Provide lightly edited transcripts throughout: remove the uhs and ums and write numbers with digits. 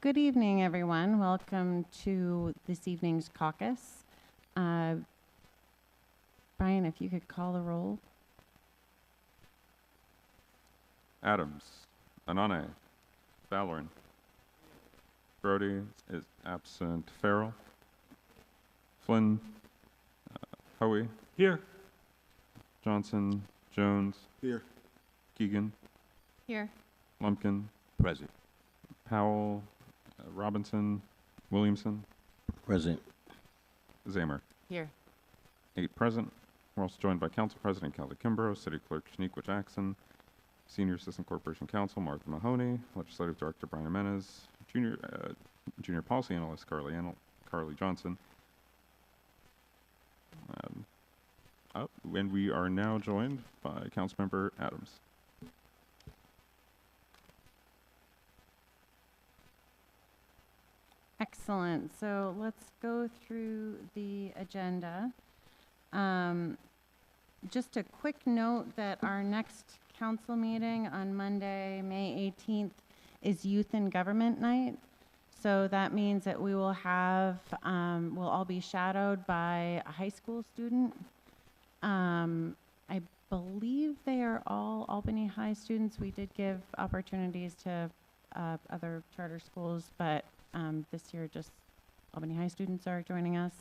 Good evening, everyone. Welcome to this evening's caucus. Brian, if you could call the roll. Adams, Anane, Valorn, Brody is absent. Farrell, Flynn, Hoey, Here. Johnson, Jones, Here. Keegan, Here. Lumpkin, Present. Powell, Robinson, Williamson, Present. Zamer. Here. 8 present. We're also joined by Council President Callie Kimbrough, City Clerk Shaniqua Jackson, Senior Assistant Corporation Counsel Martha Mahoney, Legislative Director Brian Jimenez, Junior Policy Analyst Carly Johnson. And we are now joined by Councilmember Adams. Excellent. So let's go through the agenda. Just a quick note that our next council meeting on Monday, May 18th, is Youth and Government Night. So that means that we will have, we'll all be shadowed by a high school student. I believe they are all Albany High students. We did give opportunities to other charter schools, but this year just Albany High students are joining us.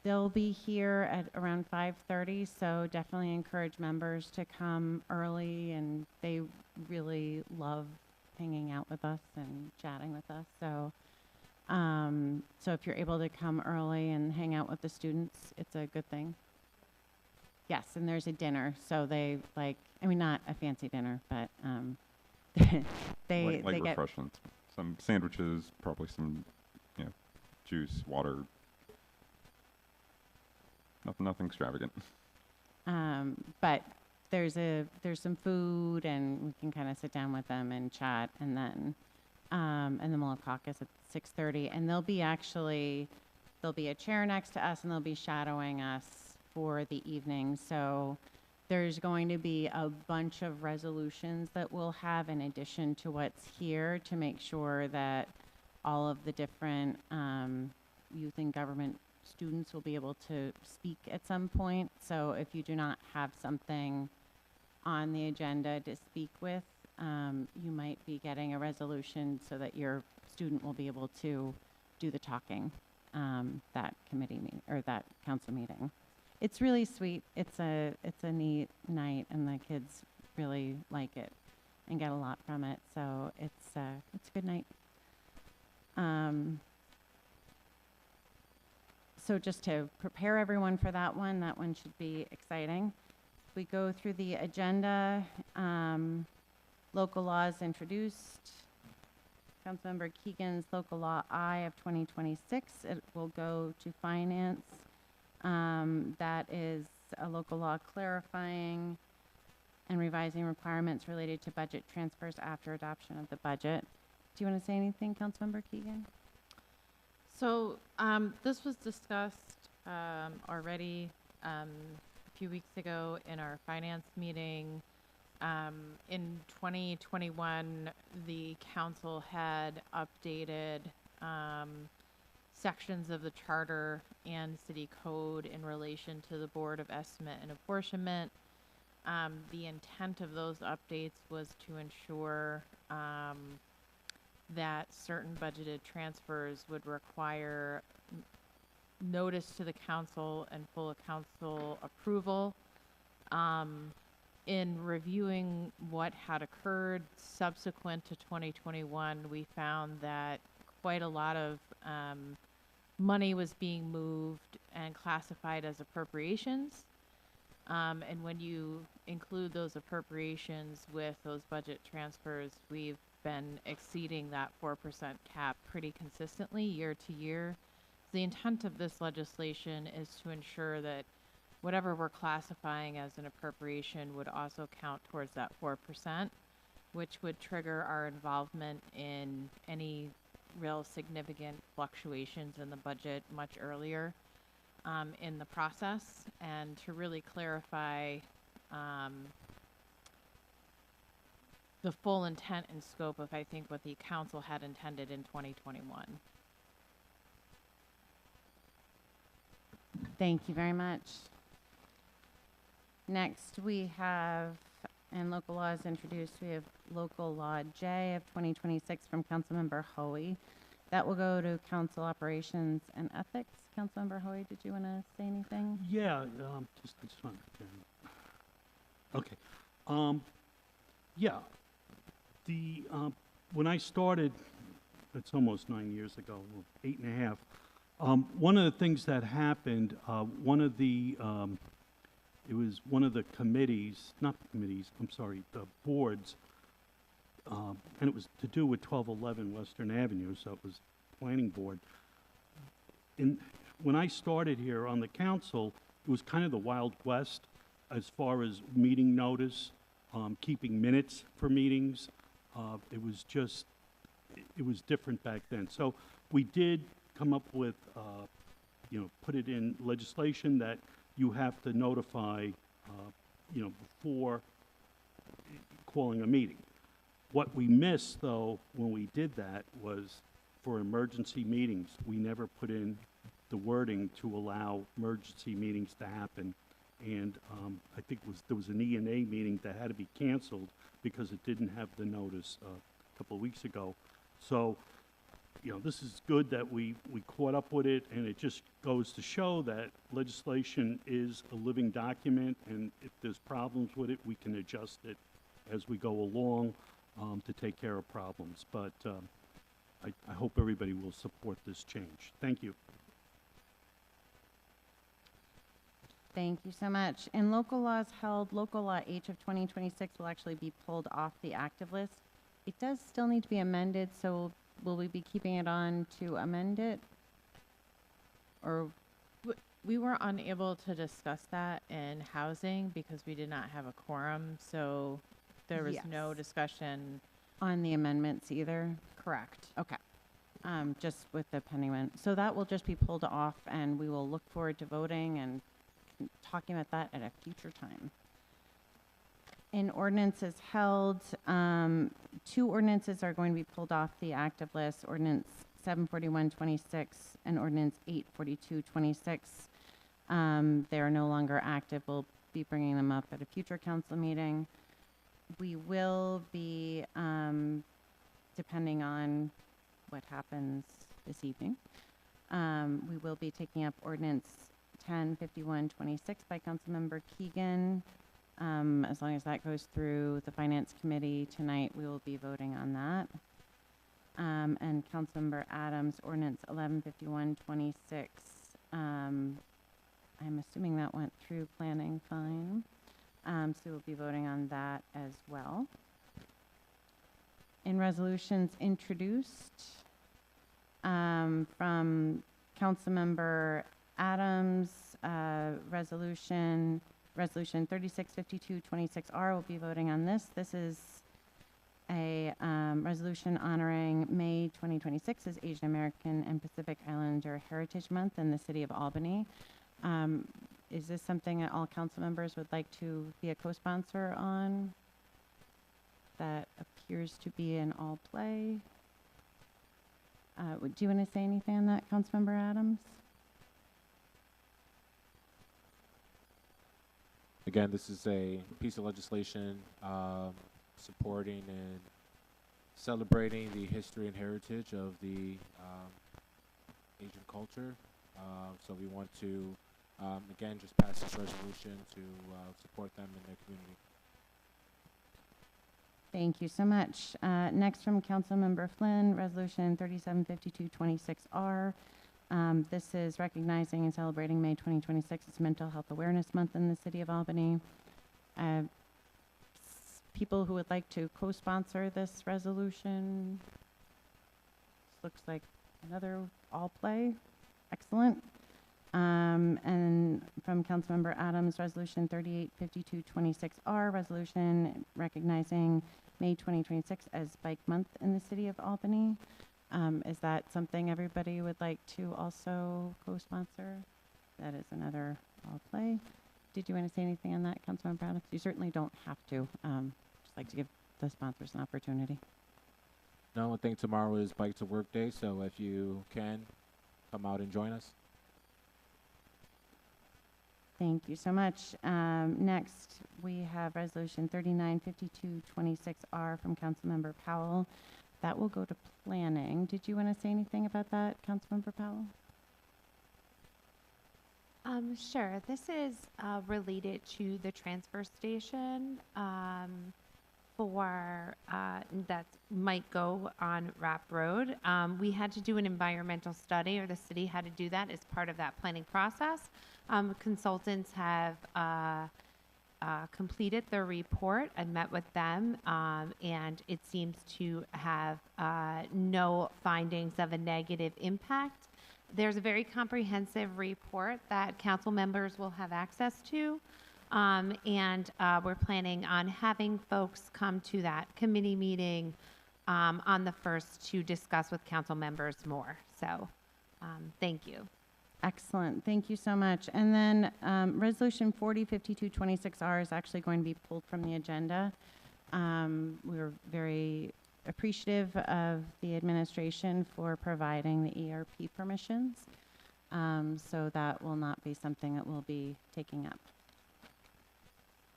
They'll be here at around 5:30, so definitely encourage members to come early, and they really love hanging out with us and chatting with us. So so if you're able to come early and hang out with the students, it's a good thing. Yes, and there's a dinner, so they not a fancy dinner, but they Light get refreshments, some sandwiches, probably some, juice, water. Nothing extravagant. But there's some food, and we can kind of sit down with them and chat, and then we'll have caucus at 6:30, and there'll be a chair next to us, and they'll be shadowing us for the evening. So there's going to be a bunch of resolutions that we'll have in addition to what's here to make sure that all of the different youth and government students will be able to speak at some point. So if you do not have something on the agenda to speak with, you might be getting a resolution so that your student will be able to do the talking that committee meeting or that council meeting. It's really sweet. It's a neat night, and the kids really like it and get a lot from it. So it's a good night. So just to prepare everyone for that one should be exciting. We go through the agenda. Local laws introduced. Councilmember Keegan's local law I of 2026. It will go to finance. That is a local law clarifying and revising requirements related to budget transfers after adoption of the budget. Do you want to say anything, Councilmember Keegan? So this was discussed already a few weeks ago in our finance meeting. In 2021, the council had updated sections of the charter and city code in relation to the Board of Estimate and Apportionment. The intent of those updates was to ensure that certain budgeted transfers would require notice to the council and full council approval. In reviewing what had occurred subsequent to 2021, we found that quite a lot of money was being moved and classified as appropriations. And when you include those appropriations with those budget transfers, we've been exceeding that 4% cap pretty consistently year to year. The intent of this legislation is to ensure that whatever we're classifying as an appropriation would also count towards that 4%, which would trigger our involvement in any real significant fluctuations in the budget much earlier in the process. And to really clarify the full intent and scope of, I think, what the council had intended in 2021. Thank you very much. Next, we have, and local laws introduced, we have local law J of 2026 from Councilmember Hoey. That will go to Council Operations and Ethics. Councilmember Hoey, did you want to say anything? Yeah, just this one. Okay. Yeah, the, when I started, it's almost 9 years ago, well, 8.5, one of the things that happened, one of the, it was one of the committees, not committees, I'm sorry, the boards, and it was to do with 1211 Western Avenue, so it was planning board. When I started here on the council, it was kind of the Wild West as far as meeting notice, keeping minutes for meetings. It was just, it was different back then. So we did come up with, you know, put it in legislation that you have to notify, you know, before calling a meeting. What we missed, though, when we did that was for emergency meetings, we never put in the wording to allow emergency meetings to happen. And I think there was an E&A meeting that had to be canceled because it didn't have the notice a couple of weeks ago. So, you know, this is good that we caught up with it, and it just goes to show that legislation is a living document, and if there's problems with it, we can adjust it as we go along to take care of problems. But I hope everybody will support this change. Thank you. Thank you so much. And local laws held, local law H of 2026 will actually be pulled off the active list. It does still need to be amended, so will we be keeping it on to amend it? Or, We were unable to discuss that in housing because we did not have a quorum, so there was no Yes. discussion. on the amendments either? Correct. Okay. Just with the pending one. So that will just be pulled off, and we will look forward to voting and talking about that at a future time. In ordinances held, 2 ordinances are going to be pulled off the active list, Ordinance 74126 and Ordinance 84226. They are no longer active. We'll be bringing them up at a future council meeting. We will be, depending on what happens this evening, we will be taking up Ordinance 105126 by Councilmember Keegan. As long as that goes through the Finance Committee tonight, we will be voting on that. And Councilmember Adams, Ordinance 115126. I'm assuming that went through planning fine. So we'll be voting on that as well. In resolutions introduced from Councilmember Adams, Resolution 365226R, we'll be voting on this. This is a resolution honoring May 2026 as Asian American and Pacific Islander Heritage Month in the city of Albany. Is this something that all council members would like to be a co-sponsor on? That appears to be an all play. Do you want to say anything on that, Councilmember Adams? Again, this is a piece of legislation supporting and celebrating the history and heritage of the Asian culture. So we want to, again, just pass this resolution to support them in their community. Thank you so much. Next from Councilmember Flynn, Resolution 375226R. This is recognizing and celebrating May 2026 as Mental Health Awareness Month in the city of Albany. People who would like to co-sponsor this resolution? This looks like another all play. Excellent. And from Councilmember Adams, Resolution 385226R, resolution recognizing May 2026 as Bike Month in the city of Albany. Is that something everybody would like to also co-sponsor? That is another all play. Did you want to say anything on that, Councilmember Adams? You certainly don't have to. Just like to give the sponsors an opportunity. No, I think tomorrow is Bike to Work Day, so if you can, come out and join us. Thank you so much. Next, we have Resolution 395226R from Councilmember Powell. That will go to planning. Did you want to say anything about that, Councilmember Powell? Sure. This is related to the transfer station for that might go on Rapp Road. We had to do an environmental study, or the city had to do that as part of that planning process. Consultants have completed their report. I met with them, and it seems to have no findings of a negative impact. There's a very comprehensive report that council members will have access to, and we're planning on having folks come to that committee meeting on the 1st to discuss with council members more. So, thank you. Excellent. Thank you so much. And then Resolution 405226R is actually going to be pulled from the agenda. We're very appreciative of the administration for providing the ERP permissions. So that will not be something that we'll be taking up.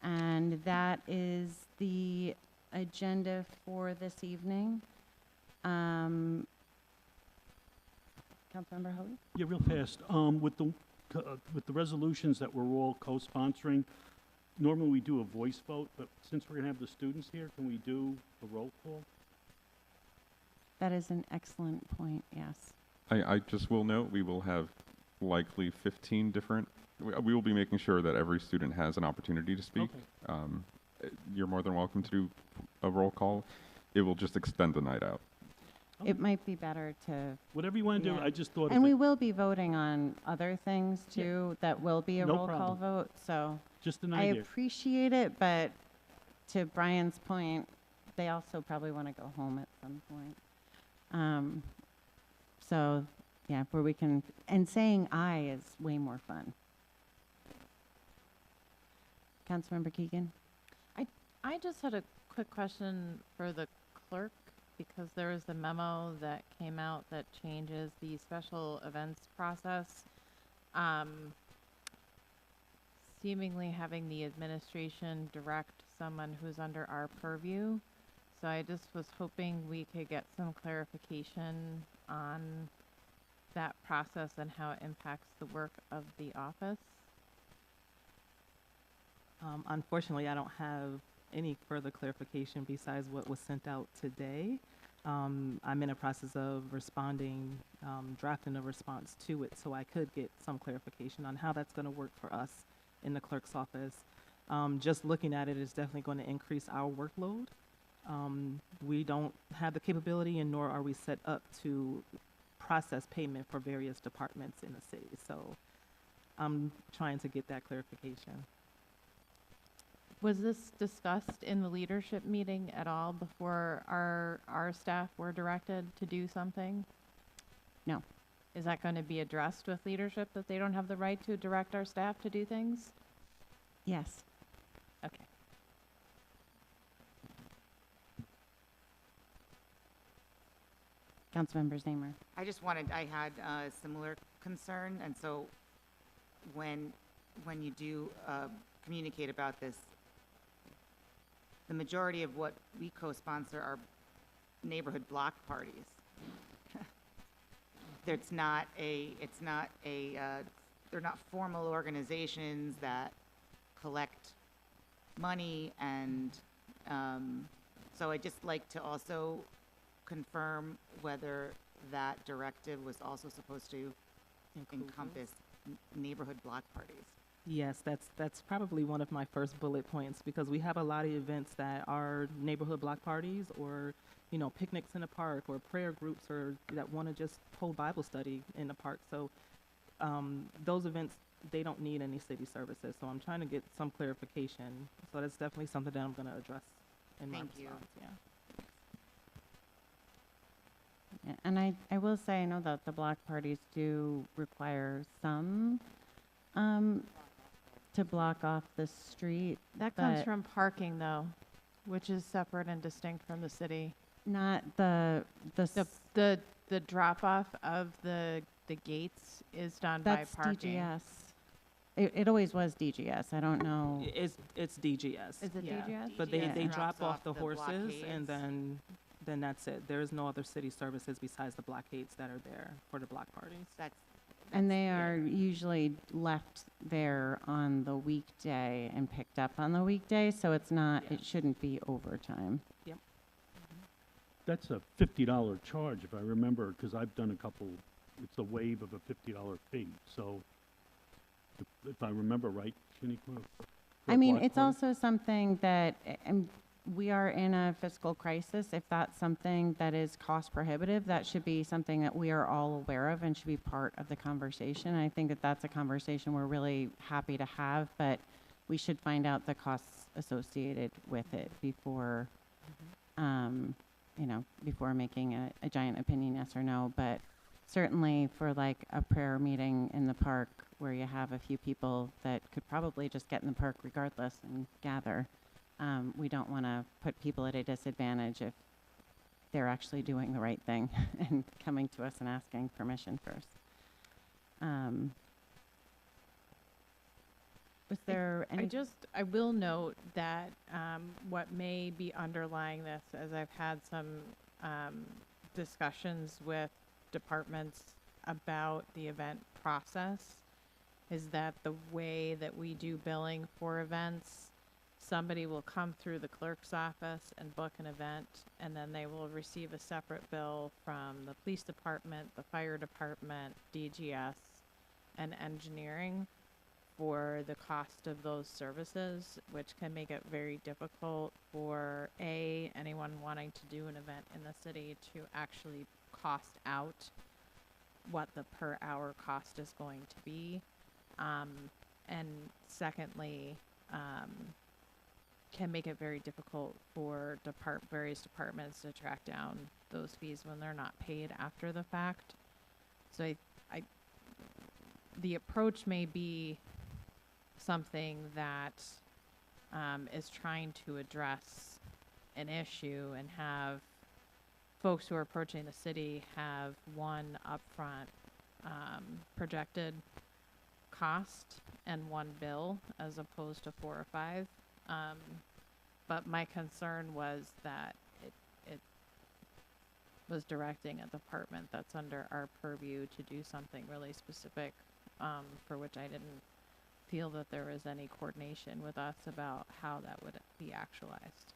And that is the agenda for this evening. Councilmember Hoey? Yeah, real fast. With the resolutions that we're all co-sponsoring, normally we do a voice vote, but since we're gonna have the students here, can we do a roll call? That is an excellent point, yes. I just will note, we will have likely 15 different, we will be making sure that every student has an opportunity to speak. Okay. You're more than welcome to do a roll call. It will just extend the night out. It might be better to, Whatever you wanna do, Yeah. I just thought of and we it. will be voting on other things too, that will be a No roll call problem. vote, so Just an I idea. appreciate it, but to Brian's point, they also probably want to go home at some point. So, yeah, where we can, and saying aye is way more fun. Councilmember Keegan? I just had a quick question for the clerk, because there was a memo that came out that changes the special events process. Seemingly having the administration direct someone who's under our purview. So I just was hoping we could get some clarification on that process and how it impacts the work of the office. Unfortunately, I don't have any further clarification besides what was sent out today. I'm in a process of responding, drafting a response to it, so I could get some clarification on how that's going to work for us in the clerk's office. Just looking at it is definitely going to increase our workload. We don't have the capability, and nor are we set up to process payment for various departments in the city. So I'm trying to get that clarification. Was this discussed in the leadership meeting at all before our staff were directed to do something? No. Is that going to be addressed with leadership, that they don't have the right to direct our staff to do things? Yes. Okay. Councilmember Zamer? I had a similar concern, and so when you do communicate about this, the majority of what we co-sponsor are neighborhood block parties. They're not formal organizations that collect money, and so I'd just like to also confirm whether that directive was also supposed to encompass neighborhood block parties. Yes, that's probably one of my first bullet points, because we have a lot of events that are neighborhood block parties, or picnics in the park, or prayer groups, or that want to just hold Bible study in the park. So those events, they don't need any city services. So I'm trying to get some clarification. So that's definitely something that I'm going to address in my Thank you. response. Yeah. Yeah, and I will say, I know that the block parties do require some to block off the street. That comes But- from parking, though. which is separate and distinct from the city. Not the The drop off of the gates is done by that's parking. DGS. It always was DGS. I don't know. It's DGS. Is it yeah. DGS? But they DGS drop drops off off the the horses, and blockades. then that's it. There is no other city services besides the blockades that are there for the block parties. And they are usually left there on the weekday and picked up on the weekday, so it's not, Yeah. it shouldn't be overtime. That's a $50 charge, if I remember, because I've done a couple, it's a waive of a $50 fee, so if I remember right, Shaniqua? for I a mean, block it's party? also something that, we are in a fiscal crisis. If that's something that is cost prohibitive, that should be something that we are all aware of and should be part of the conversation. I think that that's a conversation we're really happy to have, but we should find out the costs associated with it before, before making a giant opinion yes or no. But certainly for like a prayer meeting in the park where you have a few people that could probably just get in the park regardless and gather, we don't want to put people at a disadvantage if they're actually doing the right thing and coming to us and asking permission first. Was there any? I will note that what may be underlying this, as I've had some discussions with departments about the event process, is that the way that we do billing for events, somebody will come through the clerk's office and book an event, and then they will receive a separate bill from the police department, the fire department, DGS, and engineering for the cost of those services, which can make it very difficult for anyone wanting to do an event in the city to actually cost out what the per hour cost is going to be. And secondly, can make it very difficult for various departments to track down those fees when they're not paid after the fact. So the approach may be something that is trying to address an issue and have folks who are approaching the city have one upfront projected cost and one bill as opposed to 4 or 5. But my concern was that it was directing a department that's under our purview to do something really specific, for which I didn't feel that there was any coordination with us about how that would be actualized.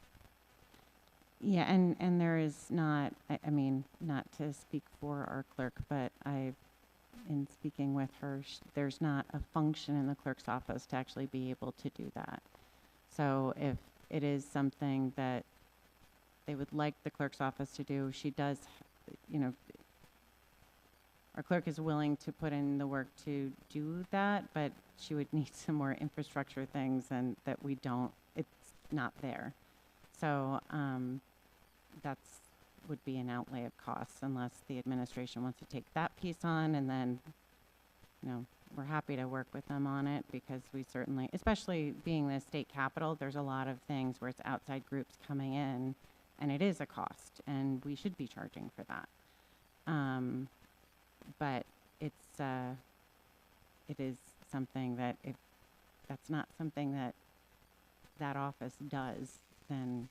Yeah, and there is not, I mean, not to speak for our clerk, but in speaking with her, there's not a function in the clerk's office to actually be able to do that. So if it is something that they would like the clerk's office to do, she does, our clerk is willing to put in the work to do that, but she would need some more infrastructure things and that it's not there. So that's would be an outlay of costs unless the administration wants to take that piece on, and then, we're happy to work with them on it because we certainly, especially being the state capital, there's a lot of things where it's outside groups coming in, and it is a cost, and we should be charging for that. But it is something that if that's not something that office does, then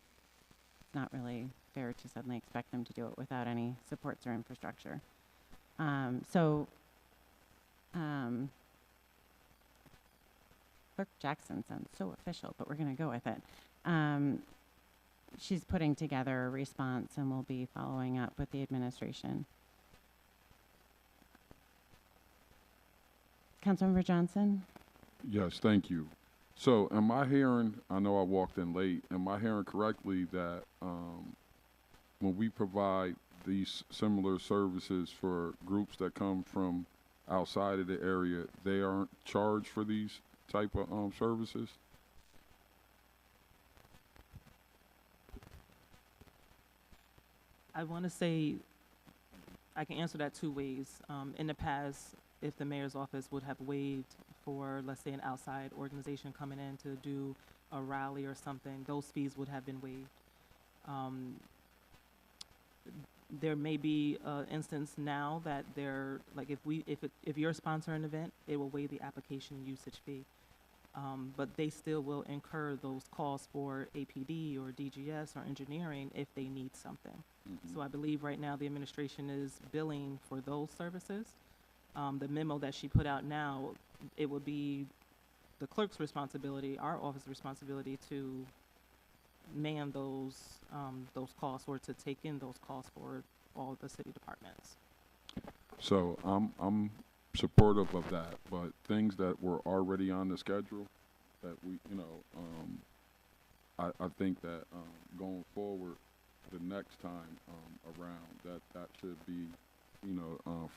it's not really fair to suddenly expect them to do it without any supports or infrastructure. Clerk Jackson sounds so official, but we're going to go with it. She's putting together a response, and we'll be following up with the administration. Councilmember Johnson? Yes, thank you. So am I hearing, I know I walked in late, am I hearing correctly that when we provide these similar services for groups that come from outside of the area, they aren't charged for these type of services? I want to say I can answer that two ways. In the past, if the mayor's office would have waived for, let's say, an outside organization coming in to do a rally or something, those fees would have been waived. There may be an instance now that they're, like, if you're sponsoring an event, it will waive the application and usage fee. But they still will incur those costs for APD or DGS or engineering if they need something. So I believe right now the administration is billing for those services. The memo that she put out now, it would be the clerk's responsibility, our office responsibility to man those costs or to take in those costs for all the city departments. So I'm supportive of that, but things that were already on the schedule that we, I think that going forward, the next time around, that should be,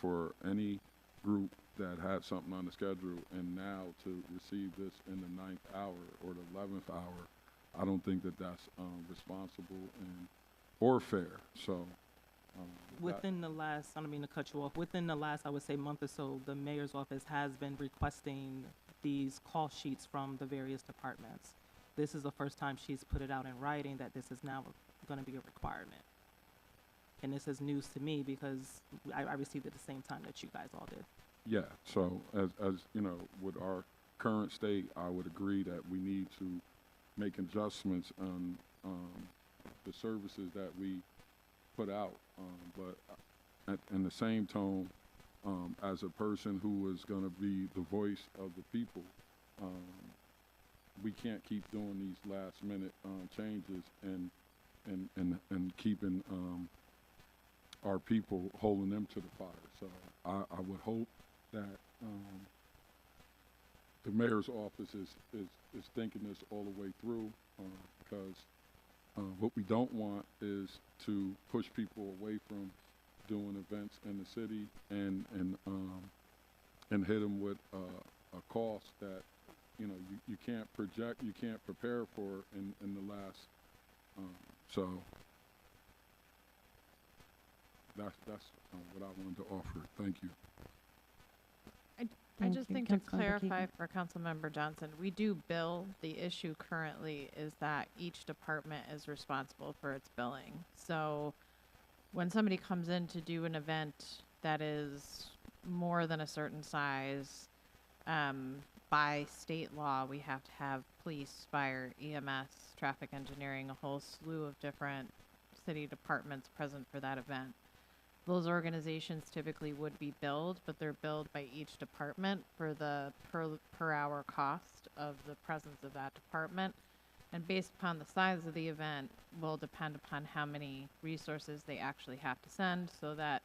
for any group that had something on the schedule and now to receive this in the 9th hour or the 11th hour, I don't think that that's responsible or fair. So Within the last, I don't mean to cut you off, within the last, I would say, month or so, the mayor's office has been requesting these cost sheets from the various departments. This is the first time she's put it out in writing that this is now going to be a requirement. And this is news to me because I received it the same time that you guys all did. yeah, so as with our current state, I would agree that we need to make adjustments on the services that we put out, but in the same tone, as a person who is going to be the voice of the people, we can't keep doing these last minute changes and keeping our people, holding them to the fire. So I would hope that the mayor's office is thinking this all the way through, because what we don't want is to push people away from doing events in the city and hit them with a cost that you can't project, you can't prepare for in the last. So that's what I wanted to offer. Thank you. I just you. think to Councilmember clarify Keegan. for Councilmember Johnson, we do bill. The issue currently is that each department is responsible for its billing. So when somebody comes in to do an event that is more than a certain size, by state law, we have to have police, fire, EMS, traffic engineering, a whole slew of different city departments present for that event. Those organizations typically would be billed, but they're billed by each department for the per hour cost of the presence of that department. And based upon the size of the event will depend upon how many resources they actually have to send, so that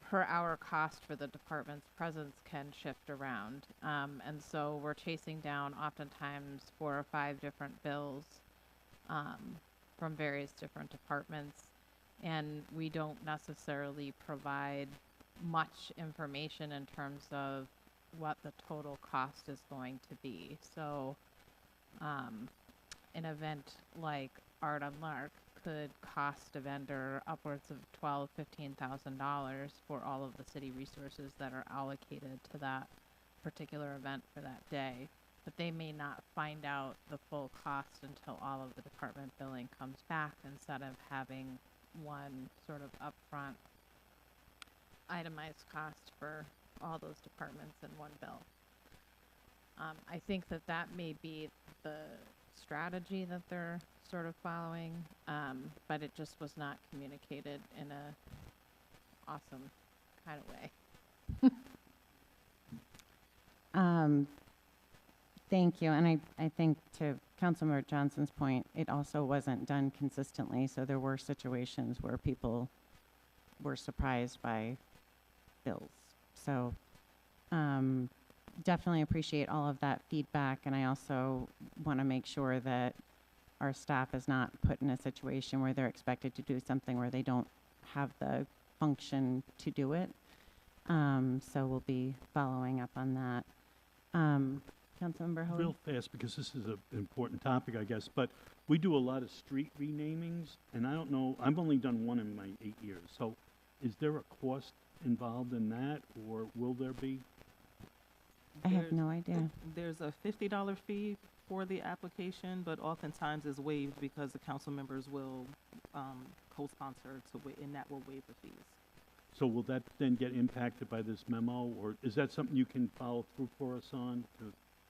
per hour cost for the department's presence can shift around. And so we're chasing down oftentimes 4 or 5 different bills from various different departments. And we don't necessarily provide much information in terms of what the total cost is going to be. So an event like Art on Lark could cost a vendor upwards of $12,000–$15,000 for all of the city resources that are allocated to that particular event for that day. But they may not find out the full cost until all of the department billing comes back, instead of having one sort of upfront itemized cost for all those departments in one bill. I think that may be the strategy that they're sort of following, but it just was not communicated in a awesome kind of way. Thank you. And I think to Councilmember Johnson's point, it also wasn't done consistently. So there were situations where people were surprised by bills. So definitely appreciate all of that feedback. And I also want to make sure that our staff is not put in a situation where they're expected to do something where they don't have the function to do it. So we'll be following up on that. Councilmember Hoey? Real fast, because this is an important topic, I guess, but we do a lot of street renamings, and I don't know, I've only done one in my 8 years, so is there a cost involved in that, or will there be? I have There's- no idea. There's a $50 fee for the application, but oftentimes is waived because the council members will co-sponsor and that will waive the fees. So will that then get impacted by this memo, or is that something you can follow through for us on?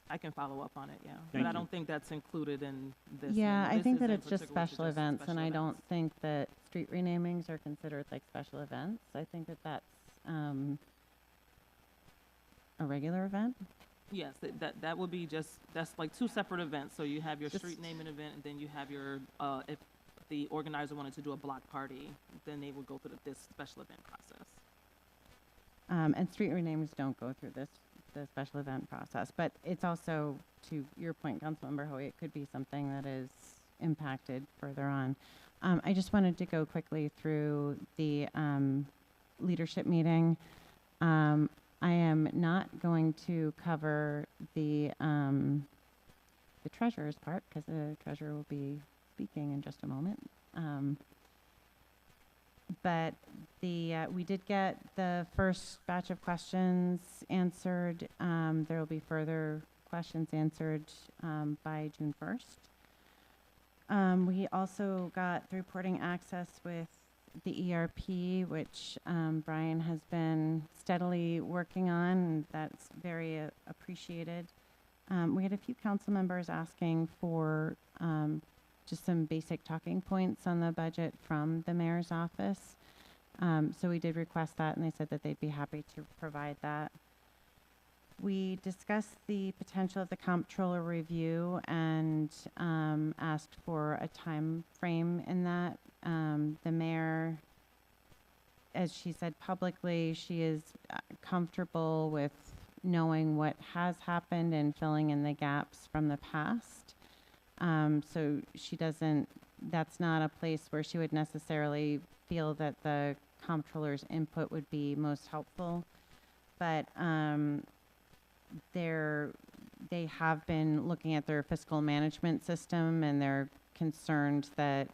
I can follow up on it, yeah. Thank But I you. don't think that's included in this. Yeah, memo. I This think is that in it's just particular to special events, and special I don't events. think that street renamings are considered like special events. I think that that's a regular event. Yes, that would be that's like two separate events. So you have your Just- street naming event, and then you have your, if the organizer wanted to do a block party, then they would go through this special event process. And street renamings don't go through the special event process. But it's also, to your point, Councilmember Hoy, it could be something that is impacted further on. I just wanted to go quickly through the leadership meeting. I am not going to cover the treasurer's part because the treasurer will be speaking in just a moment. But we did get the first batch of questions answered. There will be further questions answered by June 1st. We also got the reporting access with the ERP, which Brian has been steadily working on, and that's very appreciated. We had a few council members asking for just some basic talking points on the budget from the mayor's office. So we did request that, and they said that they'd be happy to provide that. We discussed the potential of the comptroller review and asked for a time frame in that. The mayor, as she said publicly, she is comfortable with knowing what has happened and filling in the gaps from the past. So she doesn't, that's not a place where she would necessarily feel that the comptroller's input would be most helpful. But they have been looking at their fiscal management system, and they're concerned that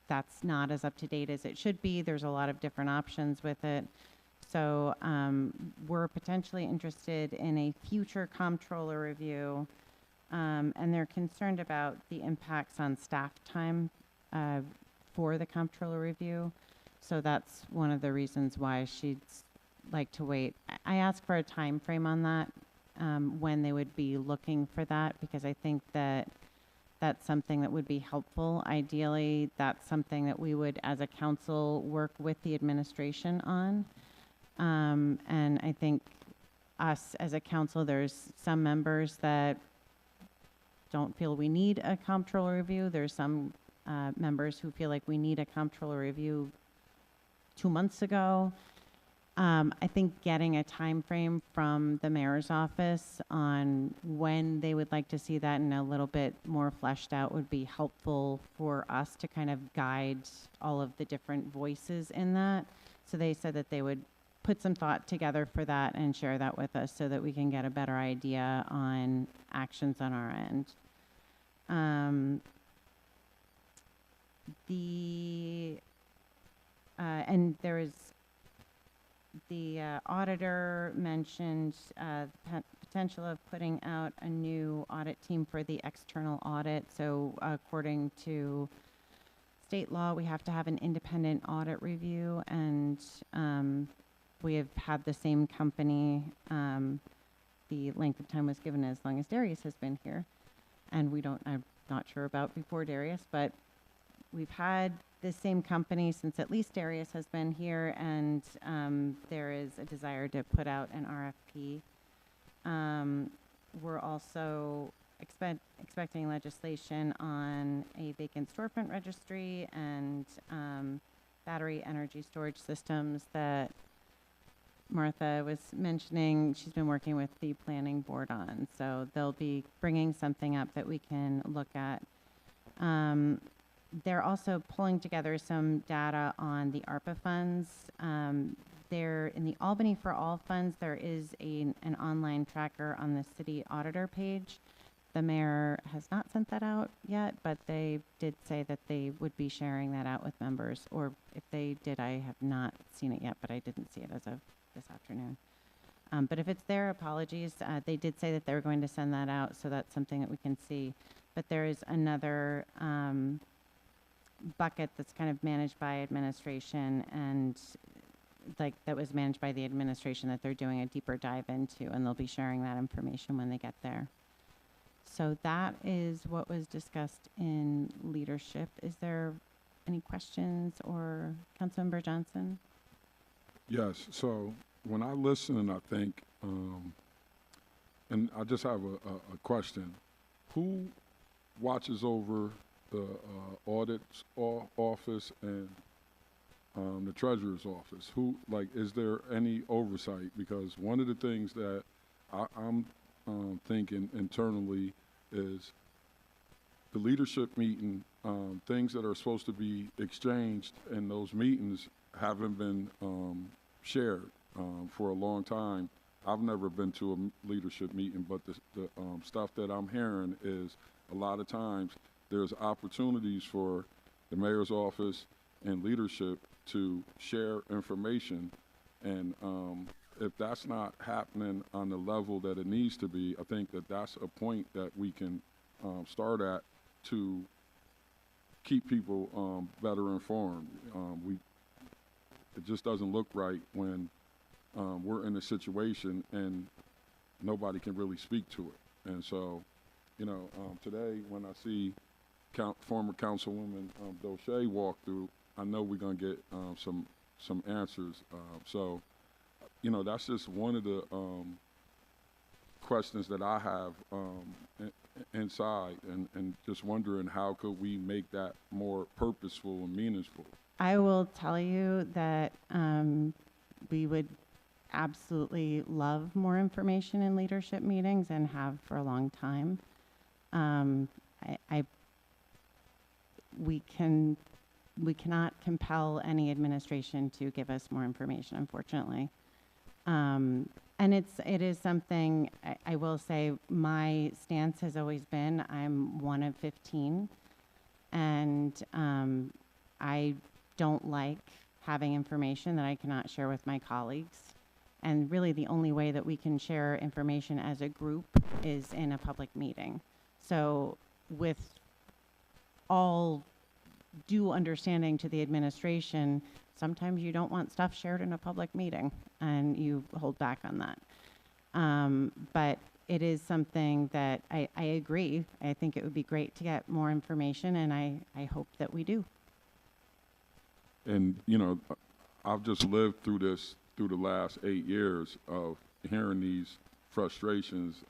that's not as up to date as it should be. There's a lot of different options with it. So we're potentially interested in a future comptroller review, and they're concerned about the impacts on staff time for the comptroller review. So that's one of the reasons why she'd like to wait. I asked for a time frame on that, when they would be looking for that, because I think that that's something that would be helpful. Ideally, that's something that we would, as a council, work with the administration on. And I think us as a council, there's some members that don't feel we need a comptroller review. There's some members who feel like we need a comptroller review 2 months ago. I think getting a time frame from the mayor's office on when they would like to see that and a little bit more fleshed out would be helpful for us to kind of guide all of the different voices in that. So they said that they would put some thought together for that and share that with us so that we can get a better idea on actions on our end. And there is the auditor mentioned potential of putting out a new audit team for the external audit. So according to state law, we have to have an independent audit review, and we have had the same company. The length of time was given as long as Darius has been here, and I'm not sure about before Darius, but we've had the same company since at least Darius has been here, and there is a desire to put out an RFP. We're also expecting legislation on a vacant storefront registry and battery energy storage systems that Martha was mentioning. She's been working with the planning board on, so they'll be bringing something up that we can look at. They're also pulling together some data on the ARPA funds. There, in the Albany for All funds, there is an online tracker on the city auditor page. The mayor has not sent that out yet, but they did say that they would be sharing that out with members. Or if they did, I have not seen it yet, but I didn't see it as of this afternoon. But if it's there, apologies. They did say that they were going to send that out, so that's something that we can see. But there is another bucket that's kind of managed by administration and like that was managed by the administration that they're doing a deeper dive into, and they'll be sharing that information when they get there. So that is what was discussed in leadership. Is there any questions or Councilmember Johnson? Yes, so when I listen and I think, and I just have a question. Who watches over the audits office and the treasurer's office? Who, like, is there any oversight? Because one of the things that I'm thinking internally is the leadership meeting, things that are supposed to be exchanged in those meetings haven't been shared for a long time. I've never been to a leadership meeting, but the stuff that I'm hearing is a lot of times there's opportunities for the mayor's office and leadership to share information, and if that's not happening on the level that it needs to be, I think that that's a point that we can start at to keep people better informed. It just doesn't look right when we're in a situation and nobody can really speak to it. And so, you know, today when I see former Councilwoman Doche walk through, I know we're gonna get some answers. So, you know, that's just one of the questions that I have inside, and just wondering how could we make that more purposeful and meaningful. I will tell you that we would absolutely love more information in leadership meetings and have for a long time. We cannot compel any administration to give us more information, unfortunately. And it is something, I will say, my stance has always been, I'm one of 15, and I don't like having information that I cannot share with my colleagues. And really the only way that we can share information as a group is in a public meeting. So with all due understanding to the administration, sometimes you don't want stuff shared in a public meeting and you hold back on that. But it is something that I agree. I think it would be great to get more information, and I hope that we do. And, you know, I've just lived through this through the last 8 years of hearing these frustrations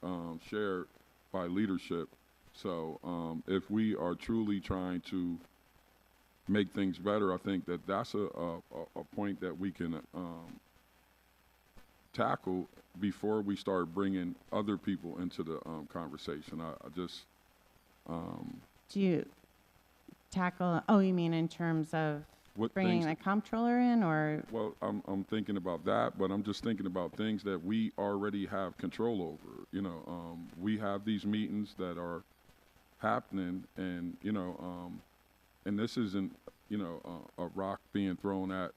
shared by leadership. So if we are truly trying to make things better, I think that that's a point that we can tackle before we start bringing other people into the conversation. I just... Do you tackle, oh, you mean in terms of bringing the comptroller in, or? Well, I'm thinking about that, but I'm just thinking about things that we already have control over. You know, we have these meetings that are happening, and, you know, and this isn't, you know, a rock being thrown at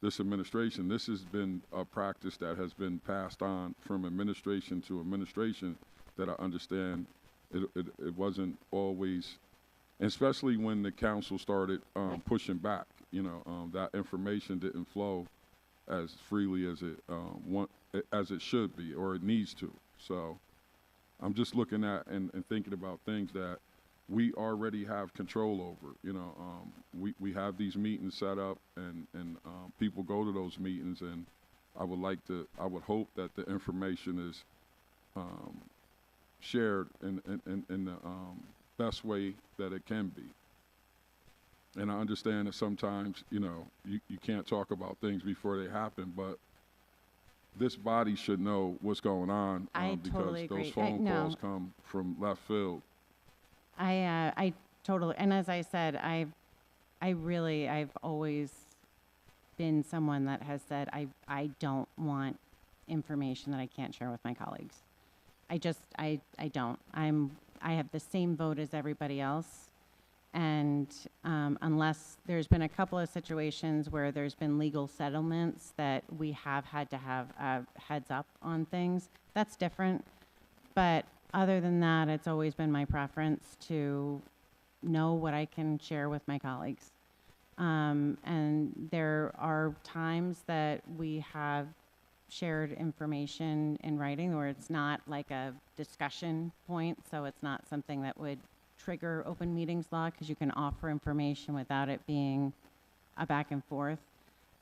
this administration. This has been a practice that has been passed on from administration to administration that I understand it wasn't always, especially when the council started pushing back. You know, that information didn't flow as freely as it should be, or it needs to. So I'm just looking at and thinking about things that we already have control over. You know, we have these meetings set up, and people go to those meetings, and I would hope that the information is shared in the best way that it can be. And I understand that sometimes, you know, you can't talk about things before they happen, but this body should know what's going on because totally agree. those phone calls come from left field. I totally, and as I said, I've always been someone that has said I don't want information that I can't share with my colleagues. I don't. I have the same vote as everybody else, And unless there's been a couple of situations where there's been legal settlements that we have had to have a heads up on things, that's different. But other than that, it's always been my preference to know what I can share with my colleagues. And there are times that we have shared information in writing where it's not like a discussion point, so it's not something that would trigger open meetings law, because you can offer information without it being a back and forth.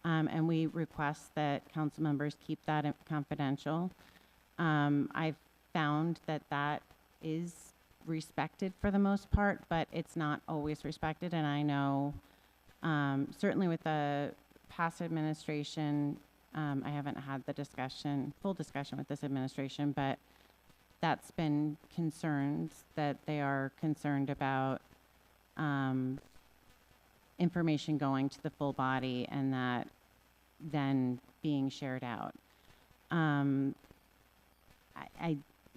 And we request that council members keep that confidential. I've found that that is respected for the most part, but it's not always respected. And I know certainly with the past administration, I haven't had the full discussion with this administration, but that's been concerns that they are concerned about information going to the full body and that then being shared out.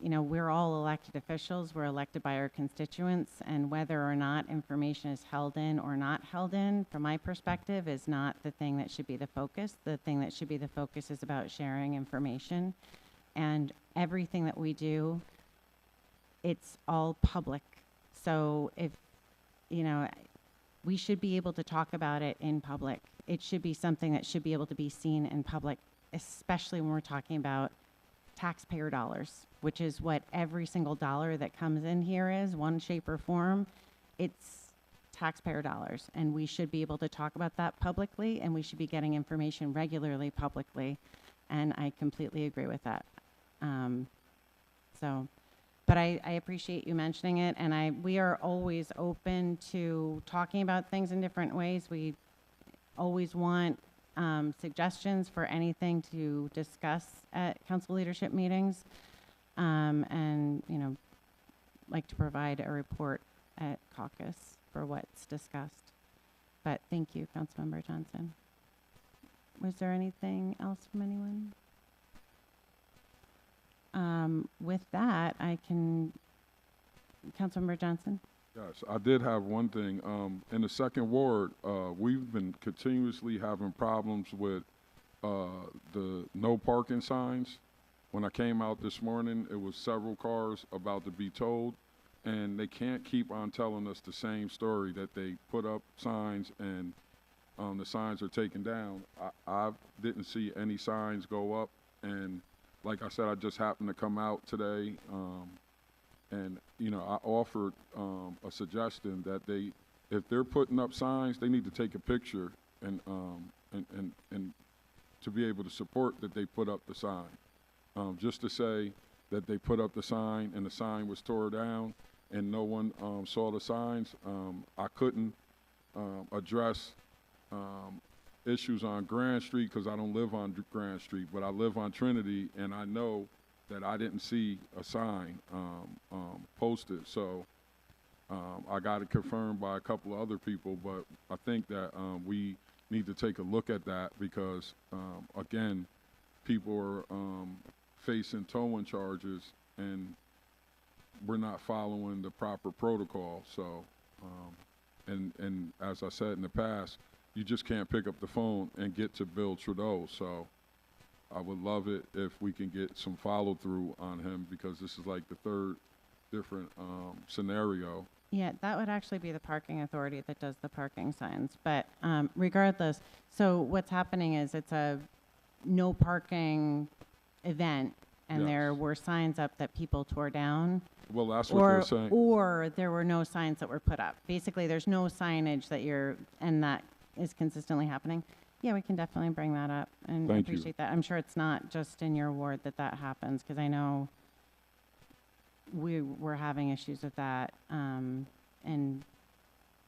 We're all elected officials. We're elected by our constituents, and whether or not information is held in or not held in, from my perspective, is not the thing that should be the focus. The thing that should be the focus is about sharing information. And everything that we do, it's all public. So we should be able to talk about it in public. It should be something that should be able to be seen in public, especially when we're talking about taxpayer dollars, which is what every single dollar that comes in here is, one shape or form. It's taxpayer dollars, and we should be able to talk about that publicly, and we should be getting information regularly publicly, and I completely agree with that. But I appreciate you mentioning it, and we are always open to talking about things in different ways. We always want suggestions for anything to discuss at council leadership meetings, and like to provide a report at caucus for what's discussed. But thank you, Councilmember Johnson. Was there anything else from anyone? With that, Councilmember Johnson? Yes, I did have one thing. In the second ward, we've been continuously having problems with the no parking signs. When I came out this morning, it was several cars about to be towed, and they can't keep on telling us the same story, that they put up signs and the signs are taken down. I didn't see any signs go up, and like I said, I just happened to come out today, and I offered a suggestion that if they're putting up signs, they need to take a picture and to be able to support that they put up the sign. Just to say that they put up the sign and the sign was tore down and no one saw the signs, I couldn't address issues on Grand Street because I don't live on Grand Street, but I live on Trinity, and I know that I didn't see a sign posted. So I got it confirmed by a couple of other people, but I think that we need to take a look at that because, again, people are facing towing charges, and we're not following the proper protocol. So, and as I said in the past, you just can't pick up the phone and get to Bill Trudeau. So I would love it if we can get some follow through on him, because this is like the third different scenario. Yeah, that would actually be the parking authority that does the parking signs. But regardless, so what's happening is it's a no parking event, and there Yes. were signs up that people tore down. Well, that's what they're saying. Or there were no signs that were put up. Basically, there's no signage and that is consistently happening. Yeah, we can definitely bring that up and Thank you. appreciate that. I'm sure it's not just in your ward that happens, because I know we were having issues with that, and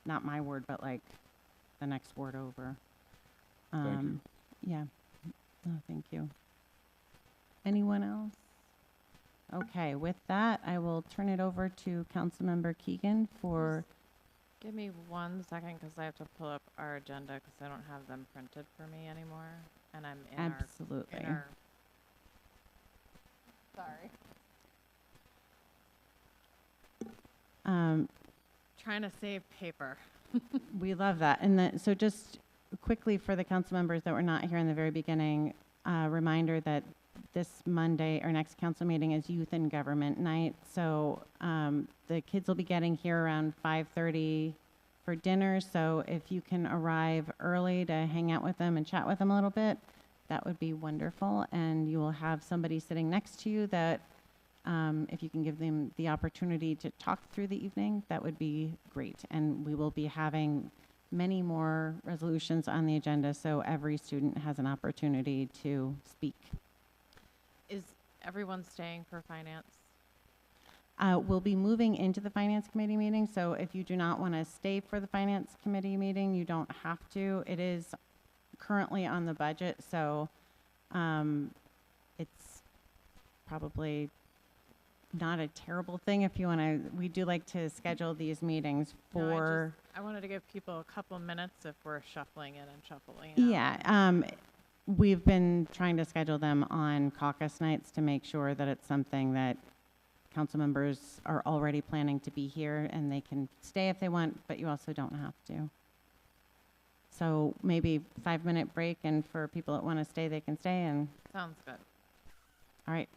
not my ward, but like the next ward over. Thank you. Yeah. No, thank you. Anyone else? Okay, with that, I will turn it over to Councilmember Keegan for. Give me 1 second, because I have to pull up our agenda, because I don't have them printed for me anymore, and I'm in Absolutely. Sorry. trying to save paper. We love that. And so just quickly for the council members that were not here in the very beginning, reminder that this Monday, our next council meeting is Youth and Government Night. So the kids will be getting here around 5:30 for dinner. So if you can arrive early to hang out with them and chat with them a little bit, that would be wonderful. And you will have somebody sitting next to you that if you can give them the opportunity to talk through the evening, that would be great. And we will be having many more resolutions on the agenda, so every student has an opportunity to speak. Is everyone staying for finance? We'll be moving into the Finance Committee meeting, so if you do not want to stay for the Finance Committee meeting, you don't have to. It is currently on the budget, so it's probably not a terrible thing if you want to. We do like to schedule these meetings for. I wanted to give people a couple minutes if we're shuffling in and shuffling out. Yeah, we've been trying to schedule them on caucus nights to make sure that it's something that council members are already planning to be here, and they can stay if they want, but you also don't have to. So maybe 5-minute break, and for people that want to stay, they can stay. And Sounds good. all right.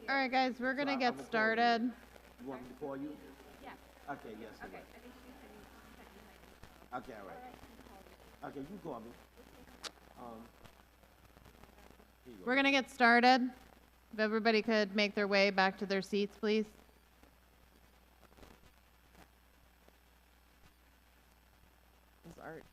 All right, guys, we're gonna get started. You want me to call you? Yeah. Okay, yes. Okay, I think she said you. Okay, all right. Okay, you call me. Here you go. We're going to get started. If everybody could make their way back to their seats, please. Is Art.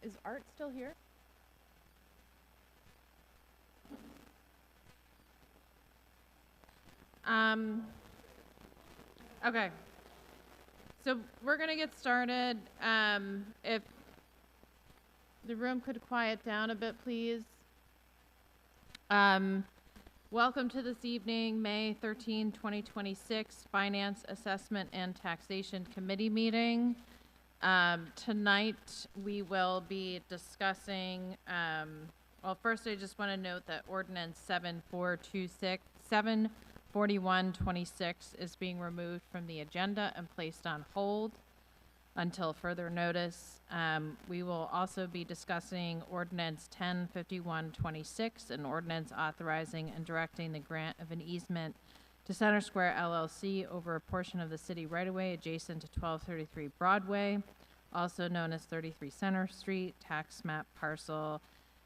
Is Art still here? Okay. So we're gonna get started. If the room could quiet down a bit, please. Welcome to this evening, May 13, 2026, Finance, Assessment, and Taxation Committee meeting. Tonight, we will be discussing, well, first I just want to note that Ordinance 74126 is being removed from the agenda and placed on hold until further notice. We will also be discussing Ordinance 105126, an ordinance authorizing and directing the grant of an easement to Center Square LLC over a portion of the city right-of-way adjacent to 1233 Broadway, also known as 33 Center Street, tax map parcel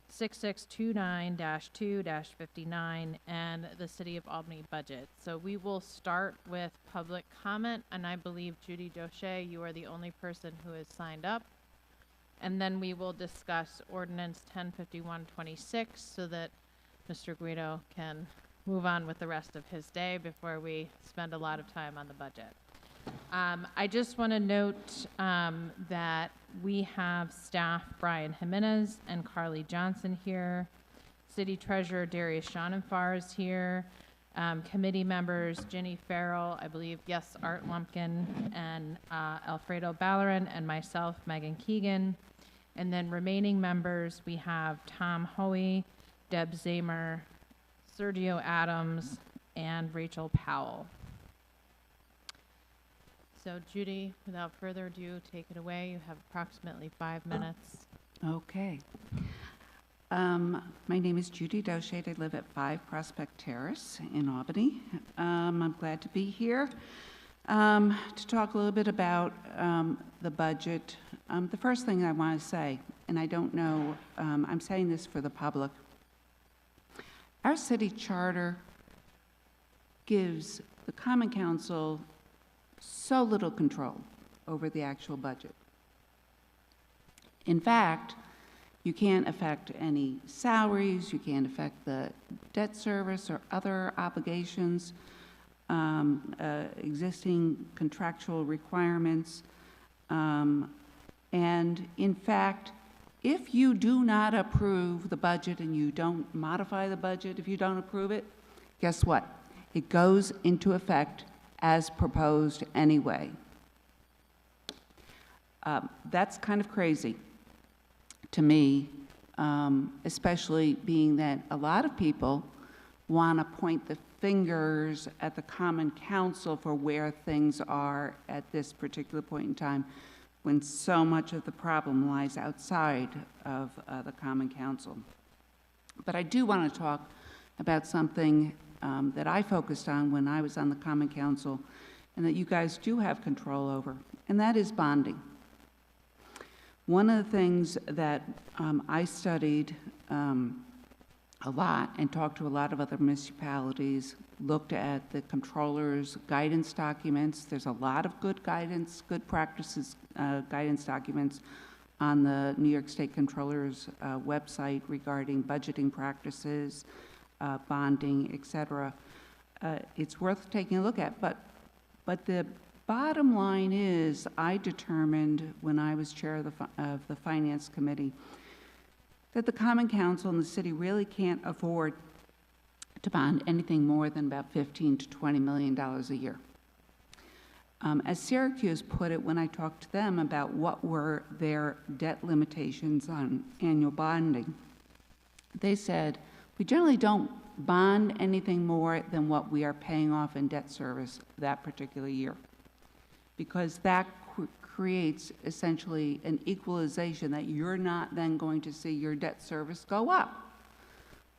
6629-2-59, and the City of Albany budget. So we will start with public comment, and I believe Judy Doche, you are the only person who has signed up. And then we will discuss Ordinance 105126 so that Mr. Guido can move on with the rest of his day before we spend a lot of time on the budget. I just want to note that we have staff Brian Jimenez and Carly Johnson here. City Treasurer Darius Schonenfar is here. Committee members Ginny Farrell, I believe, yes, Art Lumpkin, and Alfredo Ballerin, and myself, Megan Keegan. And then remaining members, we have Tom Hoey, Deb Zamer, Sergio Adams, and Rachel Powell. So Judy, without further ado, take it away. You have approximately 5 minutes. Okay. My name is Judy Doche. I live at 5 Prospect Terrace in Albany. I'm glad to be here to talk a little bit about the budget. The first thing I want to say, and I don't know, I'm saying this for the public, our city charter gives the Common Council so little control over the actual budget. In fact, you can't affect any salaries, you can't affect the debt service or other obligations, existing contractual requirements. And in fact, if you do not approve the budget and you don't modify the budget, if you don't approve it, guess what? It goes into effect as proposed anyway. That's kind of crazy to me, especially being that a lot of people want to point the fingers at the Common Council for where things are at this particular point in time, when so much of the problem lies outside of the Common Council. But I do want to talk about something that I focused on when I was on the Common Council, and that you guys do have control over, and that is bonding. One of the things that I studied a lot and talked to a lot of other municipalities, looked at the controller's guidance documents. There's a lot of good guidance, good practices guidance documents on the New York State Controller's website regarding budgeting practices, bonding, et cetera. It's worth taking a look at, but the bottom line is, I determined when I was chair of the Finance Committee that the Common Council and the city really can't afford to bond anything more than about $15 to $20 million a year. As Syracuse put it when I talked to them about what were their debt limitations on annual bonding, they said, we generally don't bond anything more than what we are paying off in debt service that particular year, because that creates essentially an equalization that you're not then going to see your debt service go up,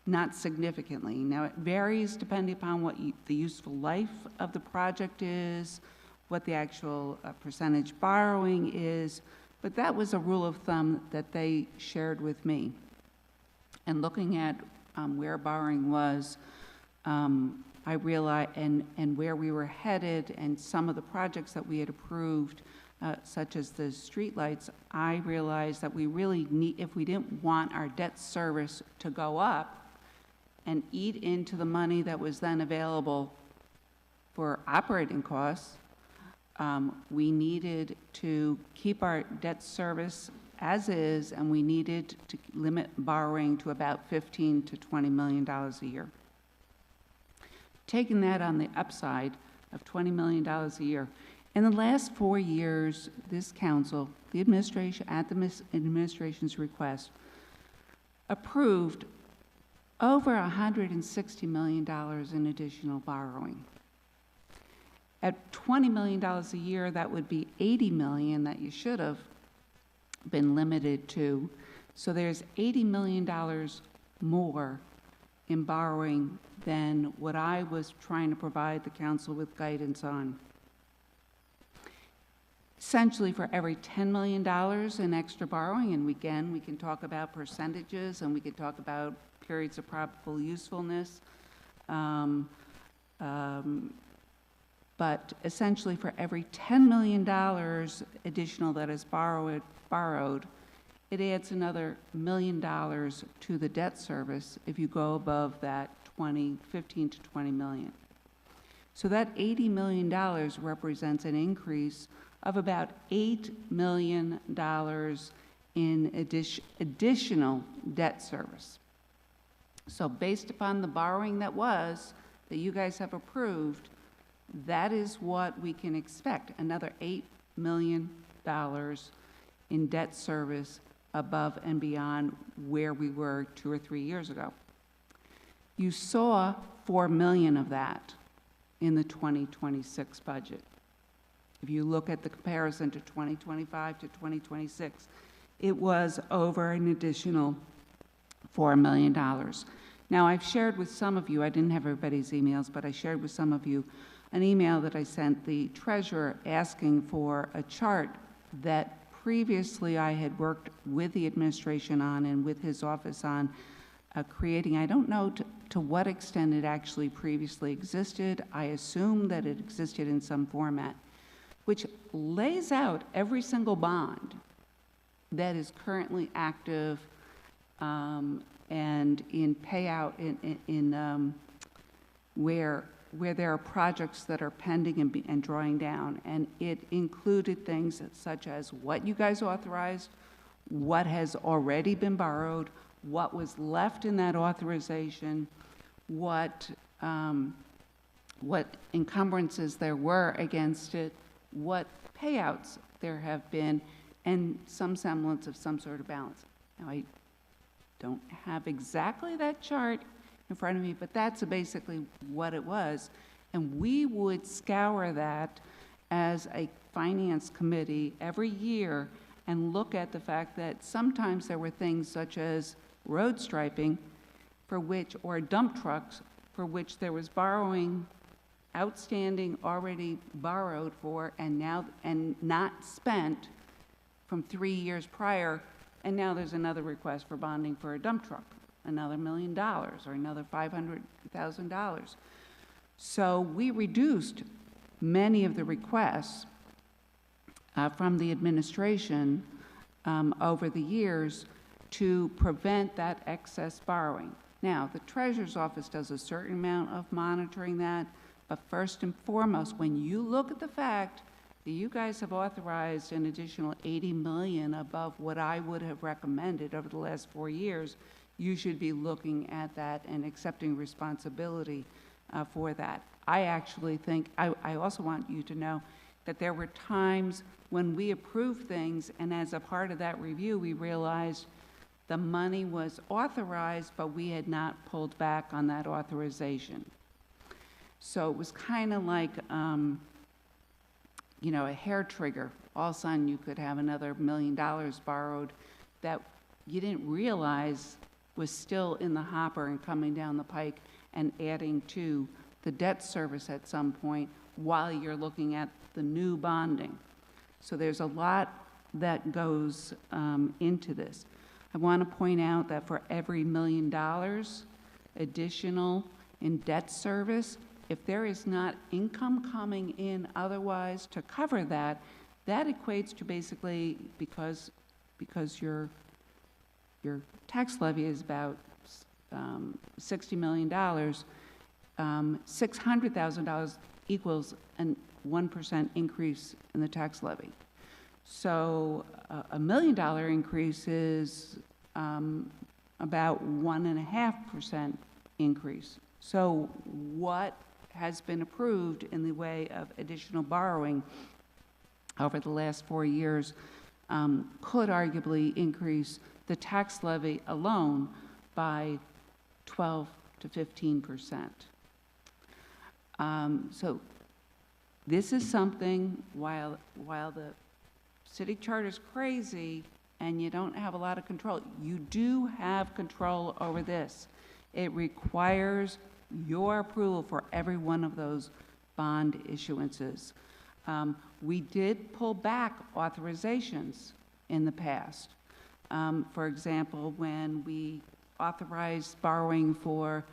not significantly. Now, it varies depending upon what the useful life of the project is, what the actual percentage borrowing is, but that was a rule of thumb that they shared with me. And looking at where borrowing was, I realized, and where we were headed, and some of the projects that we had approved, such as the streetlights, I realized that we really need, if we didn't want our debt service to go up and eat into the money that was then available for operating costs, we needed to keep our debt service as is, and we needed to limit borrowing to about $15 to $20 million a year. Taking that on the upside of $20 million a year, in the last 4 years, this council, the administration, at the administration's request, approved over $160 million in additional borrowing. At $20 million a year, that would be $80 million that you should have been limited to. So there's $80 million more in borrowing than what I was trying to provide the council with guidance on. Essentially, for every $10 million in extra borrowing, and again, we can talk about percentages and we can talk about periods of probable usefulness, but essentially for every $10 million additional that is borrowed, it adds another $1 million to the debt service if you go above that 15 to 20 million. So that $80 million represents an increase of about $8 million in additional debt service. So based upon the borrowing that you guys have approved, that is what we can expect, another $8 million in debt service above and beyond where we were 2 or 3 years ago. You saw $4 million of that in the 2026 budget. If you look at the comparison to 2025 to 2026, it was over an additional $4 million. Now, I've shared with some of you, I didn't have everybody's emails, but I shared with some of you an email that I sent the treasurer asking for a chart that previously I had worked with the administration on and with his office on creating. I don't know to what extent it actually previously existed. I assume that it existed in some format, which lays out every single bond that is currently active and in payout in where there are projects that are pending and drawing down. And it included things such as what you guys authorized, what has already been borrowed, what was left in that authorization, what encumbrances there were against it, what payouts there have been, and some semblance of some sort of balance. Now, I don't have exactly that chart in front of me, but that's basically what it was. And we would scour that as a finance committee every year and look at the fact that sometimes there were things such as road striping for which, or dump trucks for which there was borrowing outstanding, already borrowed for, and not spent from 3 years prior, and now there's another request for bonding for a dump truck, another $1 million or another $500,000. So we reduced many of the requests from the administration over the years to prevent that excess borrowing. Now, the Treasurer's Office does a certain amount of monitoring that, but first and foremost, when you look at the fact that you guys have authorized an additional $80 million above what I would have recommended over the last 4 years, you should be looking at that and accepting responsibility for that. I actually think, I also want you to know that there were times when we approved things, and as a part of that review, we realized the money was authorized, but we had not pulled back on that authorization. So it was kind of like you know, a hair trigger. All of a sudden, you could have another $1 million borrowed that you didn't realize was still in the hopper and coming down the pike and adding to the debt service at some point while you're looking at the new bonding. So there's a lot that goes into this. I want to point out that for every $1 million additional in debt service, if there is not income coming in otherwise to cover that, that equates to basically, because your tax levy is about $60 million, $600,000 equals a 1% increase in the tax levy. So a $1 million increase is about 1.5% increase. So what has been approved in the way of additional borrowing over the last 4 years could arguably increase the tax levy alone by 12 to 15%. So this is something, while the city charter is crazy and you don't have a lot of control, you do have control over this. It requires your approval for every one of those bond issuances. We did pull back authorizations in the past. For example, when we authorized borrowing for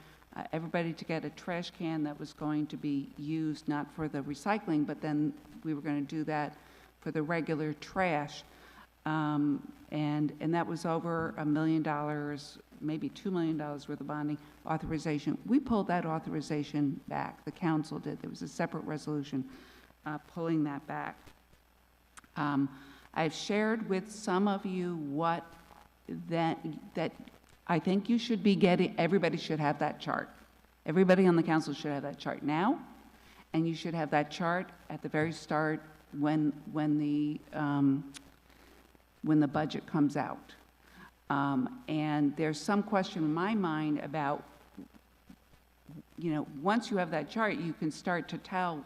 everybody to get a trash can that was going to be used not for the recycling, but then we were going to do that for the regular trash. And that was over $1 million, maybe $2 million worth of bonding authorization. We pulled that authorization back. The council did. There was a separate resolution pulling that back. I've shared with some of you what that I think you should be getting. Everybody should have that chart. Everybody on the council should have that chart now, and you should have that chart at the very start when the budget comes out. And there's some question in my mind about, you know, once you have that chart, you can start to tell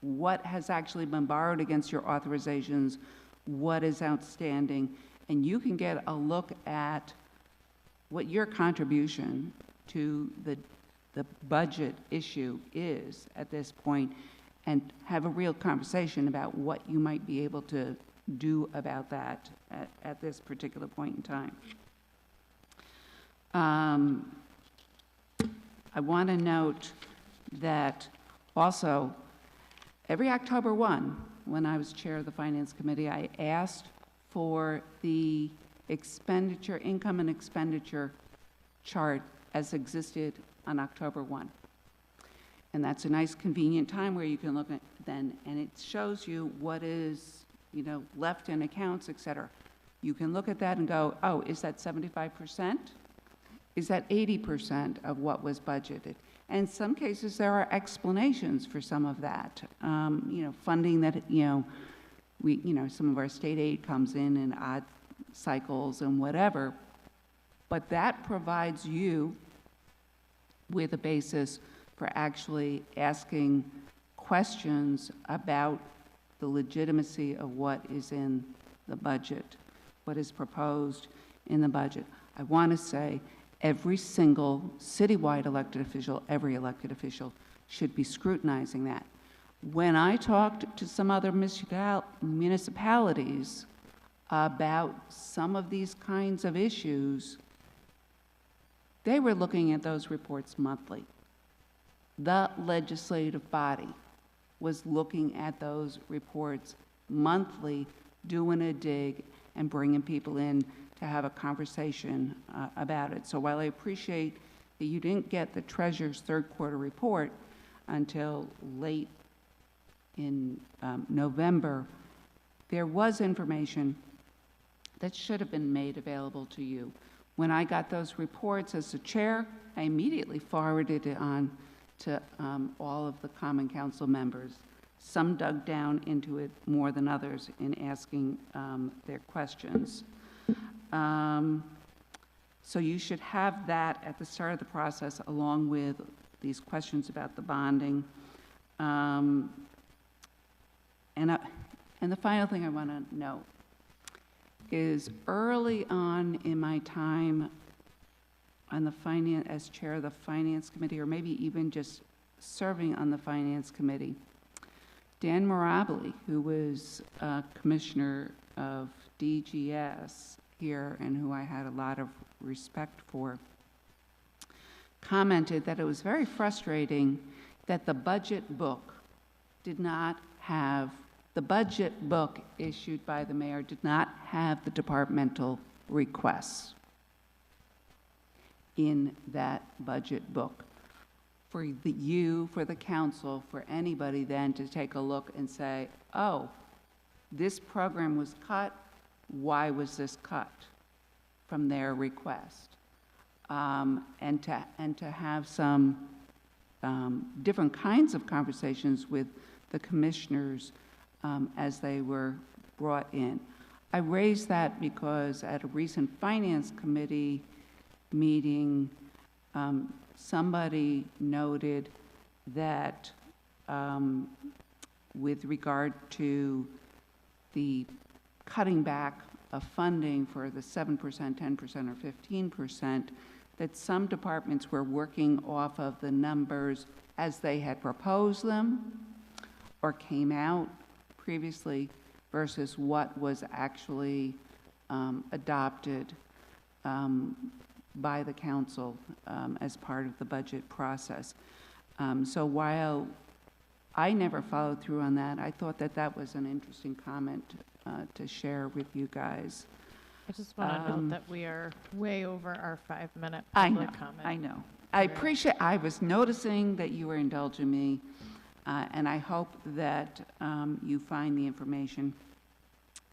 what has actually been borrowed against your authorizations, what is outstanding, and you can get a look at what your contribution to the budget issue is at this point, and have a real conversation about what you might be able to do about that at this particular point in time. I want to note that also, every October 1, when I was chair of the Finance Committee, I asked for the expenditure, income and expenditure chart as existed on October 1. And that's a nice convenient time where you can look at then, and it shows you what is, you know, left in accounts, et cetera. You can look at that and go, oh, is that 75%? Is that 80% of what was budgeted? And in some cases, there are explanations for some of that. You know, funding that, you know, some of our state aid comes in odd cycles and whatever, but that provides you with a basis for actually asking questions about the legitimacy of what is in the budget, what is proposed in the budget. I want to say every single citywide elected official, every elected official should be scrutinizing that. When I talked to some other municipalities about some of these kinds of issues, they were looking at those reports monthly. The legislative body was looking at those reports monthly, doing a dig and bringing people in to have a conversation about it. So while I appreciate that you didn't get the treasurer's third quarter report until late in November, there was information that should have been made available to you. When I got those reports as the chair, I immediately forwarded it on to all of the Common Council members. Some dug down into it more than others in asking their questions. So you should have that at the start of the process, along with these questions about the bonding. And the final thing I want to note is early on in my time on the as chair of the Finance Committee, or maybe even just serving on the Finance Committee, Dan Mirabili, who was commissioner of DGS here and who I had a lot of respect for, commented that it was very frustrating that the budget book the budget book issued by the mayor did not have the departmental requests in that budget book. For the council, for anybody then to take a look and say, oh, this program was cut, why was this cut from their request? And to have some different kinds of conversations with the commissioners as they were brought in. I raised that because at a recent Finance Committee meeting, somebody noted that with regard to the cutting back of funding for the 7%, 10%, or 15%, that some departments were working off of the numbers as they had proposed them or came out previously versus what was actually adopted by the council as part of the budget process. So while I never followed through on that, I thought that that was an interesting comment to share with you guys. I just want to note that we are way over our 5-minute I know, public comment. I know. I was noticing that you were indulging me, and I hope that you find the information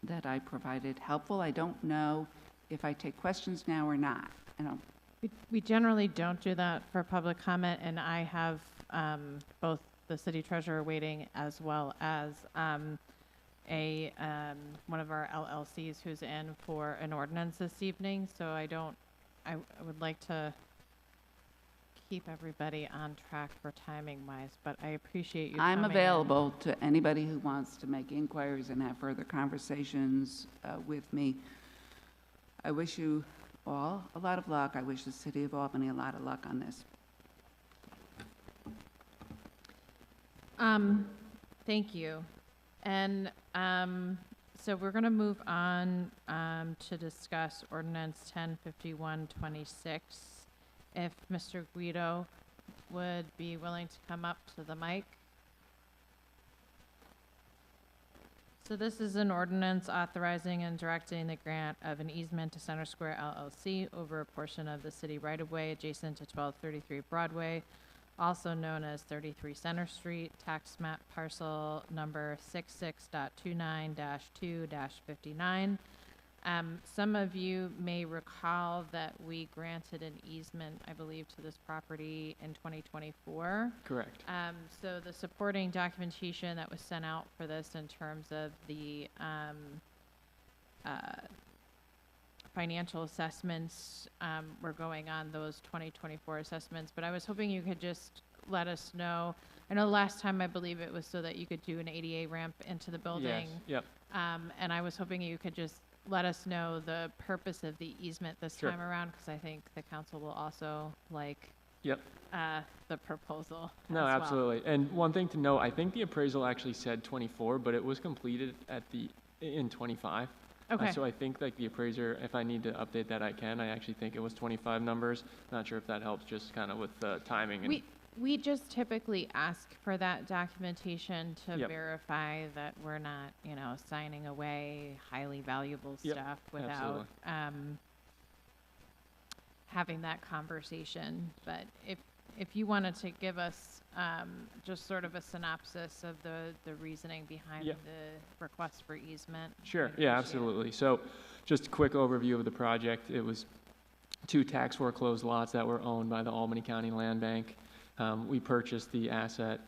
that I provided helpful. I don't know if I take questions now or not. I don't. We generally don't do that for public comment, and I have both the city treasurer waiting as well as one of our LLCs who's in for an ordinance this evening. So I would like to keep everybody on track for timing wise, but I appreciate you I'm coming available to anybody who wants to make inquiries and have further conversations with me. I wish you all a lot of luck. I wish the city of Albany a lot of luck on this. Thank you. And so we're going to move on to discuss Ordinance 1051-26. If Mr. Guido would be willing to come up to the mic. So this is an ordinance authorizing and directing the grant of an easement to Center Square LLC over a portion of the city right-of-way adjacent to 1233 Broadway, also known as 33 Center Street, tax map parcel number 66.29-2-59. Some of you may recall that we granted an easement, I believe, to this property in 2024. Correct. So the supporting documentation that was sent out for this in terms of the financial assessments were going on those 2024 assessments, but I was hoping you could just let us know. I know last time I believe it was so that you could do an ADA ramp into the building. Yes. Yep. And I was hoping you could just let us know the purpose of the easement this Sure. time around, because I think the council will also like Yep. the proposal. No, as well. absolutely. And one thing to note, I think the appraisal actually said 24, but it was completed in 25. Okay. So I think like the appraiser, if I need to update that, I can. I actually think it was 25 numbers. Not sure if that helps, just kind of with the timing. And We just typically ask for that documentation to Yep. verify that we're not, signing away highly valuable Yep, stuff without having that conversation. But if you wanted to give us just sort of a synopsis of the reasoning behind Yep. the request for easement. Sure. I'd Yeah, appreciate it. absolutely. So just a quick overview of the project. It was 2 tax foreclosed lots that were owned by the Albany County Land Bank. We purchased the asset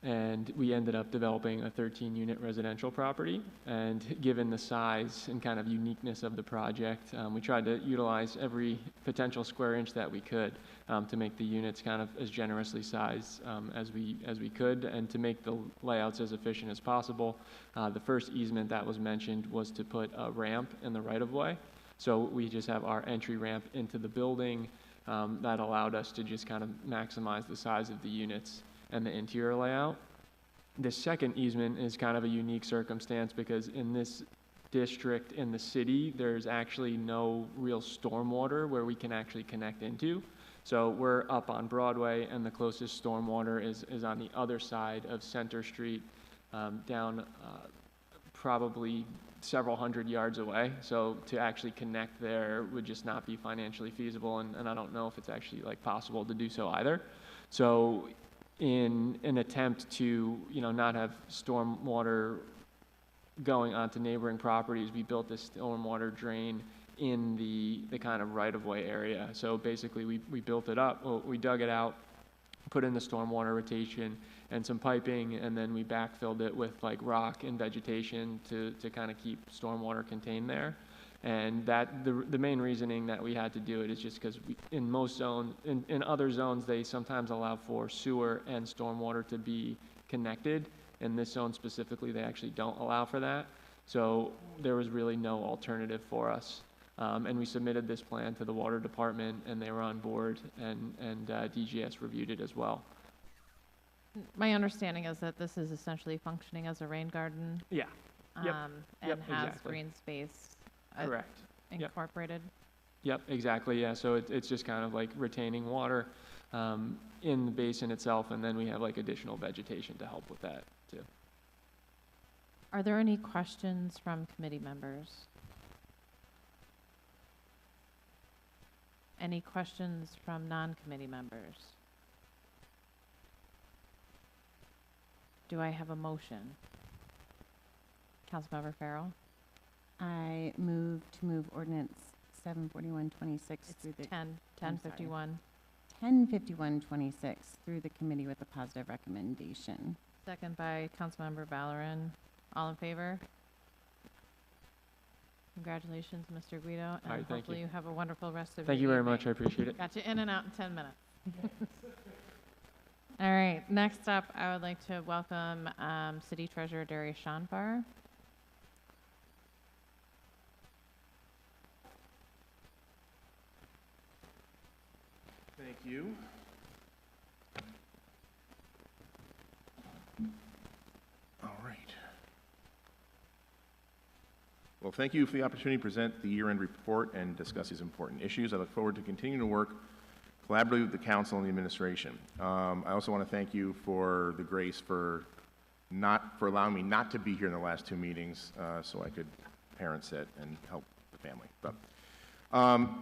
and we ended up developing a 13-unit residential property. And given the size and kind of uniqueness of the project, we tried to utilize every potential square inch that we could to make the units kind of as generously sized as we could, and to make the layouts as efficient as possible. The first easement that was mentioned was to put a ramp in the right-of-way. So we just have our entry ramp into the building that allowed us to just kind of maximize the size of the units and the interior layout. The second easement is kind of a unique circumstance because in this district in the city, there's actually no real stormwater where we can actually connect into. So we're up on Broadway, and the closest stormwater is on the other side of Center Street, down probably several hundred yards away. So to actually connect there would just not be financially feasible, and I don't know if it's actually like possible to do so either. So in an attempt to, not have stormwater going onto neighboring properties, we built this stormwater drain in the kind of right-of-way area. So basically we built it up, we dug it out, put in the stormwater rotation and some piping, and then we backfilled it with like rock and vegetation to kind of keep stormwater contained there. And that the main reasoning that we had to do it is just because in most zones, in other zones, they sometimes allow for sewer and stormwater to be connected. In this zone specifically, they actually don't allow for that. So there was really no alternative for us. And we submitted this plan to the water department, and they were on board, and DGS reviewed it as well. My understanding is that this is essentially functioning as a rain garden. Yeah. And Yep, has exactly. green space Correct. incorporated. Yep, exactly. Yeah, so it's just kind of like retaining water in the basin itself, and then we have like additional vegetation to help with that too. Are there any questions from committee members? Any questions from non-committee members? Do I have a motion? Councilmember Farrell? I move to move ordinance 74126 through the 1051. 105126 through the committee with a positive recommendation. Second by Councilmember Ballerin. All in favor? Congratulations, Mr. Guido, and All right, thank hopefully you. you have a wonderful rest of Thank you your very much. I evening. appreciate it. Got you in and out in 10 minutes. All right, next up, I would like to welcome City Treasurer Darius Shanfar. Thank you. All right. Well, thank you for the opportunity to present the year-end report and discuss these important issues. I look forward to continuing to work collaboratively with the council and the administration. I also want to thank you for the grace for allowing me not to be here in the last two meetings so I could parent sit and help the family.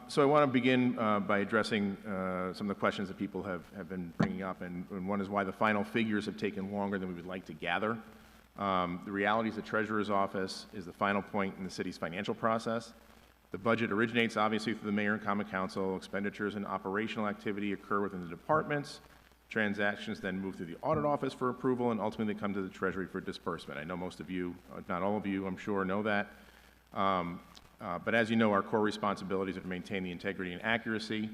So I want to begin by addressing some of the questions that people have been bringing up, and one is why the final figures have taken longer than we would like to gather. The reality is the Treasurer's Office is the final point in the city's financial process. The budget originates obviously through the Mayor and Common Council. Expenditures and operational activity occur within the departments. Transactions then move through the Audit Office for approval, and ultimately they come to the Treasury for disbursement. I know most of you, if not all of you, I'm sure, know that. But as you know, our core responsibilities are to maintain the integrity and accuracy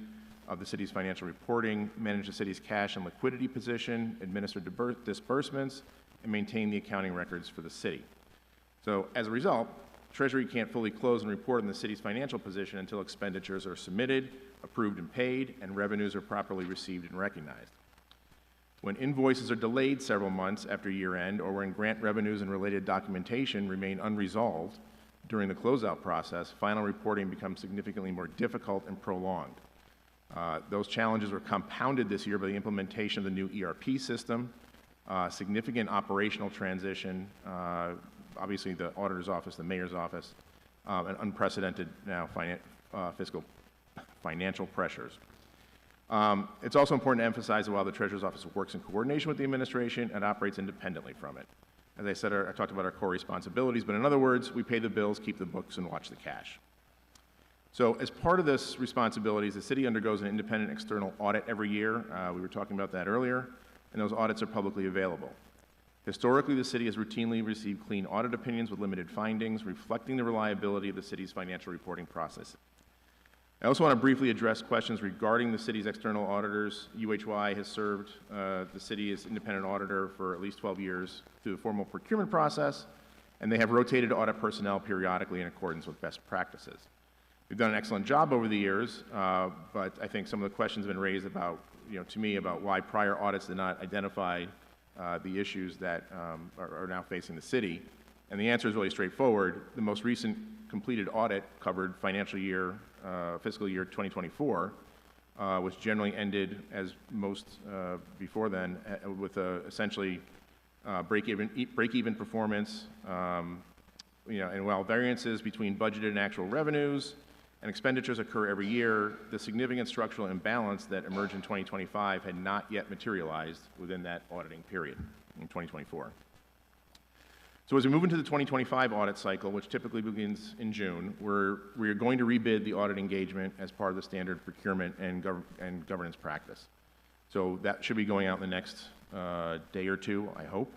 of the city's financial reporting, manage the city's cash and liquidity position, administer disbursements, and maintain the accounting records for the city. So as a result, Treasury can't fully close and report on the city's financial position until expenditures are submitted, approved and paid, and revenues are properly received and recognized. When invoices are delayed several months after year end, or when grant revenues and related documentation remain unresolved during the closeout process, final reporting becomes significantly more difficult and prolonged. Those challenges were compounded this year by the implementation of the new ERP system, significant operational transition, obviously the auditor's office, the mayor's office, and unprecedented now fiscal financial pressures. It's also important to emphasize that while the Treasurer's Office works in coordination with the administration, it operates independently from it. As I said, I talked about our core responsibilities, but in other words, we pay the bills, keep the books, and watch the cash. So as part of this responsibilities, the city undergoes an independent external audit every year. We were talking about that earlier, and those audits are publicly available. Historically, the city has routinely received clean audit opinions with limited findings, reflecting the reliability of the city's financial reporting process. I also want to briefly address questions regarding the city's external auditors. UHY has served the city as independent auditor for at least 12 years through the formal procurement process, and they have rotated audit personnel periodically in accordance with best practices. We've done an excellent job over the years, but I think some of the questions have been raised about, to me, about why prior audits did not identify the issues that are now facing the city. And the answer is really straightforward. The most recent completed audit covered fiscal year 2024, which generally ended, as most before then, with essentially break-even performance. And while variances between budgeted and actual revenues and expenditures occur every year, the significant structural imbalance that emerged in 2025 had not yet materialized within that auditing period in 2024. So as we move into the 2025 audit cycle, which typically begins in June, we are going to rebid the audit engagement as part of the standard procurement and governance practice. So that should be going out in the next day or two, I hope.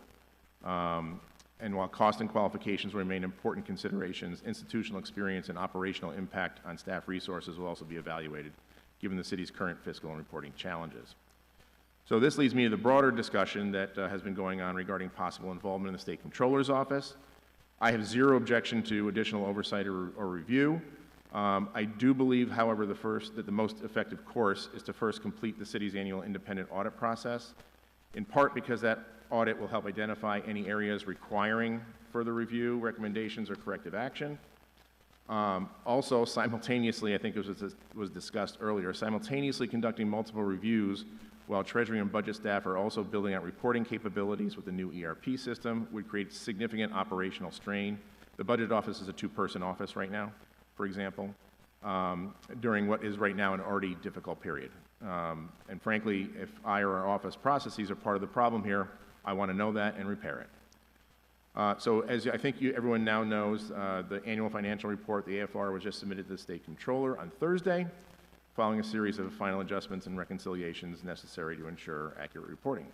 And while cost and qualifications remain important considerations, institutional experience and operational impact on staff resources will also be evaluated, given the city's current fiscal and reporting challenges. So this leads me to the broader discussion that has been going on regarding possible involvement in the State Comptroller's Office. I have zero objection to additional oversight or review. I do believe, however, that the most effective course is to first complete the city's annual independent audit process, in part because that audit will help identify any areas requiring further review, recommendations, or corrective action. Also, simultaneously, I think it was discussed earlier, simultaneously conducting multiple reviews while Treasury and budget staff are also building out reporting capabilities with the new ERP system would create significant operational strain. The budget office is a two-person office right now, for example, during what is right now an already difficult period. And frankly, if I or our office processes are part of the problem here, I want to know that and repair it. So as I think everyone now knows, the annual financial report, the AFR, was just submitted to the State Comptroller on Thursday, following a series of final adjustments and reconciliations necessary to ensure accurate reporting.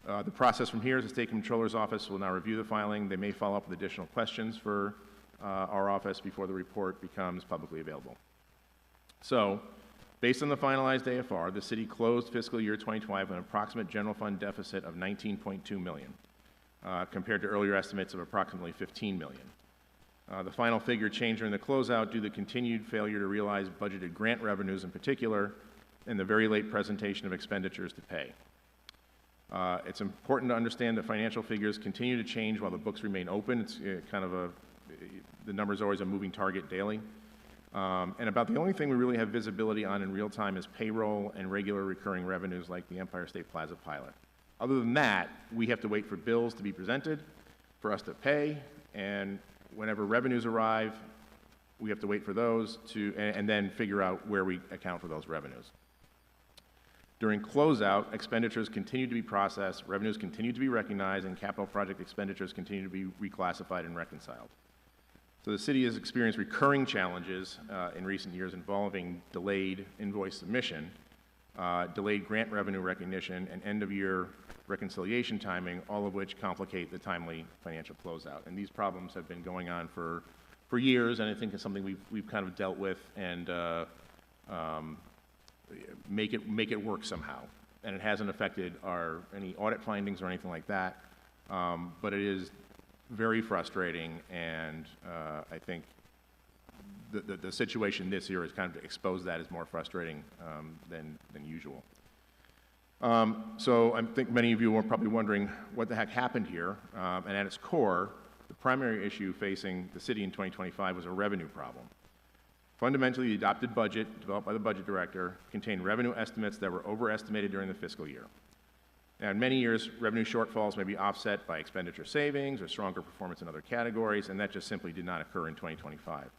The process from here is the State Comptroller's Office will now review the filing. They may follow up with additional questions for our office before the report becomes publicly available. So, based on the finalized AFR, the city closed fiscal year 2025 with an approximate general fund deficit of $19.2 million, compared to earlier estimates of approximately $15 million. The final figure changed during the closeout due to the continued failure to realize budgeted grant revenues in particular, and the very late presentation of expenditures to pay. It's important to understand that financial figures continue to change while the books remain open. It's the number's always a moving target daily. And about the only thing we really have visibility on in real time is payroll and regular recurring revenues like the Empire State Plaza pilot. Other than that, we have to wait for bills to be presented, for us to pay, and whenever revenues arrive, we have to wait for those and then figure out where we account for those revenues. During closeout, expenditures continue to be processed, revenues continue to be recognized, and capital project expenditures continue to be reclassified and reconciled. So the city has experienced recurring challenges in recent years involving delayed invoice submission, delayed grant revenue recognition, and end-of-year reconciliation timing, all of which complicate the timely financial closeout. And these problems have been going on for years, and I think it's something we've kind of dealt with and make it work somehow. And it hasn't affected any audit findings or anything like that, but it is very frustrating, and I think the situation this year has kind of exposed that as more frustrating than usual. So I think many of you are probably wondering what the heck happened here, and at its core, the primary issue facing the city in 2025 was a revenue problem. Fundamentally, the adopted budget, developed by the budget director, contained revenue estimates that were overestimated during the fiscal year. Now, in many years, revenue shortfalls may be offset by expenditure savings or stronger performance in other categories, and that just simply did not occur in 2025.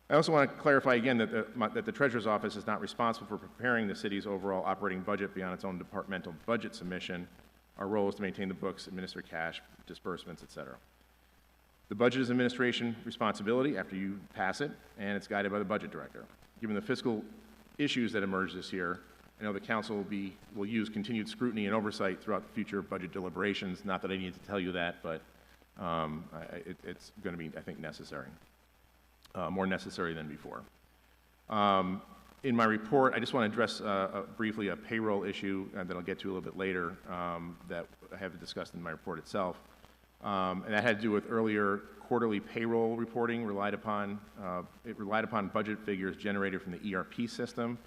I also want to clarify again that the Treasurer's Office is not responsible for preparing the city's overall operating budget beyond its own departmental budget submission. Our role is to maintain the books, administer cash, disbursements, etc. The budget is administration responsibility after you pass it, and it's guided by the budget director. Given the fiscal issues that emerged this year, I know the council will use continued scrutiny and oversight throughout the future budget deliberations. Not that I need to tell you that, but it's going to be, I think, necessary, more necessary than before. In my report, I just want to address briefly a payroll issue that I'll get to a little bit later that I haven't discussed in my report itself. And that had to do with earlier quarterly payroll reporting relied upon budget figures generated from the ERP system,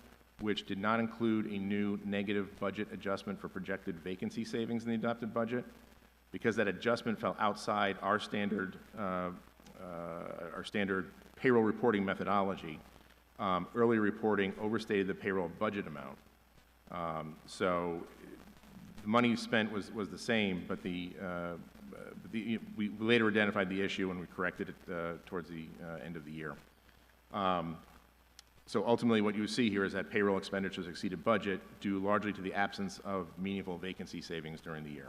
which did not include a new negative budget adjustment for projected vacancy savings in the adopted budget. Because that adjustment fell outside our standard payroll reporting methodology, early reporting overstated the payroll budget amount. So the money spent was the same, but we later identified the issue and we corrected it towards the end of the year. So ultimately what you see here is that payroll expenditures exceeded budget due largely to the absence of meaningful vacancy savings during the year.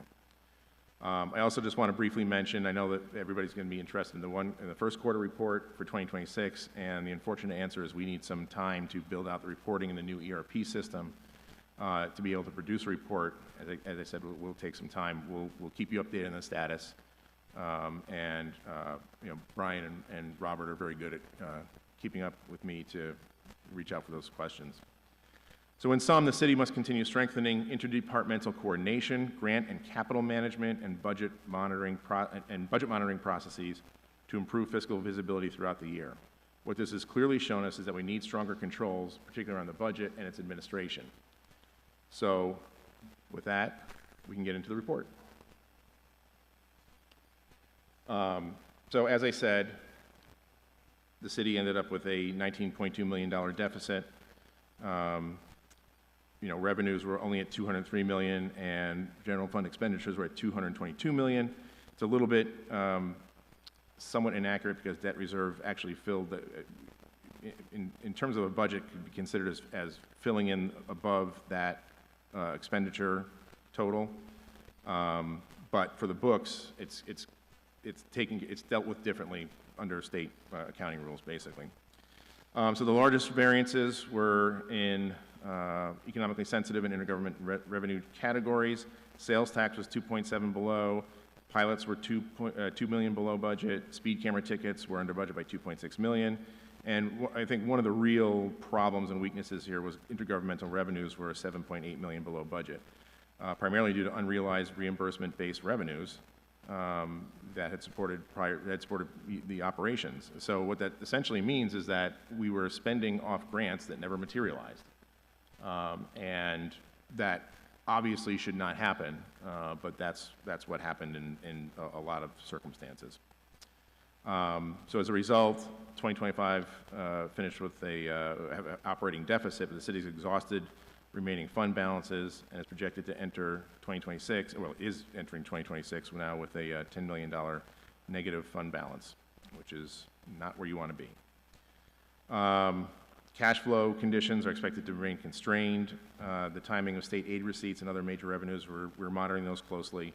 I also just want to briefly mention, I know that everybody's going to be interested in the first quarter report for 2026, and the unfortunate answer is we need some time to build out the reporting in the new ERP system to be able to produce a report. As I said, we'll take some time. We'll keep you updated on the status. And you know, Brian and Robert are very good at keeping up with me to reach out for those questions. So in sum, the city must continue strengthening interdepartmental coordination, grant and capital management, and budget monitoring processes to improve fiscal visibility throughout the year. What this has clearly shown us is that we need stronger controls, particularly around the budget and its administration. So with that, we can get into the report. So as I said, the city ended up with a $19.2 million deficit. You know, revenues were only at $203 million, and general fund expenditures were at $222 million. It's a little bit somewhat inaccurate because debt reserve actually filled the, in terms of a budget, could be considered as filling in above that expenditure total. But for the books, it's dealt with differently under state accounting rules, basically. So the largest variances were in economically sensitive and intergovernment revenue categories. Sales tax was 2.7 below. Pilots were 2 million below budget. Speed camera tickets were under budget by 2.6 million. And I think one of the real problems and weaknesses here was intergovernmental revenues were 7.8 million below budget, primarily due to unrealized reimbursement-based revenues that had supported the operations. So what that essentially means is that we were spending off grants that never materialized. And that obviously should not happen, but that's what happened in a lot of circumstances. So as a result, 2025 finished with an operating deficit, but the city's exhausted remaining fund balances and is projected to enter 2026, well, is entering 2026 now with a $10 million negative fund balance, which is not where you want to be. Cash flow conditions are expected to remain constrained. The timing of state aid receipts and other major revenues, we're monitoring those closely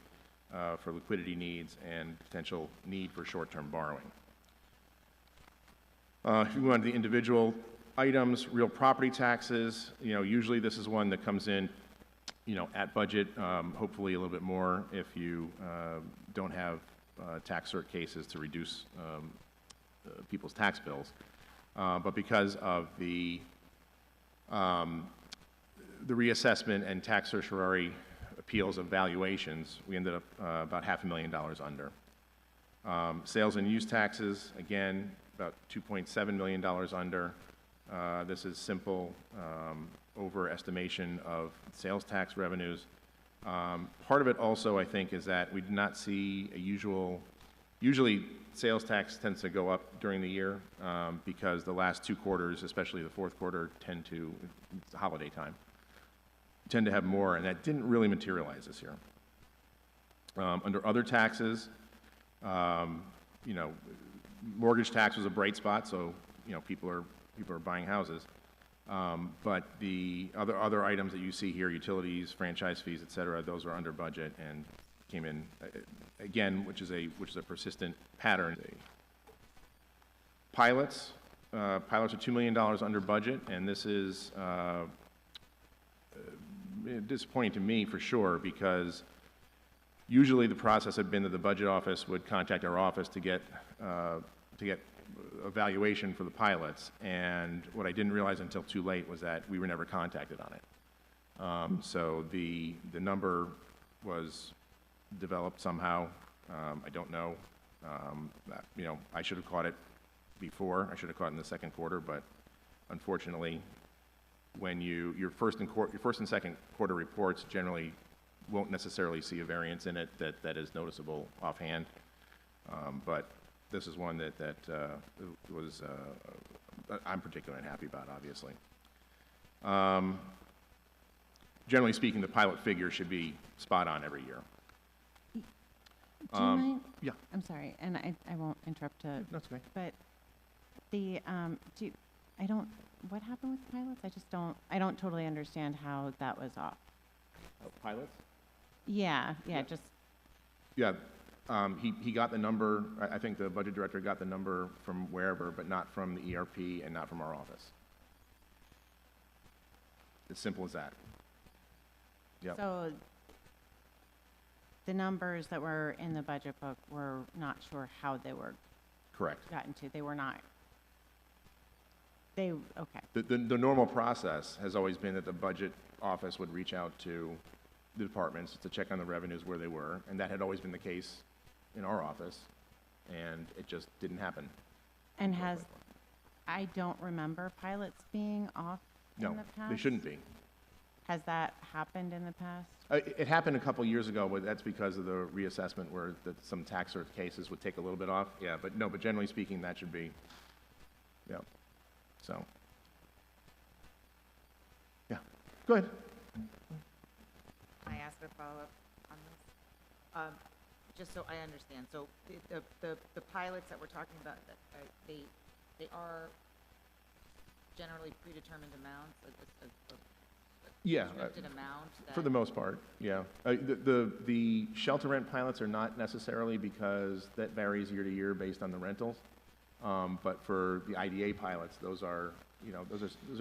for liquidity needs and potential need for short-term borrowing. If you go on to the individual items, real property taxes, you know, usually this is one that comes in, you know, at budget, hopefully a little bit more if you don't have tax cert cases to reduce people's tax bills. But because of the reassessment and tax certiorari appeals of valuations, we ended up about $500,000 under. Sales and use taxes, again, about $2.7 million under. This is simple overestimation of sales tax revenues. Part of it also, I think, is that we did not see a usually sales tax tends to go up during the year because the last 2 quarters, especially the fourth quarter, it's the holiday time, tend to have more, and that didn't really materialize this year. Under other taxes, you know, mortgage tax was a bright spot, so, you know, people are buying houses. But the other items that you see here, utilities, franchise fees, et cetera, those are under budget and came in, again, which is a persistent pattern. Pilots are $2 million under budget, and this is disappointing to me for sure, because usually the process had been that the budget office would contact our office to get evaluation for the pilots, and what I didn't realize until too late was that we were never contacted on it. So the number was developed somehow. I don't know. You know, I should have caught it before. I should have caught it in the second quarter, but unfortunately, when your first and second quarter reports generally won't necessarily see a variance in it that is noticeable offhand. But this is one that was I'm particularly unhappy about, obviously. Generally speaking, the pilot figure should be spot on every year. Do you mind? Yeah. I'm sorry, and I won't interrupt. That's okay. But the what happened with pilots? I don't totally understand how that was off. Pilots? Yeah, Yeah. just. Yeah, he got the number, I think the budget director got the number from wherever, but not from the ERP and not from our office. As simple as that. Yep. So the numbers that were in the budget book were not sure how they were Correct. gotten to. They were not. Okay. The normal process has always been that the budget office would reach out to the departments to check on the revenues where they were, and that had always been the case in our office, and it just didn't happen. And I don't remember pilots being off in the No, past. they shouldn't be. Has that happened in the past? It happened a couple years ago, but that's because of the reassessment where some tax sort of cases would take a little bit off. Yeah, but no, but generally speaking, that should be, yeah. So, yeah, go ahead. Can I ask a follow-up on this? Just so I understand, so the pilots that we're talking about, they are generally predetermined amounts, a Yeah. restricted amount? For the most part, yeah. The shelter rent pilots are not necessarily, because that varies year to year based on the rentals. But for the IDA pilots, those are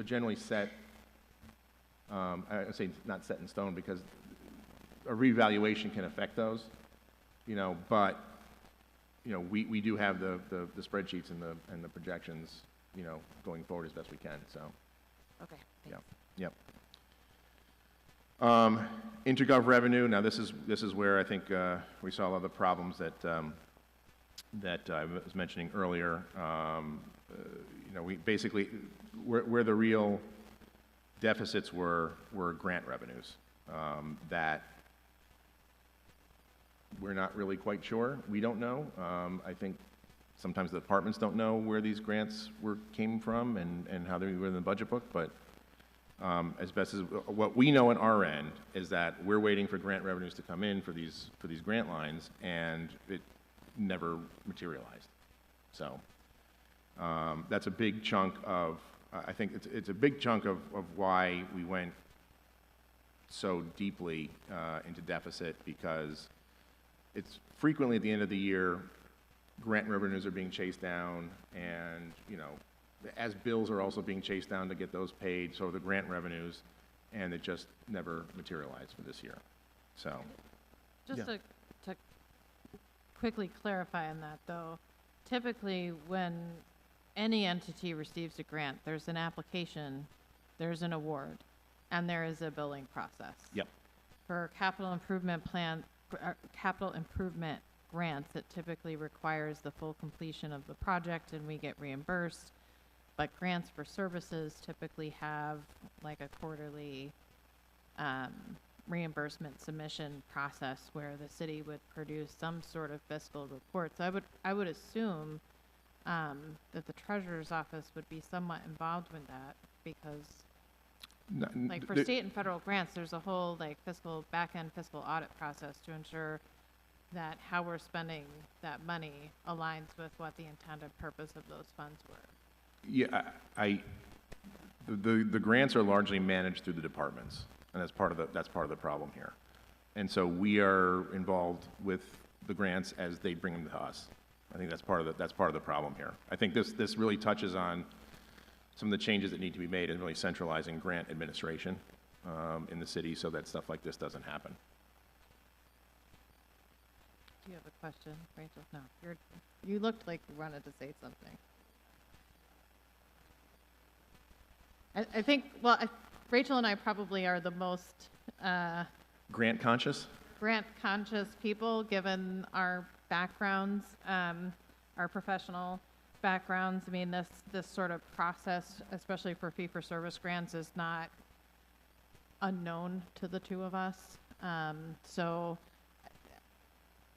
generally set, I would say not set in stone, because a reevaluation can affect those, but, we do have the spreadsheets and the projections, going forward as best we can, so. Okay, Yeah, thanks. yep. Intergov revenue, now this is where I think we saw a lot of the problems that I was mentioning earlier. We basically, where the real deficits were grant revenues that we're not really quite sure. We don't know. I think sometimes the departments don't know where these grants came from and how they were in the budget book, but as best as what we know on our end is that we're waiting for grant revenues to come in for these grant lines, and it never materialized. So that's a big chunk of, I think it's a big chunk of why we went so deeply into deficit, because it's frequently at the end of the year, grant revenues are being chased down, and, as bills are also being chased down to get those paid, so the grant revenues, and it just never materialized for this year. So, Just Yeah. to quickly clarify on that, though, typically when any entity receives a grant, there's an application, there's an award, and there is a billing process. Yep. For capital improvement grants, it typically requires the full completion of the project, and we get reimbursed. But grants for services typically have like a quarterly reimbursement submission process where the city would produce some sort of fiscal report. So I would assume that the treasurer's office would be somewhat involved with that, because like for state and federal grants, there's a whole like back-end fiscal audit process to ensure that how we're spending that money aligns with what the intended purpose of those funds were. Yeah, the grants are largely managed through the departments, and that's part of the problem here. And so we are involved with the grants as they bring them to us. I think that's part of the problem here. I think this really touches on some of the changes that need to be made in really centralizing grant administration. in the city so that stuff like this doesn't happen. Do you have a question, Rachel? No, you looked like you wanted to say something. I think, well, Rachel and I probably are the most Grant conscious? grant-conscious people, given our backgrounds, our professional backgrounds. I mean, this sort of process, especially for fee-for-service grants, is not unknown to the two of us. So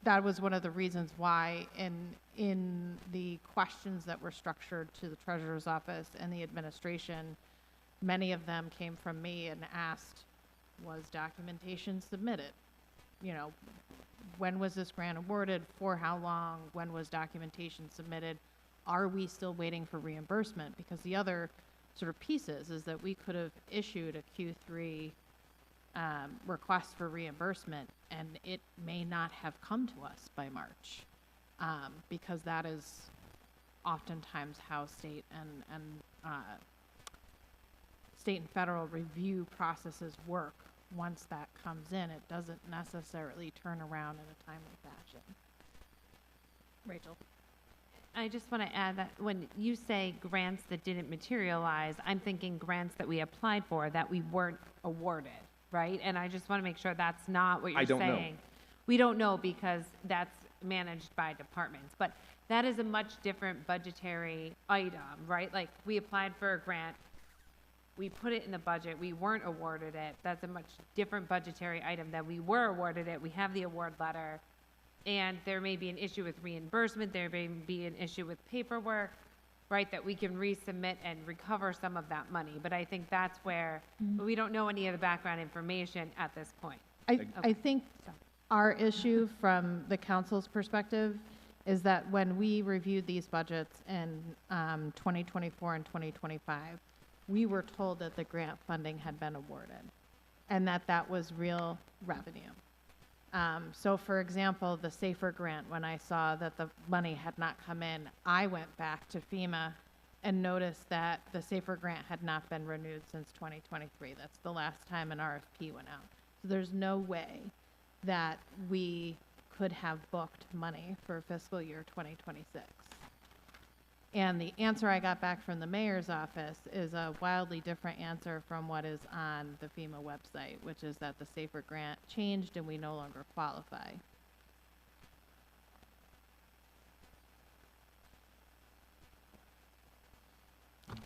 that was one of the reasons why in the questions that were structured to the treasurer's office and the administration, many of them came from me and asked, was documentation submitted? You know, when was this grant awarded? For how long? When was documentation submitted? Are we still waiting for reimbursement? Because the other sort of pieces is that we could have issued a Q3 request for reimbursement, and it may not have come to us by March, because that is oftentimes how state and federal review processes work. Once that comes in, it doesn't necessarily turn around in a timely fashion. Rachel? I just want to add that when you say grants that didn't materialize, I'm thinking grants that we applied for that we weren't awarded, right? And I just want to make sure that's not what you're saying. I don't know. We don't know because that's managed by departments, but that is a much different budgetary item, right? Like, we applied for a grant, we put it in the budget, we weren't awarded it. That's a much different budgetary item than we were awarded it. We have the award letter, and there may be an issue with reimbursement, there may be an issue with paperwork, right, that we can resubmit and recover some of that money. But I think that's where we don't know any of the background information at this point. I think our issue from the council's perspective is that when we reviewed these budgets in 2024 and 2025, we were told that the grant funding had been awarded and that was real revenue. So for example, the SAFER grant, when I saw that the money had not come in, I went back to FEMA and noticed that the SAFER grant had not been renewed since 2023. That's the last time an RFP went out. So there's no way that we could have booked money for fiscal year 2026. And the answer I got back from the mayor's office is a wildly different answer from what is on the FEMA website, which is that the SAFER grant changed and we no longer qualify.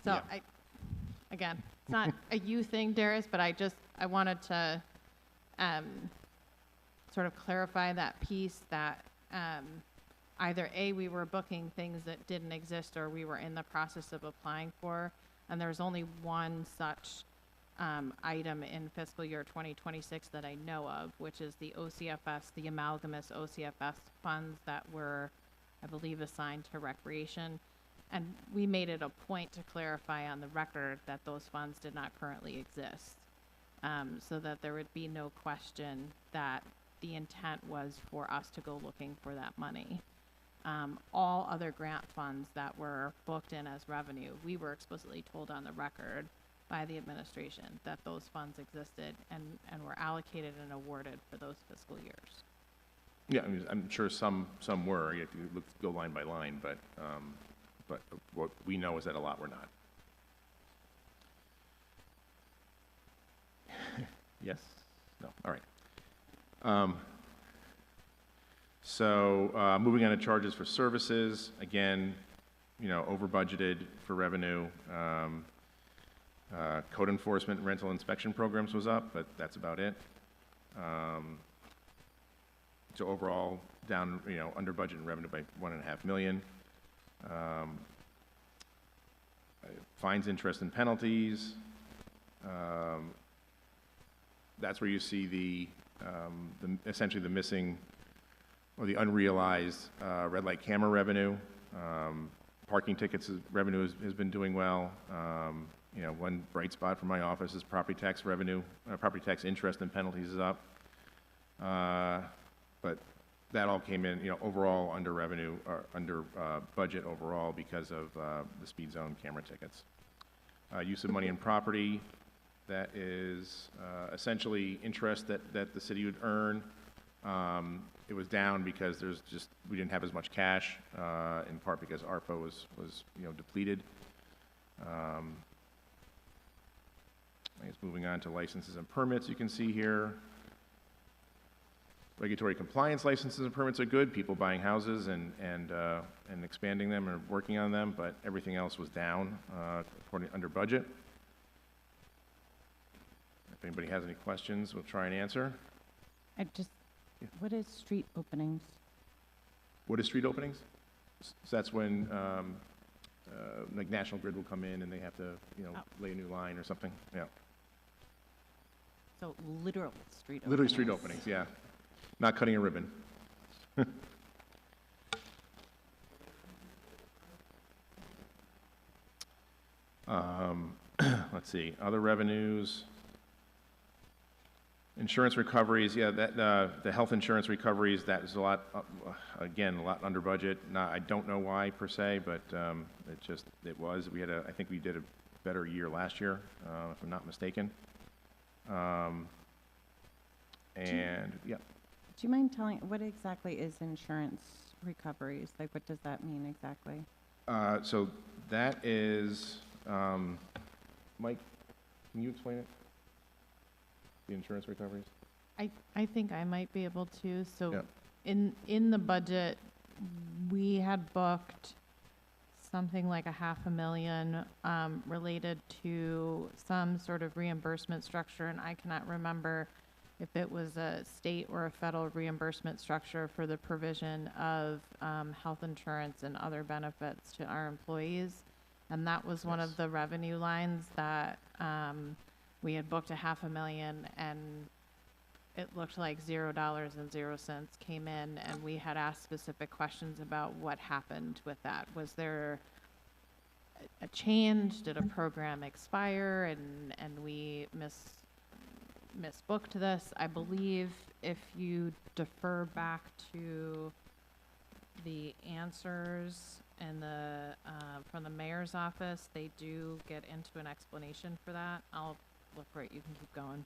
So Yeah. Again, it's not a you thing, Darius, but I wanted to sort of clarify that piece that either A, we were booking things that didn't exist, or we were in the process of applying for, and there's only one such item in fiscal year 2026 that I know of, which is the OCFS, the amalgamous OCFS funds that were, I believe, assigned to recreation. And we made it a point to clarify on the record that those funds did not currently exist, so that there would be no question that the intent was for us to go looking for that money. All other grant funds that were booked in as revenue, we were explicitly told on the record by the administration that those funds existed and were allocated and awarded for those fiscal years. Yeah, I mean, I'm sure some were. You have to go line by line, but what we know is that a lot were not. Yes? No? All right. So moving on to charges for services, again, over budgeted for revenue. Code enforcement and rental inspection programs was up, but that's about it. So overall, down, under budget and revenue by $1.5 million. Fines, interest, and penalties. That's where you see essentially the missing or the unrealized red light camera revenue. Parking tickets revenue has been doing well. One bright spot for my office is property tax revenue. Property tax interest and penalties is up. But that all came in, overall under revenue, or under budget overall because of the speed zone camera tickets. Use of money and property, That is essentially interest that the city would earn. It was down because we didn't have as much cash, in part because ARPA was depleted. I guess moving on to licenses and permits, you can see here. Regulatory compliance licenses and permits are good. People buying houses and expanding them or working on them, but everything else was down under budget. If anybody has any questions, we'll try and answer. What is street openings? What is street openings? So that's when like National Grid will come in and they have to lay a new line or something. Yeah. So literal street openings. Literally street openings. Yeah. Not cutting a ribbon. Let's see, other revenues. Insurance recoveries, yeah, the health insurance recoveries, that is a lot, again, a lot under budget. I don't know why per se, but it was. I think we did a better year last year, if I'm not mistaken. Yeah. Do you mind telling, what exactly is insurance recoveries? Like, what does that mean exactly? So that is, Mike, can you explain it? The insurance recoveries? I think I might be able to. So Yeah. in the budget, we had booked something like $500,000 related to some sort of reimbursement structure, and I cannot remember if it was a state or a federal reimbursement structure for the provision of health insurance and other benefits to our employees. And that was one of the revenue lines that we had booked $500,000, and it looked like $0.00 came in, and we had asked specific questions about what happened with that. Was there a change? Did a program expire and we misbooked this? I believe if you defer back to the answers and from the mayor's office, they do get into an explanation for that. I'll look for it. You can keep going.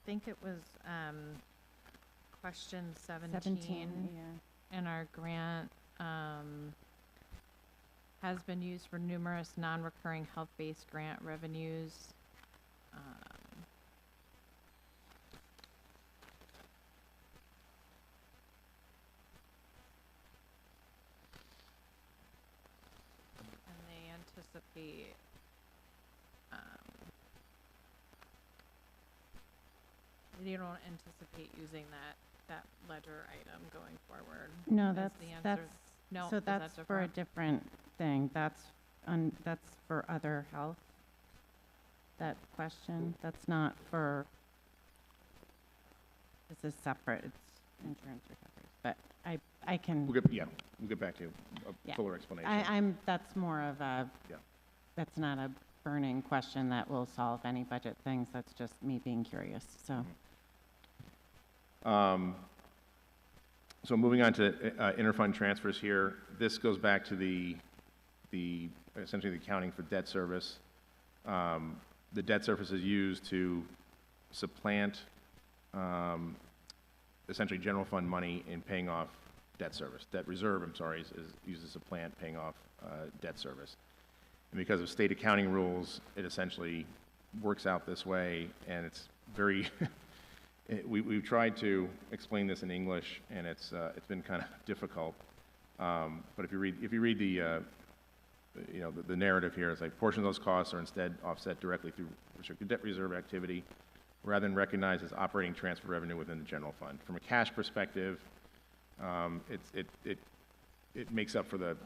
I think it was question 17 yeah. in our grant, has been used for numerous non-recurring health-based grant revenues. And they anticipate you don't anticipate using that ledger item going forward? No, as that's, the answer? that's, No, so is that that's for a different? different thing. That's for other health. That question, that's not for, this is separate, it's insurance recoveries, but I can. We'll get back to a Yeah. fuller explanation. That's more of a, Yeah. that's not a burning question that will solve any budget things. That's just me being curious, so. So moving on to interfund transfers here, this goes back to essentially the accounting for debt service. The debt service is used to supplant essentially general fund money in paying off debt service. Debt reserve, I'm sorry, is used to supplant paying off debt service. And because of state accounting rules, it essentially works out this way, and it's very we've tried to explain this in English, and it's been kind of difficult. But if you read the the narrative here, it's like portions of those costs are instead offset directly through restricted debt reserve activity, rather than recognized as operating transfer revenue within the general fund. From a cash perspective, it makes up for the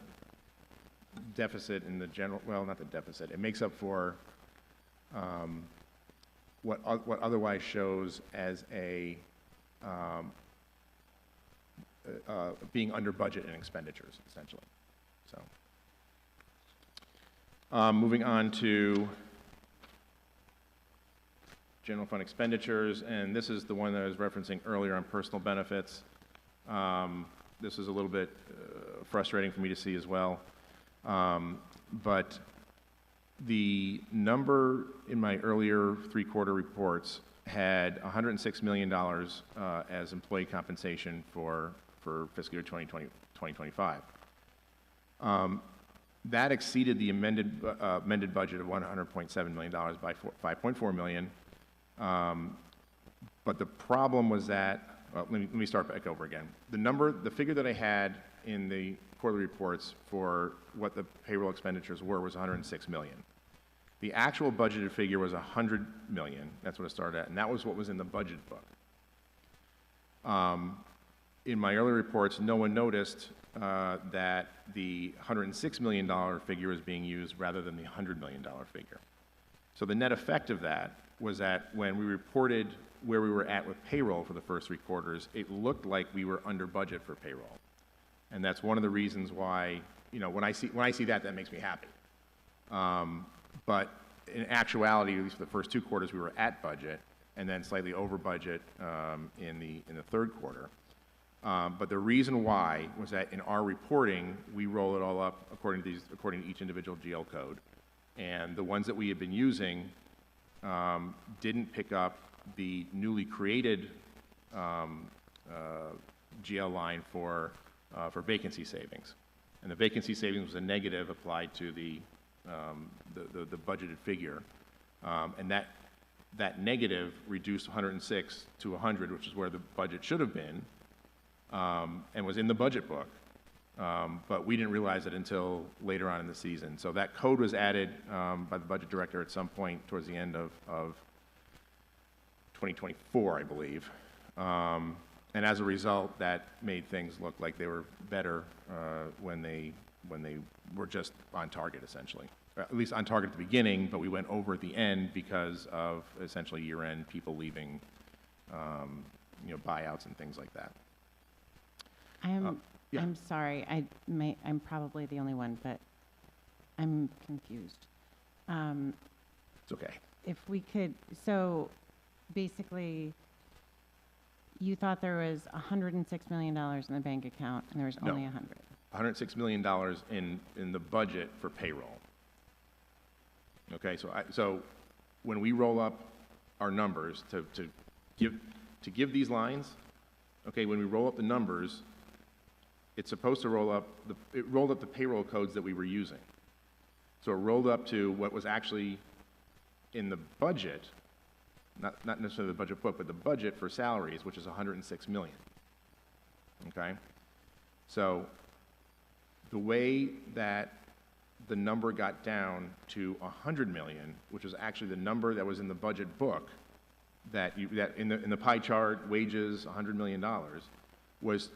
deficit in the general, well, not the deficit, it makes up for what otherwise shows as a being under budget in expenditures, essentially. So, moving on to general fund expenditures, and this is the one that I was referencing earlier on personal benefits. This is a little bit frustrating for me to see as well. But the number in my earlier three-quarter reports had $106 million as employee compensation for fiscal year 2025. That exceeded the amended budget of $100.7 million by $5.4 million. But the problem was that, well, let me start back over again. The figure that I had in the quarterly reports for what the payroll expenditures were was $106 million. The actual budgeted figure was $100 million. That's what it started at, and that was what was in the budget book. In my earlier reports, no one noticed that the $106 million figure was being used rather than the $100 million figure. So the net effect of that was that when we reported where we were at with payroll for the first three quarters, it looked like we were under budget for payroll. And that's one of the reasons why, you know, when I see that, that makes me happy. But in actuality, at least for the first two quarters, we were at budget, and then slightly over budget in the third quarter. But the reason why was that in our reporting, we roll it all up according to each individual GL code, and the ones that we had been using didn't pick up the newly created GL line for vacancy savings, and the vacancy savings was a negative applied to the budgeted figure, and that negative reduced 106 to 100, which is where the budget should have been, and was in the budget book, but we didn't realize it until later on in the season. So that code was added by the budget director at some point towards the end of 2024, I believe. And as a result, that made things look like they were better when they were just on target, essentially. At least on target at the beginning, but we went over at the end because of essentially year-end people leaving, buyouts and things like that. Yeah. I'm sorry. I'm probably the only one, but I'm confused. It's okay. If we could, so basically, you thought there was $106 million in the bank account, and there was only $106 million in the budget for payroll. Okay, so when we roll up our numbers to give these lines, okay, when we roll up the numbers, it's supposed to rolled up the payroll codes that we were using. So it rolled up to what was actually in the budget, not necessarily the budget book, but the budget for salaries, which is $106 million. Okay? So the way that the number got down to $100 million, which was actually the number that was in the budget book, that in the pie chart, wages, $100 million, was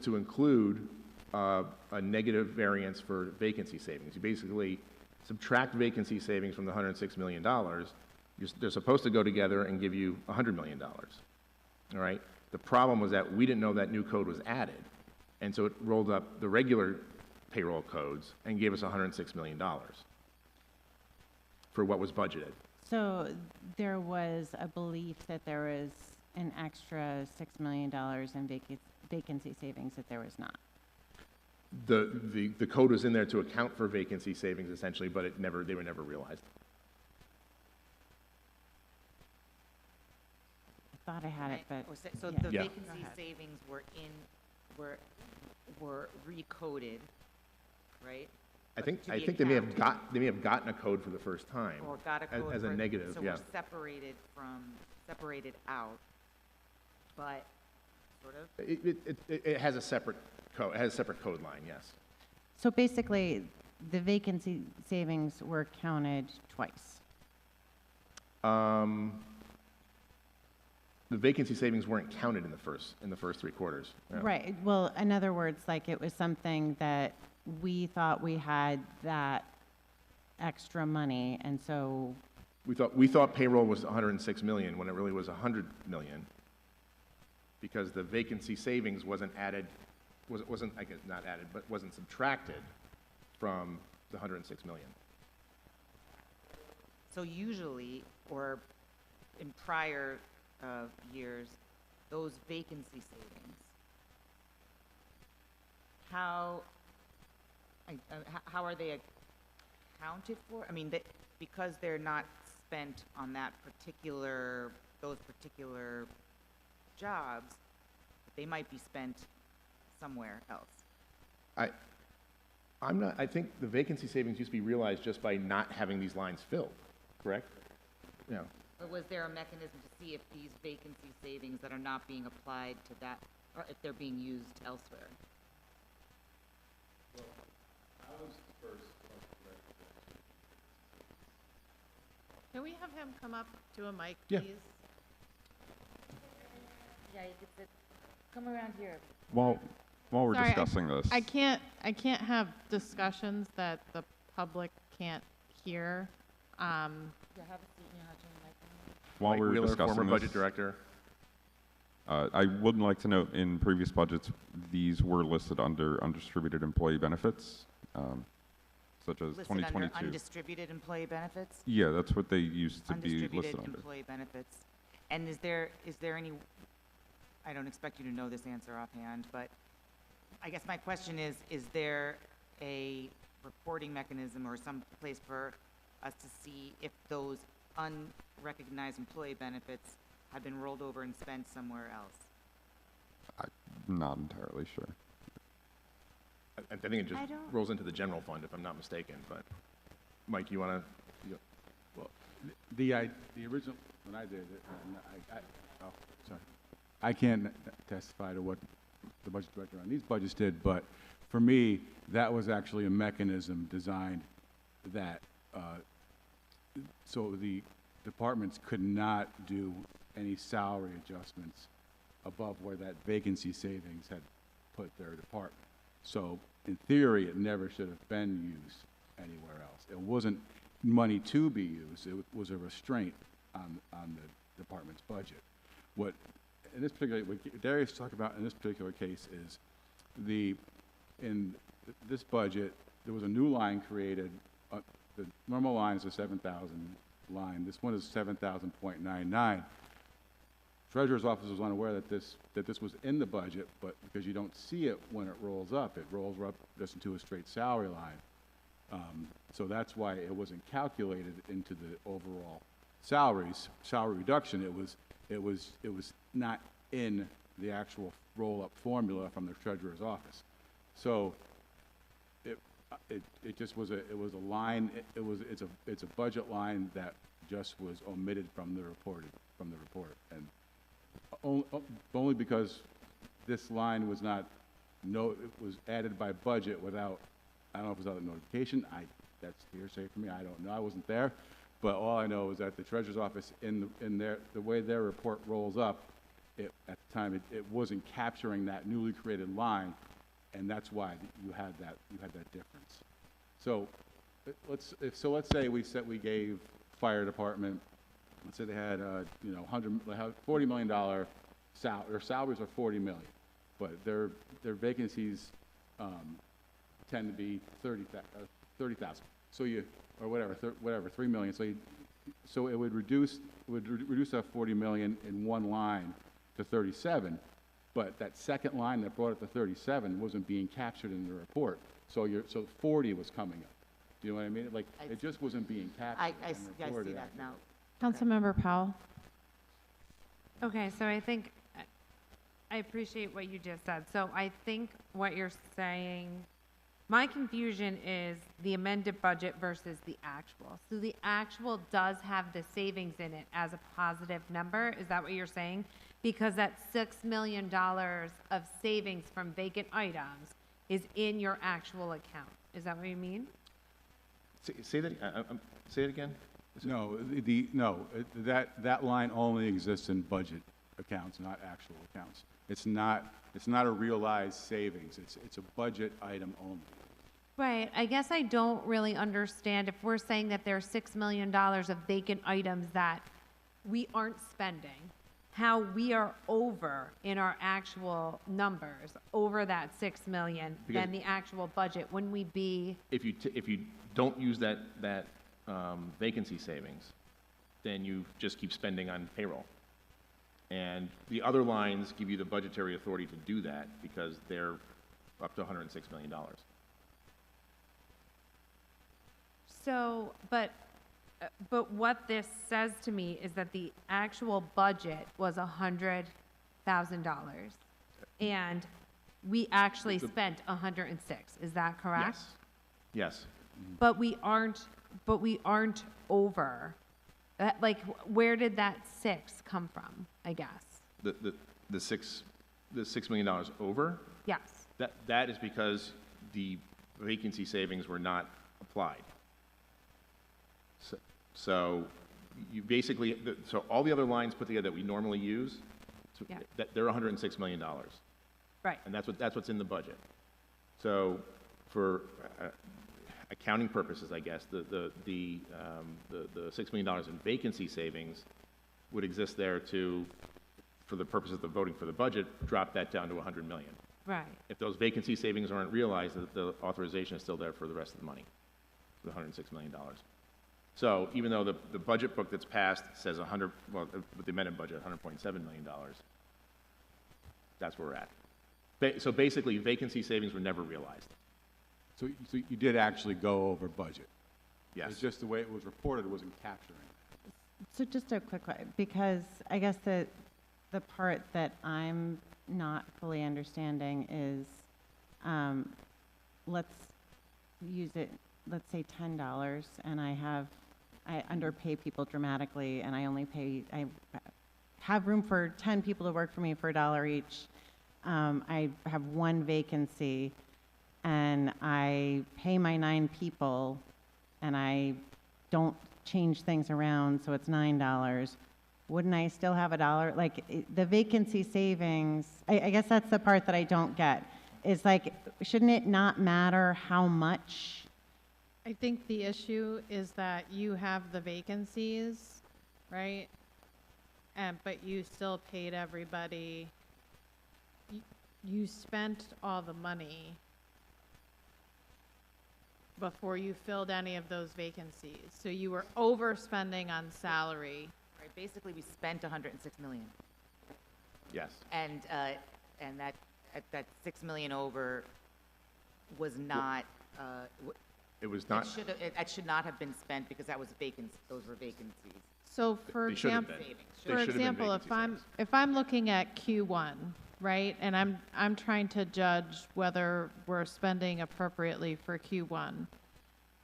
to include a negative variance for vacancy savings. You basically subtract vacancy savings from the $106 million. They're supposed to go together and give you $100 million. All right? The problem was that we didn't know that new code was added, and so it rolled up the regular payroll codes and gave us $106 million for what was budgeted. So there was a belief that there was an extra $6 million in vacancy savings that there was not. The code was in there to account for vacancy savings essentially, but they were never realized. I thought I had it, but so yeah. the vacancy savings were recoded, right? I think they may have gotten a code for the first time, or got a code as a negative. So yeah. we're separated out, but sort of. It has a separate code. It has a separate code line. Yes. So basically, the vacancy savings were counted twice. the vacancy savings weren't counted in the first 3 quarters. Yeah. Right, well, in other words, like, it was something that we thought we had that extra money, and so, We thought payroll was 106 million when it really was 100 million, because the vacancy savings wasn't added, wasn't, I guess, not added, but wasn't subtracted from the 106 million. So usually, or in prior years, those vacancy savings, how are they accounted for? I mean, because they're not spent on those particular jobs, they might be spent somewhere else. I think the vacancy savings used to be realized just by not having these lines filled, correct? Yeah. Or was there a mechanism to see if these vacancy savings that are not being applied to that, or if they're being used elsewhere? Can we have him come up to a mic, Yeah. please? Yeah, you could sit, come around here. While we're Sorry, discussing this, I can't have discussions that the public can't hear. Yeah, have a seat and you'll have to mic on. while Mike we're Wheeler, discussing former this, budget director. I would like to note in previous budgets, these were listed under undistributed employee benefits, such as Listed under 2022. undistributed employee benefits? Yeah, that's what they used to be Undistributed listed under. employee benefits. And is there any, I don't expect you to know this answer offhand, but I guess my question is there a reporting mechanism or some place for us to see if those unrecognized employee benefits have been rolled over and spent somewhere else? I'm not entirely sure. I think it just I don't- rolls into the general fund, if I'm not mistaken, but, Mike, you want to? Well, the original, when I did it, sorry. I can't testify to what the budget director on these budgets did, but for me, that was actually a mechanism designed that, so the departments could not do any salary adjustments above where that vacancy savings had put their department. So in theory, it never should have been used anywhere else. It wasn't money to be used, it was a restraint on the department's budget. What, in this particular, what Darius talked about in this particular case is in this budget, there was a new line created. The normal line is a 7,000 line. This one is 7,000.99. Treasurer's office was unaware that this was in the budget, but because you don't see it when it rolls up just into a straight salary line. So that's why it wasn't calculated into the overall salary reduction. It was not in the actual roll-up formula from the treasurer's office. So it just was a line. It's a budget line that just was omitted from the report, and only because this line was not it was added by budget without, I don't know if it was without notification. That's hearsay for me. I don't know. I wasn't there, but all I know is that the treasurer's office in the way their report rolls up, at the time it wasn't capturing that newly created line, and that's why you had that difference. So let's say we gave fire department, let's say they had $40 million their salaries are $40 million, but their vacancies tend to be 30,000. So or whatever, 3 million. So it would reduce that 40 million in one line to 37, but that second line that brought it to 37 wasn't being captured in the report. So 40 was coming up. Do you know what I mean? Like, it just wasn't being captured. I see that now. Councilmember Powell? Okay, so I think, I appreciate what you just said. So I think what you're saying, my confusion is the amended budget versus the actual. So the actual does have the savings in it as a positive number. Is that what you're saying? Because that $6 million of savings from vacant items is in your actual account. Is that what you mean? Say that again. No, that line only exists in budget accounts, not actual accounts. It's not a realized savings. It's a budget item only. Right, I guess I don't really understand if we're saying that there's $6 million of vacant items that we aren't spending, how we are over in our actual numbers, over that 6 million than the actual budget. Wouldn't we be? If you don't use that vacancy savings, then you just keep spending on payroll. And the other lines give you the budgetary authority to do that because they're up to $106 million. So, but what this says to me is that the actual budget was $100,000, and we actually spent 106. Is that correct? Yes. But we aren't over. Like, where did that 6 come from, I guess? The $6 million over? Yes. That is because the vacancy savings were not applied. So you basically, so all the other lines put together that we normally use, Yeah. they're $106 million. Right. And that's what's in the budget. So for accounting purposes, I guess, the $6 million in vacancy savings would exist there for the purposes of the voting for the budget, drop that down to $100 million. Right. If those vacancy savings aren't realized, the authorization is still there for the rest of the money, the $106 million. So even though the budget book that's passed says with the amended budget, $100.7 million, that's where we're at. So basically, vacancy savings were never realized. So you did actually go over budget. Yes. It's just the way it was reported wasn't capturing. So just a quick one, because I guess the part that I'm not fully understanding is, let's use it, let's say $10, and I underpay people dramatically, and I have room for 10 people to work for me for $1 each. I have 1 vacancy, and I pay my 9 people, and I don't change things around, so it's $9. Wouldn't I still have $1? Like, the vacancy savings, I guess that's the part that I don't get. Is like, shouldn't it not matter how much? I think the issue is that you have the vacancies, right? But you still paid everybody. You spent all the money before you filled any of those vacancies. So you were overspending on salary. Right, basically, we spent 106 million. Yes. And that 6 million over was not, It was not. it should not have been spent because that was those were vacancies. So for They should have example, been. Savings. They for should have been example, vacancy if I'm looking at Q1, right, and I'm trying to judge whether we're spending appropriately for Q1,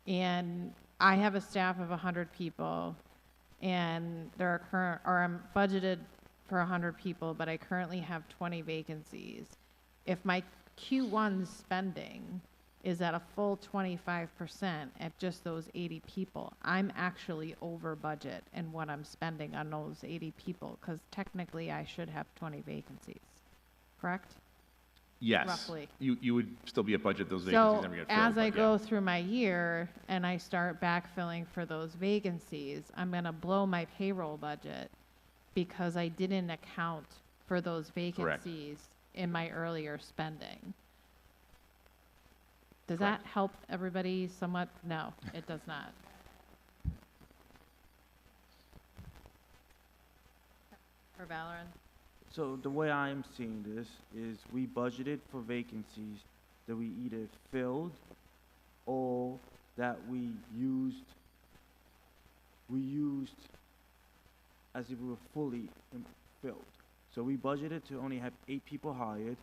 and I have a staff of 100 people, and I'm budgeted for 100 people, but I currently have 20 vacancies. If my Q1 spending is at a full 25% at just those 80 people, I'm actually over budget in what I'm spending on those 80 people, because technically I should have 20 vacancies, correct? Yes. Roughly. You would still be at budget, those vacancies So never get filled. as I but go through my year and I start backfilling for those vacancies, I'm gonna blow my payroll budget because I didn't account for those vacancies in my earlier spending. Does that help everybody somewhat? No, it does not. For Valoran? So the way I'm seeing this is we budgeted for vacancies that we either filled or that we used as if we were fully filled. So we budgeted to only have 8 people hired,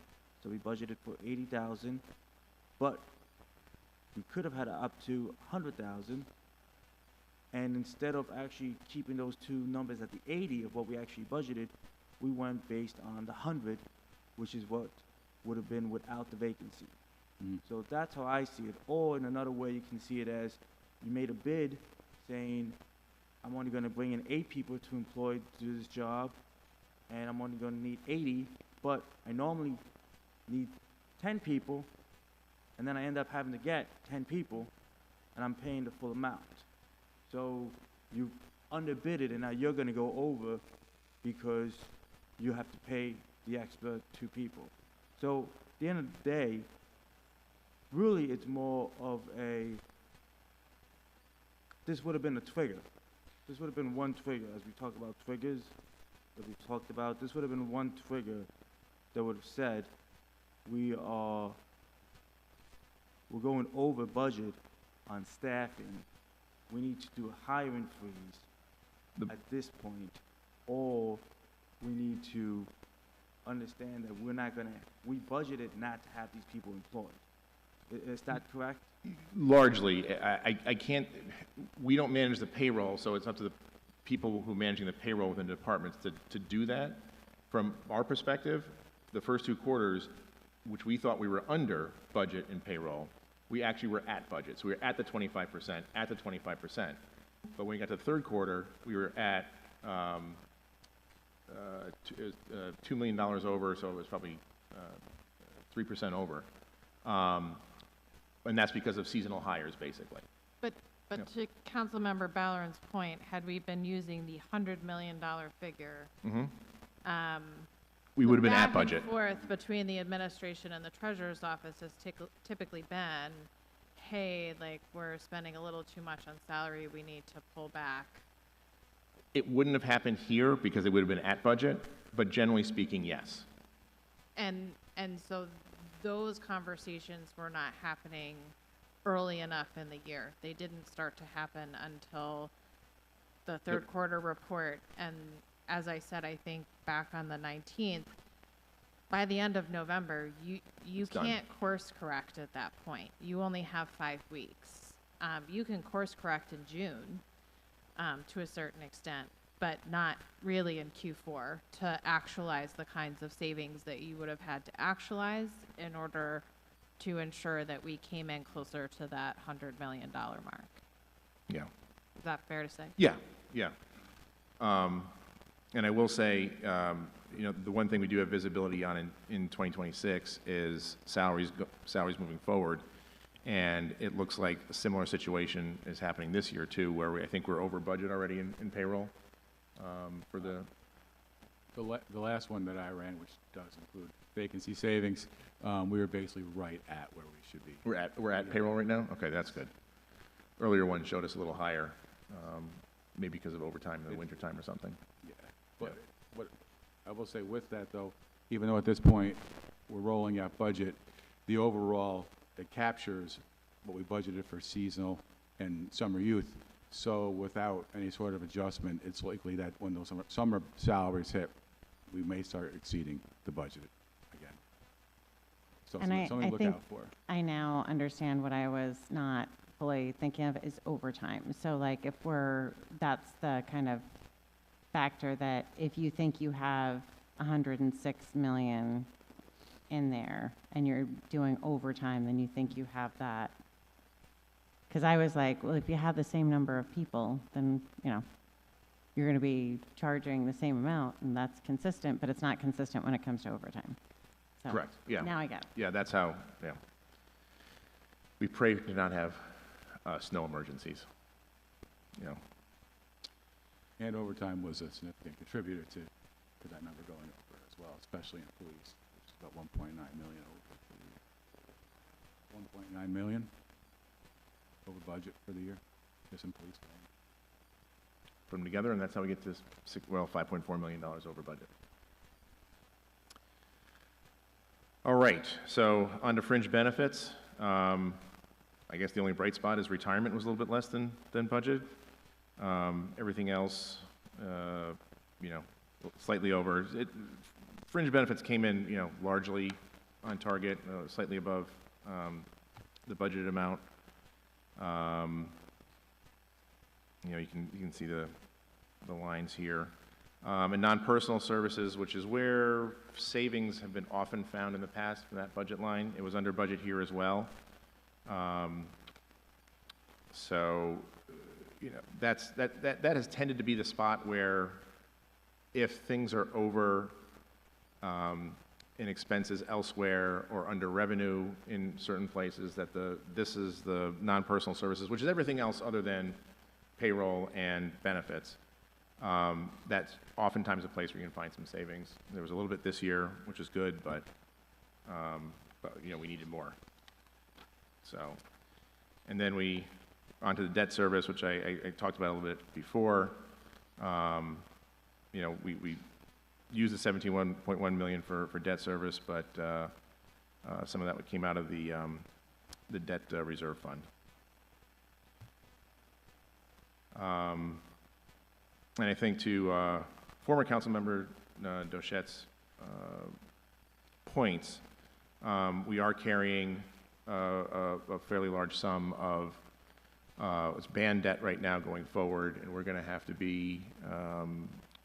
so we budgeted for 80,000, but we could have had up to 100,000, and instead of actually keeping those two numbers at the 80 of what we actually budgeted, we went based on the 100, which is what would have been without the vacancy. So that's how I see it. Or in another way, you can see it as you made a bid saying, I'm only going to bring in 8 people to employ to do this job, and I'm only gonna need 80, but I normally need 10 people, and then I end up having to get 10 people, and I'm paying the full amount. So you underbid it, and now you're gonna go over because you have to pay the extra 2 people. So at the end of the day, really it's more of this would have been a trigger. This would have been one trigger, as we talk about triggers that we talked about. This would have been one trigger that would have said, we're going over budget on staffing. We need to do a hiring freeze at this point, or we need to understand that we budgeted not to have these people employed. Is that correct? Largely, I can't, we don't manage the payroll, so it's up to the people who are managing the payroll within the departments to do that. From our perspective, the first 2 quarters, which we thought we were under budget in payroll, we actually were at budget. So we were at the 25%, But when we got to the 3rd quarter, we were at $2 million over, so it was probably 3% over. And that's because of seasonal hires, basically. But to Councilmember Balleron's point, had we been using the $100 million figure, We would have been at back budget. and forth between the administration and the treasurer's office has typically been, hey, like, we're spending a little too much on salary, we need to pull back. It wouldn't have happened here because it would have been at budget, but generally speaking, yes. And so those conversations were not happening early enough in the year. They didn't start to happen until the 3rd quarter report. And as I said, I think back on the 19th, by the end of November, you can't course correct at that point. You only have 5 weeks. You can course correct in June to a certain extent, but not really in Q4 to actualize the kinds of savings that you would have had to actualize in order to ensure that we came in closer to that $100 million mark. Yeah. Is that fair to say? Yeah, yeah. And I will say, you know, the one thing we do have visibility on in 2026 is salaries moving forward. And it looks like a similar situation is happening this year too, where I think we're over budget already in payroll for the... The last one that I ran, which does include vacancy savings, we were basically right at where we should be. We're at payroll right now? Okay, that's good. Earlier one showed us a little higher, maybe because of overtime in the wintertime or something. Yeah, but what I will say with that though, even though at this point we're rolling out budget, the overall, it captures what we budgeted for seasonal and summer youth. So without any sort of adjustment, it's likely that when those summer salaries hit, we may start exceeding the budget again. So And something I to look think out for. I now understand what I was not fully thinking of is overtime. So like if that's the kind of factor that if you think you have 106 million in there and you're doing overtime, then you think you have that. Because I was like, well, if you have the same number of people, then, you know, you're going to be charging the same amount, and that's consistent, but it's not consistent when it comes to overtime. So Correct, yeah. now I get it. Yeah, that's how, yeah. We pray to not have snow emergencies, you know. And overtime was a significant contributor to that number going over as well, especially in police, which is about 1.9 million over 1.9 million over budget for the year, just in police. Put them together, and that's how we get to $5.4 million over budget. All right, so on to fringe benefits. I guess the only bright spot is retirement was a little bit less than budget. Everything else, you know, slightly over. Fringe benefits came in, you know, largely on target, slightly above the budgeted amount. You know, you can see the lines here. And non-personal services, which is where savings have been often found in the past for that budget line. It was under budget here as well. So, you know, that has tended to be the spot where if things are over in expenses elsewhere or under revenue in certain places, that this is the non-personal services, which is everything else other than payroll and benefits. That's oftentimes a place where you can find some savings. There was a little bit this year, which is good, but you know, we needed more. So, and then onto the debt service, which I talked about a little bit before. You know, we used the $17.1 million for debt service, but some of that came out of the debt reserve fund. And I think to former council member Dochette's points, we are carrying a fairly large sum of it's band debt right now going forward, and we're going to have to be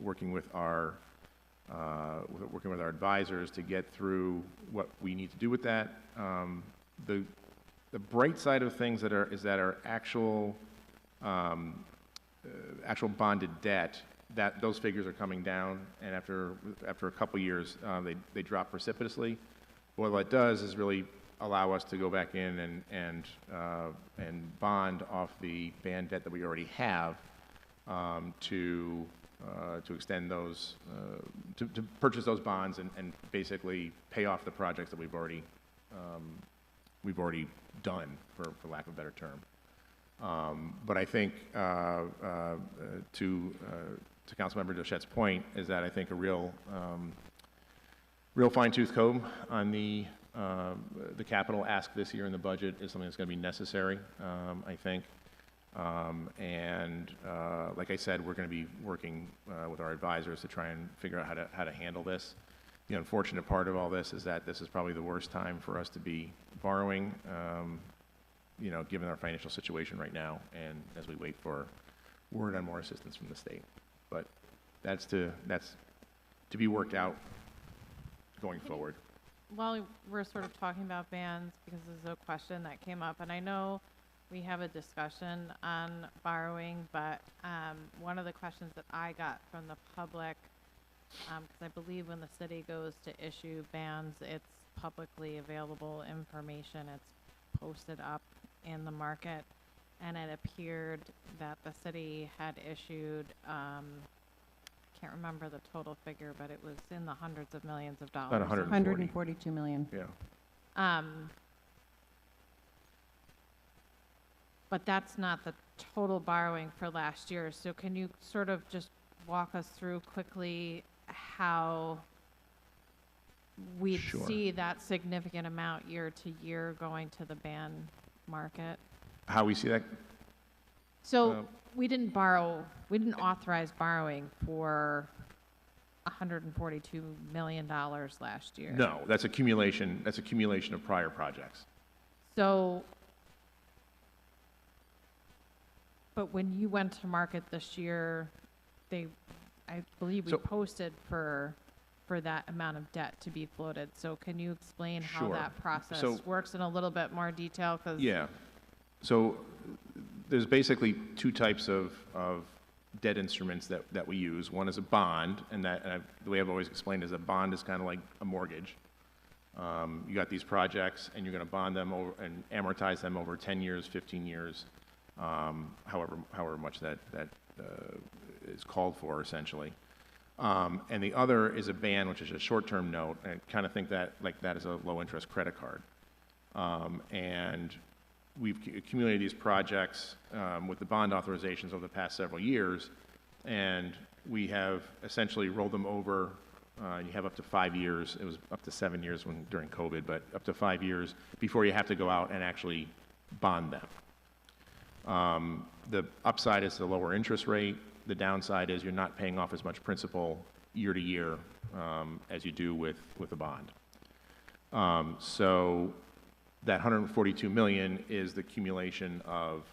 working with our advisors to get through what we need to do with that. The bright side of things is that our actual bonded debt, that those figures are coming down, and after a couple years, they drop precipitously. What that does is really allow us to go back in and bond off the band debt that we already have to extend those, to purchase those bonds and basically pay off the projects that we've already done, for lack of a better term. But I think to Councilmember Dochette's point is that I think a real fine-tooth comb on the capital ask this year in the budget is something that's going to be necessary, I think. Like I said, we're going to be working with our advisors to try and figure out how to handle this. The unfortunate part of all this is that this is probably the worst time for us to be borrowing, you know, given our financial situation right now, and as we wait for word on more assistance from the state. But that's to be worked out going forward. While we're sort of talking about bans, because this is a question that came up, and I know we have a discussion on borrowing, but one of the questions that I got from the public, because I believe when the city goes to issue bans, it's publicly available information. It's posted up in the market, and it appeared that the city had issued, I can't remember the total figure, but it was in the hundreds of millions of dollars. About 142 million. Yeah. But that's not the total borrowing for last year. So can you sort of just walk us through quickly how we see that significant amount year to year going to the band market? How we see that? So we didn't authorize borrowing for $142 million last year. No, that's accumulation of prior projects. So, but when you went to market this year, I believe we posted for that amount of debt to be floated. So can you explain how that process works in a little bit more detail? Yeah. So there's basically two types of debt instruments that we use. One is a bond, and the way I've always explained is a bond is kind of like a mortgage. You got these projects, and you're going to bond them over and amortize them over 10 years, 15 years, however much that is called for, essentially. And the other is a ban, which is a short-term note, and I kind of think that is a low-interest credit card. And we've accumulated these projects with the bond authorizations over the past several years, and we have essentially rolled them over. You have up to 5 years. It was up to 7 years during COVID, but up to 5 years before you have to go out and actually bond them. The upside is the lower interest rate. The downside is you're not paying off as much principal year to year as you do with a bond. So that $142 million is the accumulation of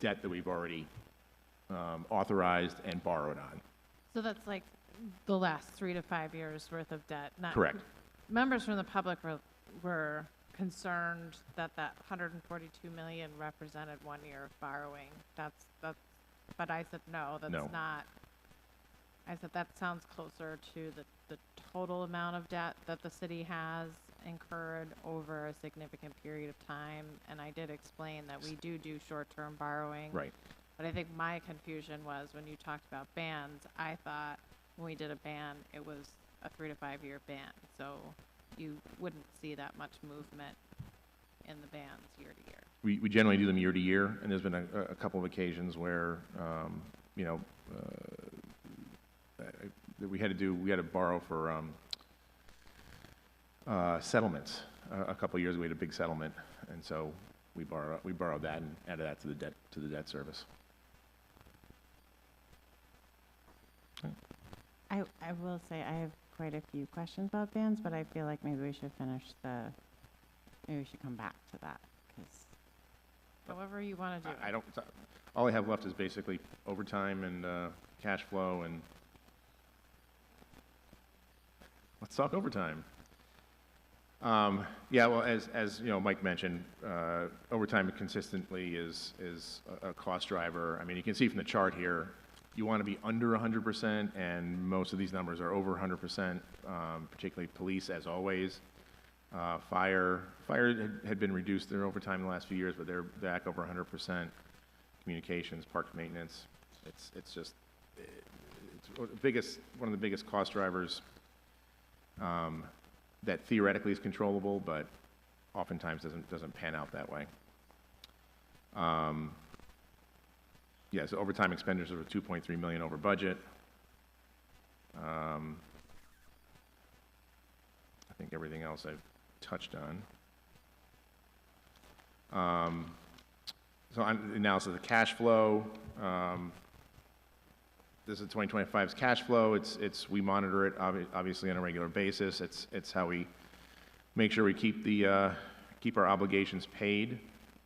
debt that we've already authorized and borrowed on. So that's like the last 3 to 5 years worth of debt. Correct. Members from the public were concerned that $142 million represented 1 year of borrowing. But I said no, that's not. I said that sounds closer to the total amount of debt that the city has incurred over a significant period of time. And I did explain that we do short-term borrowing. Right. But I think my confusion was when you talked about bans, I thought when we did a ban, it was a 3 to 5 year ban. So you wouldn't see that much movement in the bans year to year. We generally do them year to year, and there's been a couple of occasions where, you know, we had to borrow for settlements. A couple of years ago, we had a big settlement, and so we borrowed that and added that to the debt service. I will say I have quite a few questions about bans, but I feel like maybe we should maybe we should come back to that, because However you want to do it. All I have left is basically overtime and cash flow, and let's talk overtime. Yeah, well, as you know, Mike mentioned, overtime consistently is a cost driver. I mean, you can see from the chart here, you want to be under 100%, and most of these numbers are over 100%, particularly police, as always. Fire had been reduced their overtime in the last few years, but they're back over 100%. Communications, park maintenance, it's just one of the biggest cost drivers that theoretically is controllable, but oftentimes doesn't pan out that way. Yeah, so overtime expenditures were 2.3 million over budget. I think everything else I've touched on. So analysis of the cash flow. This is 2025's cash flow. We monitor it obviously on a regular basis. It's how we make sure we keep our obligations paid.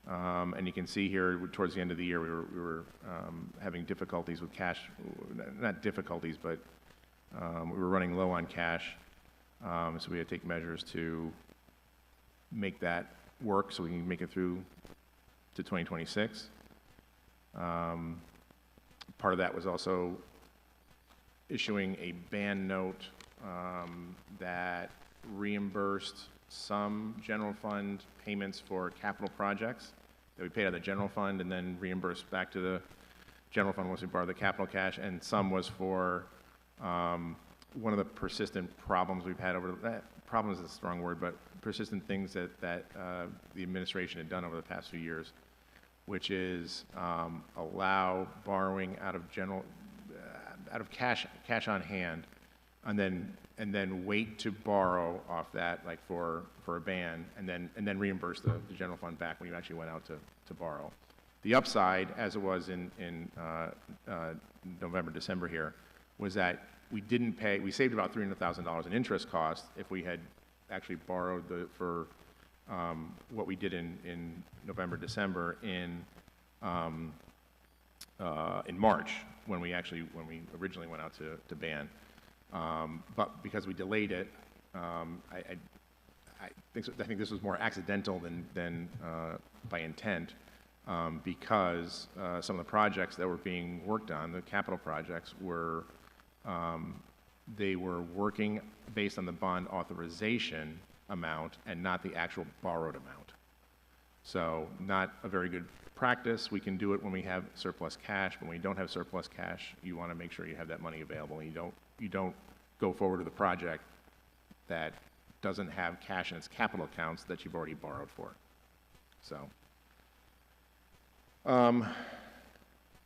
And you can see here towards the end of the year we were having difficulties with cash. Not difficulties, but we were running low on cash. So we had to take measures to make that work so we can make it through to 2026. Part of that was also issuing a ban note that reimbursed some general fund payments for capital projects that we paid out of the general fund and then reimbursed back to the general fund once we borrowed the capital cash, and some was for one of the persistent problems we've had problem is a strong word, but persistent things that the administration had done over the past few years, which is allow borrowing out of cash on hand, and then wait to borrow off that, like for a ban, and then reimburse the general fund back when you actually went out to borrow. The upside, as it was in November, December here, was that we saved about $300,000 in interest costs if we had actually borrowed for what we did in November, December in March when we originally went out to ban. But because we delayed it, I think this was more accidental than by intent, because some of the projects that were being worked on, the capital projects, they were working based on the bond authorization amount and not the actual borrowed amount. So not a very good practice. We can do it when we have surplus cash. When we don't have surplus cash, you want to make sure you have that money available. And you don't go forward with a project that doesn't have cash in its capital accounts that you've already borrowed for. So,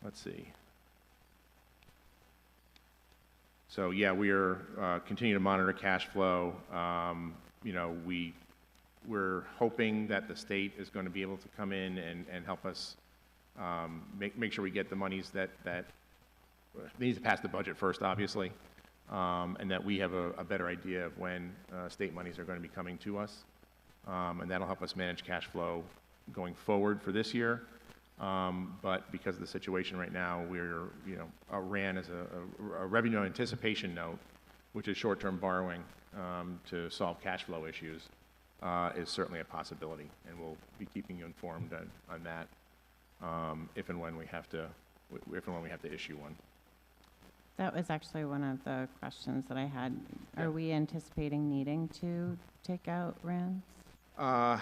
let's see. So yeah, we are continuing to monitor cash flow. You know, we're hoping that the state is going to be able to come in and help us make sure we get the monies that needs to pass the budget first, obviously, and that we have a better idea of when state monies are going to be coming to us, and that'll help us manage cash flow going forward for this year. But because of the situation right now, ran as a revenue anticipation note, which is short-term borrowing to solve cash flow issues, is certainly a possibility, and we'll be keeping you informed on that if and when we have to issue one. That was actually one of the questions that I had. Yeah. Are we anticipating needing to take out RANs? I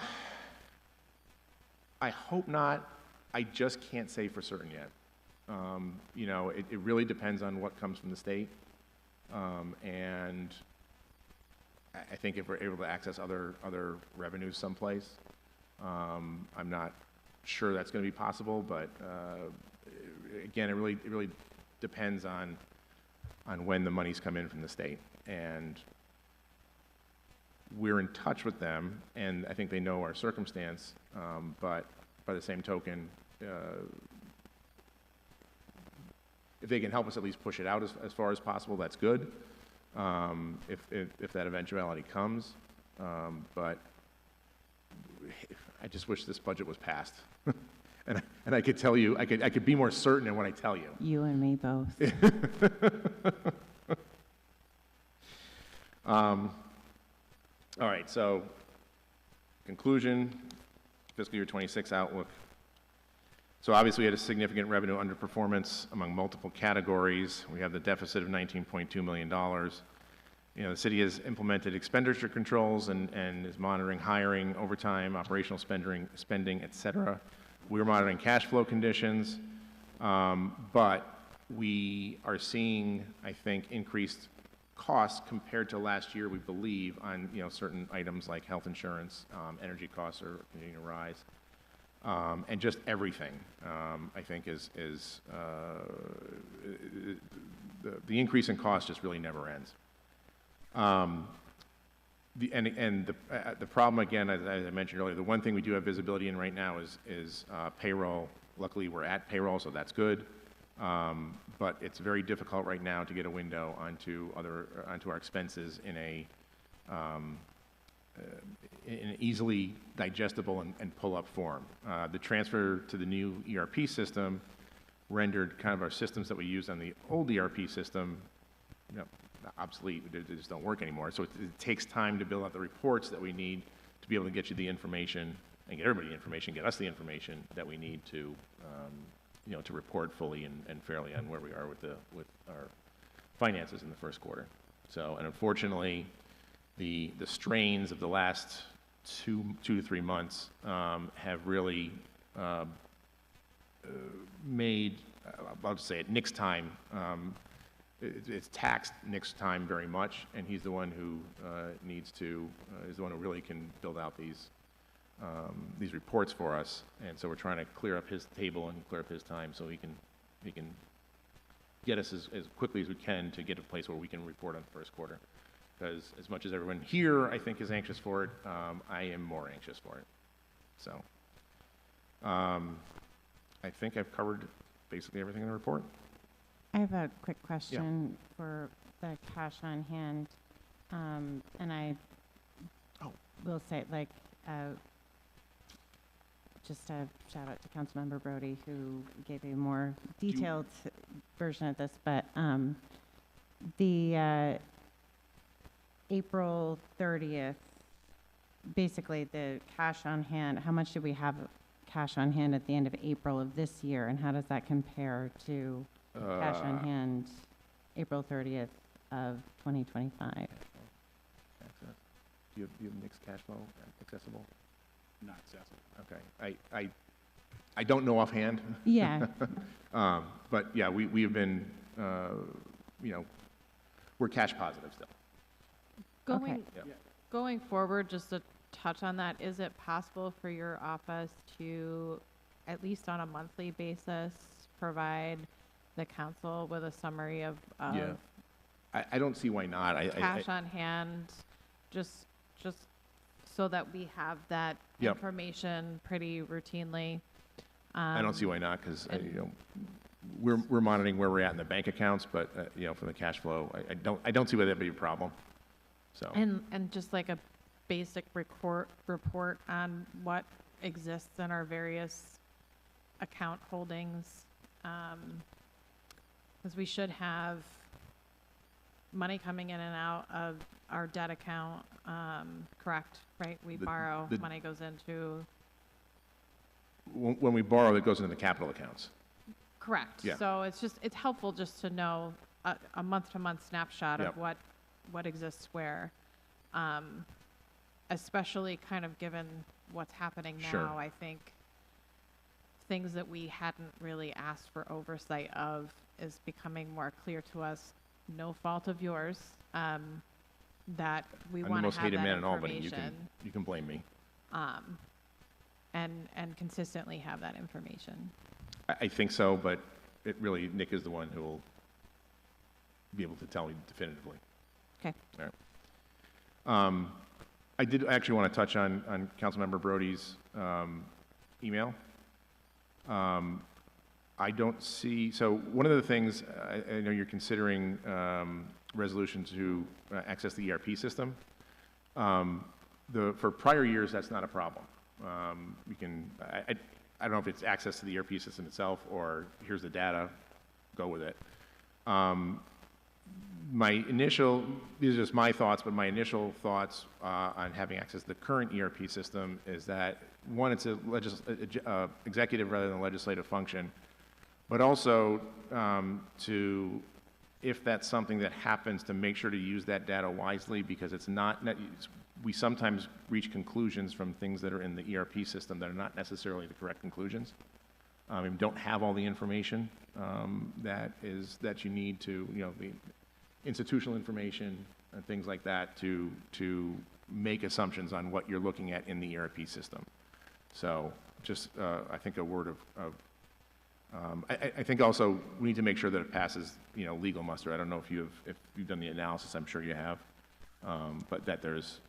hope not. I just can't say for certain yet. You know, it really depends on what comes from the state. And I think if we're able to access other revenues someplace, I'm not sure that's going to be possible, but again, it really depends on when the monies come in from the state. And we're in touch with them, and I think they know our circumstance, but by the same token, if they can help us at least push it out as far as possible, that's good, if that eventuality comes. But I just wish this budget was passed. And I could tell you, I could be more certain in what I tell you. You and me both. All right, so conclusion, fiscal year 26 outlook. So obviously we had a significant revenue underperformance among multiple categories. We have the deficit of $19.2 million. You know, the city has implemented expenditure controls and is monitoring hiring, overtime, operational spending, et cetera. We're monitoring cash flow conditions, but we are seeing, I think, increased costs compared to last year, we believe, on, you know, certain items like health insurance, energy costs are continuing to rise, and just everything, I think, is the increase in cost just really never ends. The problem, again, as I mentioned earlier, the one thing we do have visibility in right now is payroll. Luckily, we're at payroll, so that's good. But it's very difficult right now to get a window onto our expenses in an easily digestible and pull-up form. The transfer to the new ERP system rendered kind of our systems that we used on the old ERP system, you know, obsolete. They just don't work anymore. So it takes time to build out the reports that we need to be able to get you the information and get everybody the information, get us the information that we need to, you know, to report fully and fairly on where we are with our finances in the first quarter. So, and unfortunately, the strains of the last two to 3 months have really made, I'll just say it, Nick's time. It's taxed Nick's time very much, and he's the one who is the one who really can build out these reports for us. And so we're trying to clear up his table and clear up his time so he can get us as quickly as we can to get to a place where we can report on the first quarter. Because as much as everyone here, I think, is anxious for it, I am more anxious for it. So I think I've covered basically everything in the report. I have a quick question for the cash on hand. And I will say, like, just a shout out to Councilmember Brody, who gave a more detailed version of this, but the April 30th, basically the cash on hand, how much did we have cash on hand at the end of April of this year, and how does that compare to cash on hand April 30th of 2025? Do you have Nick's cash flow accessible? Not accessible. Okay. I don't know offhand. Yeah. But yeah, we have been, you know, we're cash positive still. Going forward, just to touch on that, is it possible for your office to, at least on a monthly basis, provide the council with a summary of Yeah. I don't see why not. cash on hand, just so that we have that Yep. information pretty routinely? I don't see why not, because you know, we're monitoring where we're at in the bank accounts, but you know, for the cash flow, I don't see why that'd be a problem. So And just like a basic report on what exists in our various account holdings, because we should have money coming in and out of our debt account, correct, right? We borrow, money goes into... when we borrow, it goes into the capital accounts. Correct. Yeah. So it's helpful just to know a month-to-month snapshot Yep. of what exists where. Especially kind of given what's happening now, Sure. I think things that we hadn't really asked for oversight of is becoming more clear to us, no fault of yours, that we I'm the want most to have hated that man in Albany. information. You can blame me. And consistently have that information. I think so, but it really, Nick is the one who will be able to tell me definitively. Okay. All right. I did actually want to touch on Councilmember Brody's email. I don't see, so one of the things, I know you're considering resolution to access the ERP system. For prior years, that's not a problem. We can, I don't know if it's access to the ERP system itself or here's the data, go with it. My initial, these are just my thoughts, but my initial thoughts on having access to the current ERP system is that, one, it's a executive rather than a legislative function, but also if that's something that happens, to make sure to use that data wisely, because it's not, we sometimes reach conclusions from things that are in the ERP system that are not necessarily the correct conclusions. We don't have all the information that you need to, the institutional information and things like that to make assumptions on what you're looking at in the ERP system. So just, I think a word of I think also we need to make sure that it passes, legal muster. I don't know if you've done the analysis. I'm sure you have, but that there's.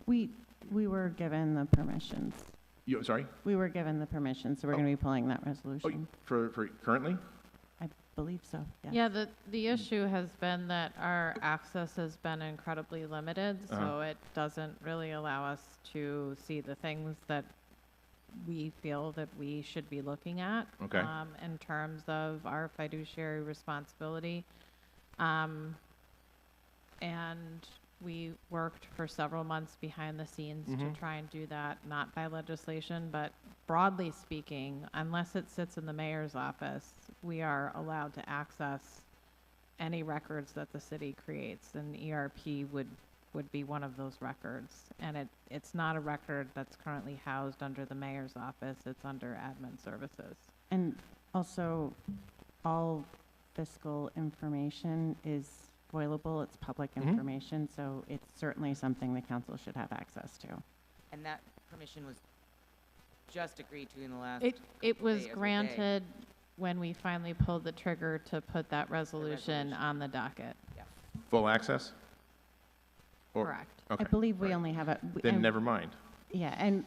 We were given the permissions. Sorry? We were given the permission, so we're going to be pulling that resolution. For currently? I believe so, yes. Yeah, the issue has been that our access has been incredibly limited, so it doesn't really allow us to see the things that we feel that we should be looking at. Okay. In terms of our fiduciary responsibility. And we worked for several months behind the scenes to try and do that, not by legislation, but broadly speaking, unless it sits in the mayor's office, we are allowed to access any records that the city creates, and ERP would be one of those records. And it's not a record that's currently housed under the mayor's office, it's under admin services. And also, all fiscal information is spoilable, it's public information, so it's certainly something the council should have access to. And that permission was just agreed to in the last. It was day, as of granted when we finally pulled the trigger to put that resolution on the docket. Full access? Or- Correct. Okay. I believe we only have Then never mind. Yeah, and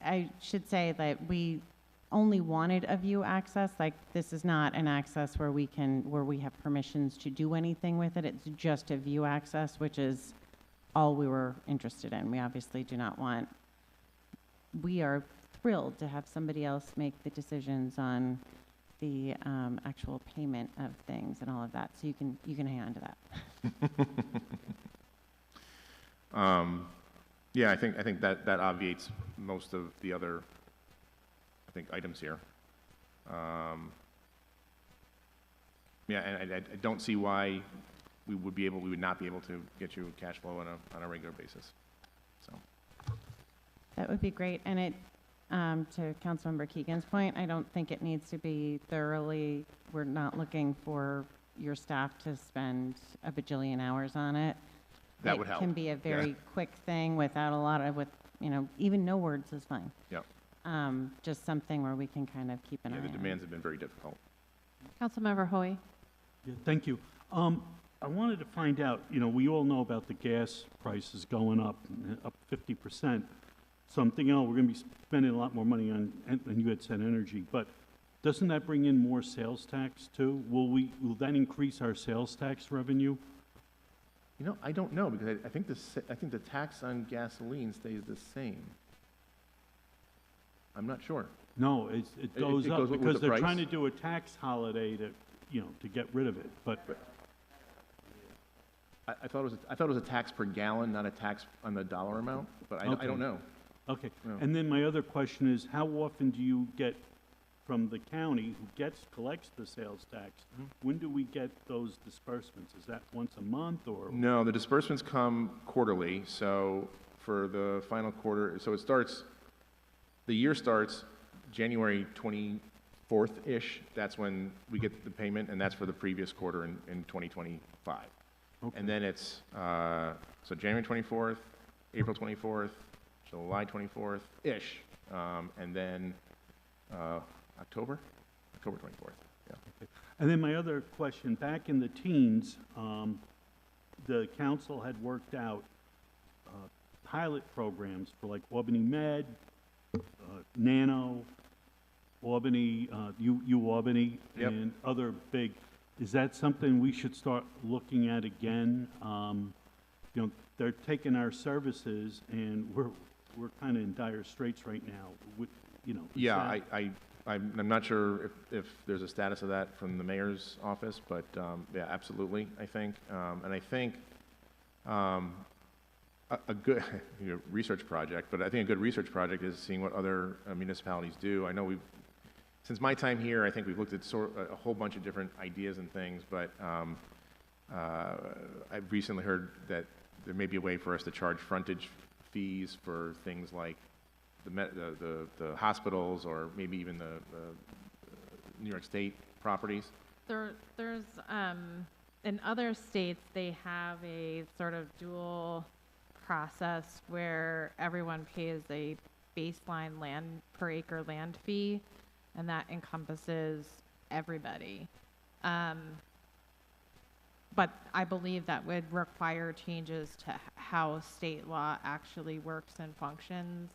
I should say that we only wanted a view access, like this is not an access where we have permissions to do anything with it, it's just a view access, which is all we were interested in. We obviously do not want, we are thrilled to have somebody else make the decisions on the actual payment of things and all of that, so you can hang on to that. Yeah, I think that obviates most of the other, items here. Yeah, and I don't see why we would not be able to get you cash flow on a regular basis. So. That would be great, and it, to Councilmember Keegan's point, I don't think it needs to be thoroughly, we're not looking for your staff to spend a bajillion hours on it. That would help. It can be a very quick thing without a lot of, even no words is fine. Yep. Just something where we can kind of keep an eye Yeah, on. the demands have been very difficult. Councilmember Hoy. Yeah, thank you. I wanted to find out, we all know about the gas prices going up 50%. So I'm thinking, we're going to be spending a lot more money on, and you had said energy, but doesn't that bring in more sales tax too? Will that increase our sales tax revenue? I don't know, because I think the tax on gasoline stays the same. I'm not sure. No, it goes it up goes with because the they're price? trying to do a tax holiday to get rid of it, but. I thought it was a tax per gallon, not a tax on the dollar amount, but I don't know. Okay, No. and then my other question is, how often do you get from the county who collects the sales tax. When do we get those disbursements? Is that once a month or? No, the disbursements come quarterly, so for the final quarter, so the year starts January 24th-ish. That's when we get the payment, and that's for the previous quarter in 2025. Okay. And then it's, so January 24th, April 24th, July 24th-ish, and then October 24th, yeah. And then my other question, back in the teens, the council had worked out pilot programs for like Albany Med, Nano, Albany, Albany, Yep. and other big. Is that something we should start looking at again? You know, they're taking our services, and we're kind of in dire straits right now. You know. Yeah, I'm not sure if there's a status of that from the mayor's office, but yeah, absolutely, I think. And I think a good research project, but I think a good research project is seeing what other municipalities do. I know since my time here, I think we've looked at a whole bunch of different ideas and things, but I've recently heard that there may be a way for us to charge frontage fees for things like the hospitals, or maybe even the New York State properties. There's in other states, they have a sort of dual process where everyone pays a baseline land per acre land fee, and that encompasses everybody. But I believe that would require changes to how state law actually works and functions.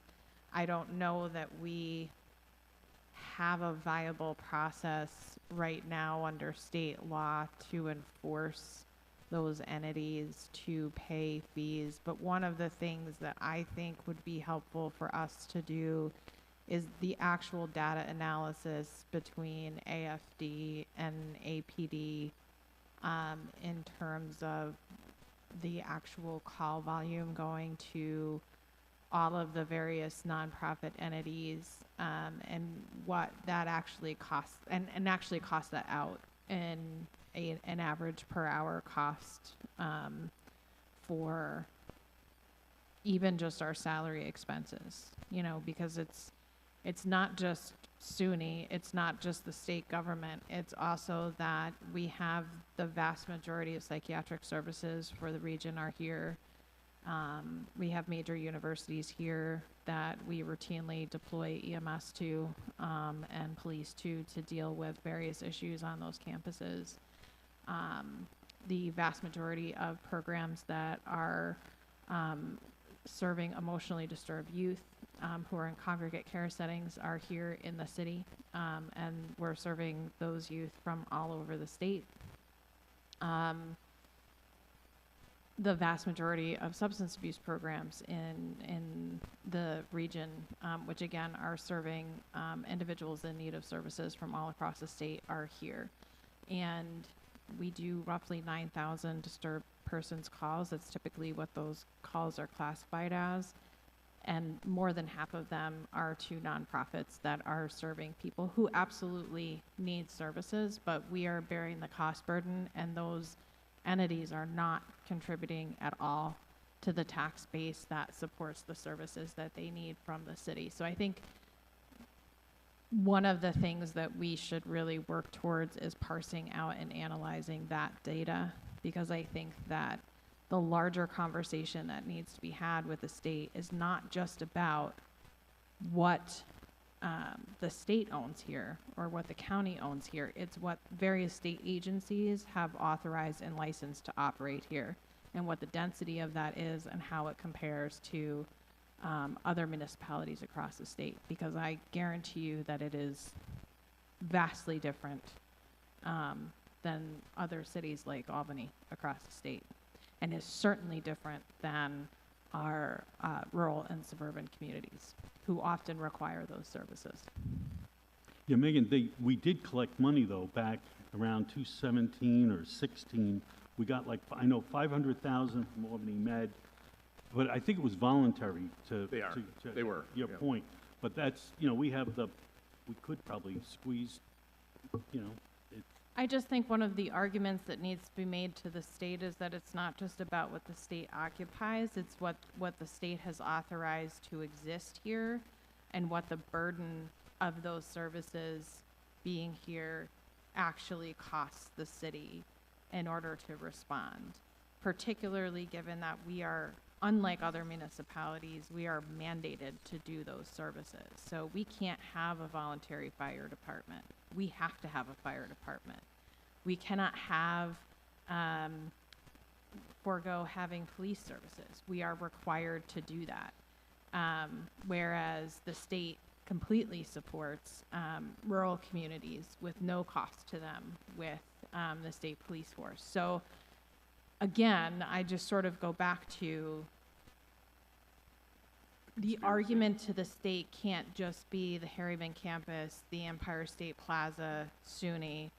I don't know that we have a viable process right now under state law to enforce those entities to pay fees. But one of the things that I think would be helpful for us to do is the actual data analysis between AFD and APD in terms of the actual call volume going to all of the various nonprofit entities, and what that actually costs, and actually cost that out in an average per hour cost for even just our salary expenses, because it's not just SUNY, it's not just the state government, it's also that we have the vast majority of psychiatric services for the region are here. We have major universities here that we routinely deploy EMS to and police to deal with various issues on those campuses. The vast majority of programs that are serving emotionally disturbed youth who are in congregate care settings are here in the city, and we're serving those youth from all over the state. The vast majority of substance abuse programs in the region, which again are serving individuals in need of services from all across the state, are here. And we do roughly 9,000 disturbed persons calls. That's typically what those calls are classified as. And more than half of them are to nonprofits that are serving people who absolutely need services, but we are bearing the cost burden, and those entities are not contributing at all to the tax base that supports the services that they need from the city. So I think one of the things that we should really work towards is parsing out and analyzing that data, because I think that the larger conversation that needs to be had with the state is not just about what the state owns here or what the county owns here. It's what various state agencies have authorized and licensed to operate here, and what the density of that is and how it compares to other municipalities across the state, because I guarantee you that it is vastly different than other cities like Albany across the state, and is certainly different than our rural and suburban communities, who often require those services. Yeah, Megan, we did collect money, though, back around 2017 or 16. We got like, I know, 500,000 from Albany Med, but I think it was voluntary to. They are. They were. Your yeah. point. But that's, we have the we could probably squeeze, you know, I just think one of the arguments that needs to be made to the state is that it's not just about what the state occupies, it's what the state has authorized to exist here and what the burden of those services being here actually costs the city in order to respond. Particularly given that we are, unlike other municipalities, we are mandated to do those services. So we can't have a voluntary fire department. We have to have a fire department. We cannot have, forego having police services. We are required to do that. Whereas the state completely supports rural communities with no cost to them with the state police force. So again, I just sort of go back to the argument to the state can't just be the Harryman campus, the Empire State Plaza, SUNY.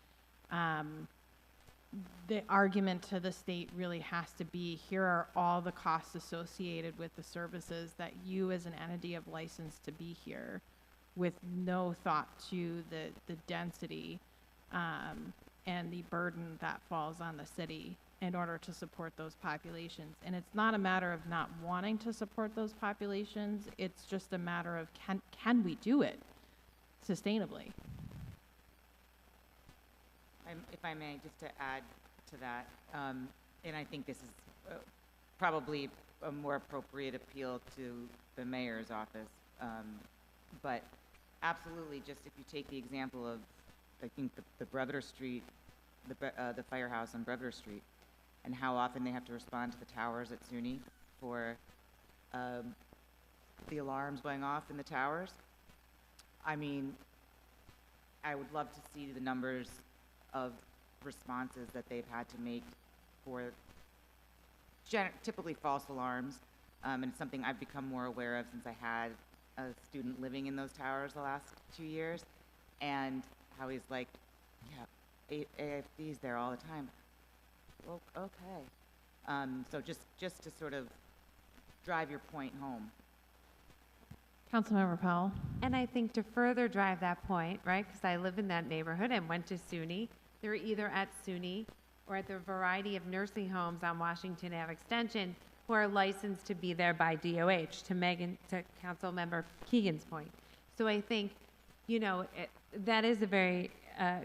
The argument to the state really has to be, here are all the costs associated with the services that you as an entity have licensed to be here, with no thought to the density and the burden that falls on the city in order to support those populations. And it's not a matter of not wanting to support those populations, it's just a matter of can we do it sustainably? If I may, just to add to that, and I think this is probably a more appropriate appeal to the mayor's office, but absolutely, just if you take the example of, I think, the Brother Street, the firehouse on Brother Street, and how often they have to respond to the towers at SUNY for the alarms going off in the towers. I mean, I would love to see the numbers of responses that they've had to make for typically false alarms, and it's something I've become more aware of since I had a student living in those towers the last 2 years, and how he's like, yeah, AFD's there all the time. Well, okay. So just to sort of drive your point home. Councilmember Powell. And I think to further drive that point, right, because I live in that neighborhood and went to SUNY, they're either at SUNY or at the variety of nursing homes on Washington Ave Extension who are licensed to be there by DOH, to Councilmember Keegan's point. So I think, you know, that is a very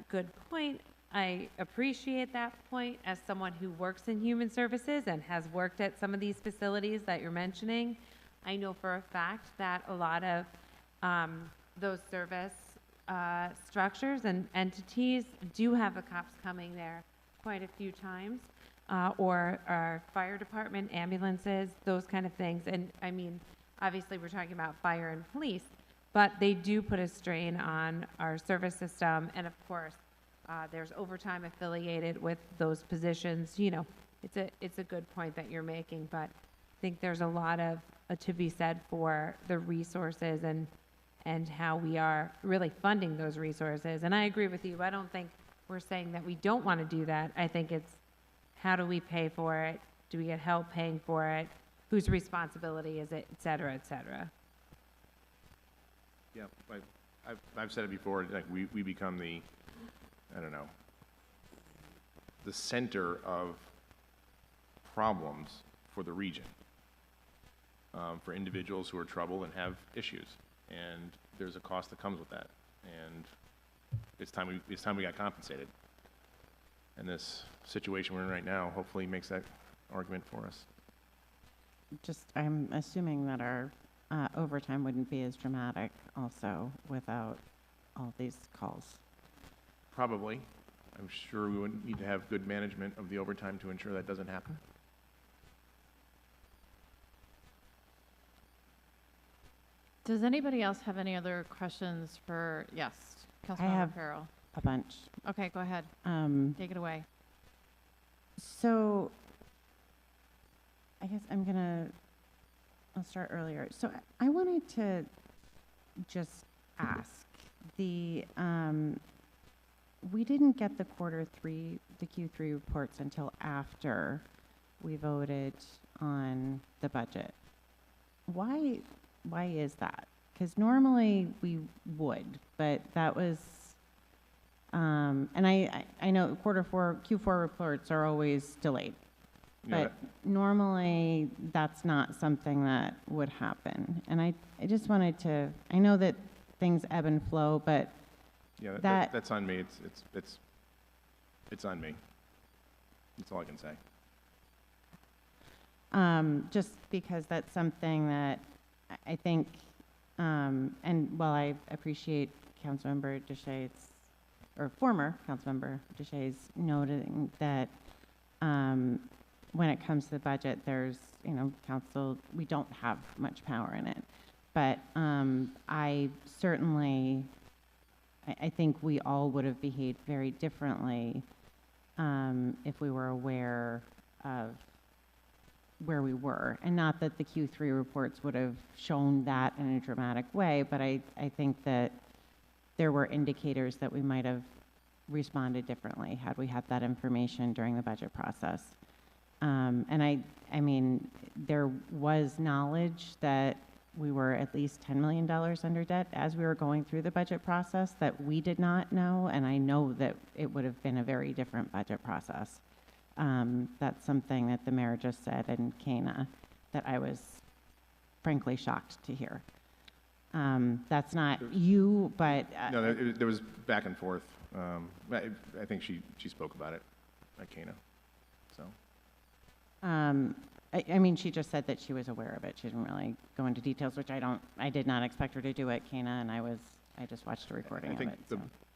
good point. I appreciate that point as someone who works in human services and has worked at some of these facilities that you're mentioning. I know for a fact that a lot of those service structures and entities do have the cops coming there quite a few times, or our fire department, ambulances, those kind of things. And I mean, obviously we're talking about fire and police, but they do put a strain on our service system. And of course, there's overtime affiliated with those positions. You know, it's a good point that you're making, but I think there's a lot of to be said for the resources and how we are really funding those resources. And I agree with you. I don't think we're saying that we don't want to do that. I think it's how do we pay for it? Do we get help paying for it? Whose responsibility is it, et cetera, et cetera? Yeah, I've said it before, like we become the, I don't know, the center of problems for the region, for individuals who are troubled and have issues. And there's a cost that comes with that. And it's time we got compensated. And this situation we're in right now hopefully makes that argument for us. I'm assuming that our overtime wouldn't be as dramatic also without all these calls. Probably. I'm sure we would need to have good management of the overtime to ensure that doesn't happen. Does anybody else have any other questions for, yes, Councilmember Carroll? A bunch. Okay, go ahead. Take it away. So I guess I'll start earlier. So I wanted to just ask we didn't get the the Q3 reports until after we voted on the budget. Why is that? because normally we would, but that was, and I know Q4 reports are always delayed. Yeah, But normally, that's not something that would happen. And I just wanted to, I know that things ebb and flow, but yeah, that- that's on me. It's on me. That's all I can say. just because that's something that I think, and while I appreciate Councilmember Deshaies, or former Councilmember Deshaies noting that when it comes to the budget, there's, council, we don't have much power in it. But I certainly, I think we all would have behaved very differently if we were aware of where we were. And not that the Q3 reports would have shown that in a dramatic way, but I think that there were indicators that we might have responded differently had we had that information during the budget process. And I mean, there was knowledge that we were at least $10 million under debt as we were going through the budget process that we did not know, and I know that it would have been a very different budget process. That's something that the mayor just said in Cana that I was frankly shocked to hear. That's not you, but... No, there was back and forth. I think she spoke about it at Cana, so. I mean, she just said that she was aware of it. She didn't really go into details, which I did not expect her to do at Cana, and I just watched a recording of it.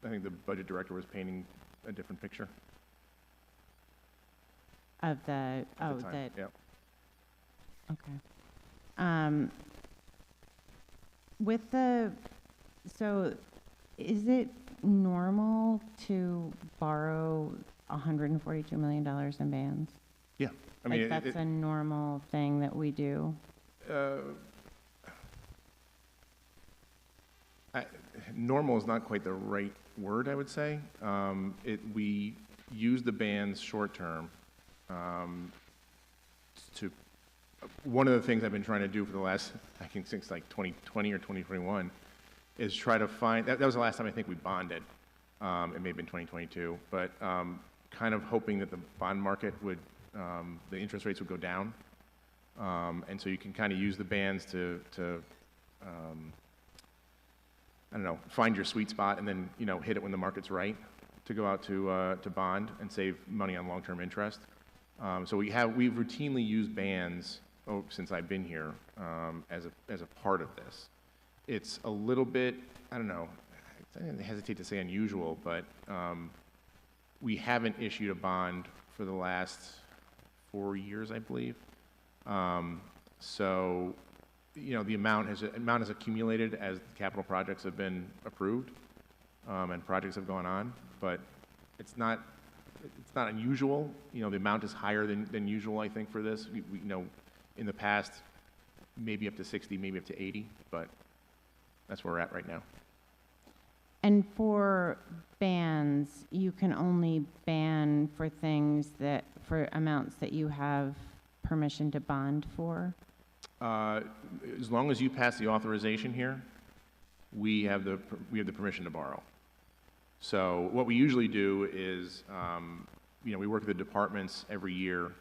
I think the budget director was painting a different picture. Of the, At the time. Yep. okay. With so is it normal to borrow $142 million in bands? Yeah. I mean, like that's a normal thing that we do? Normal is not quite the right word, I would say. We use the bands short term to, one of the things I've been trying to do for the last, I think since like 2020 or 2021, is try to find, that was the last time I think we bonded. It may have been 2022, but kind of hoping that the bond market would, the interest rates would go down. And so you can kind of use the bands to I don't know, find your sweet spot and then, hit it when the market's right to go out to bond and save money on long-term interest. So we've routinely used bands since I've been here as a part of this. It's a little bit, I don't know, I hesitate to say unusual, but we haven't issued a bond for the last 4 years, I believe. So, the amount has accumulated as capital projects have been approved and projects have gone on, but it's not unusual. The amount is higher than usual, I think, for this. We in the past, maybe up to 60, maybe up to 80, but that's where we're at right now. And for bans, you can only ban for for amounts that you have permission to bond for? As long as you pass the authorization here, we have the permission to borrow. So what we usually do is, we work with the departments every year,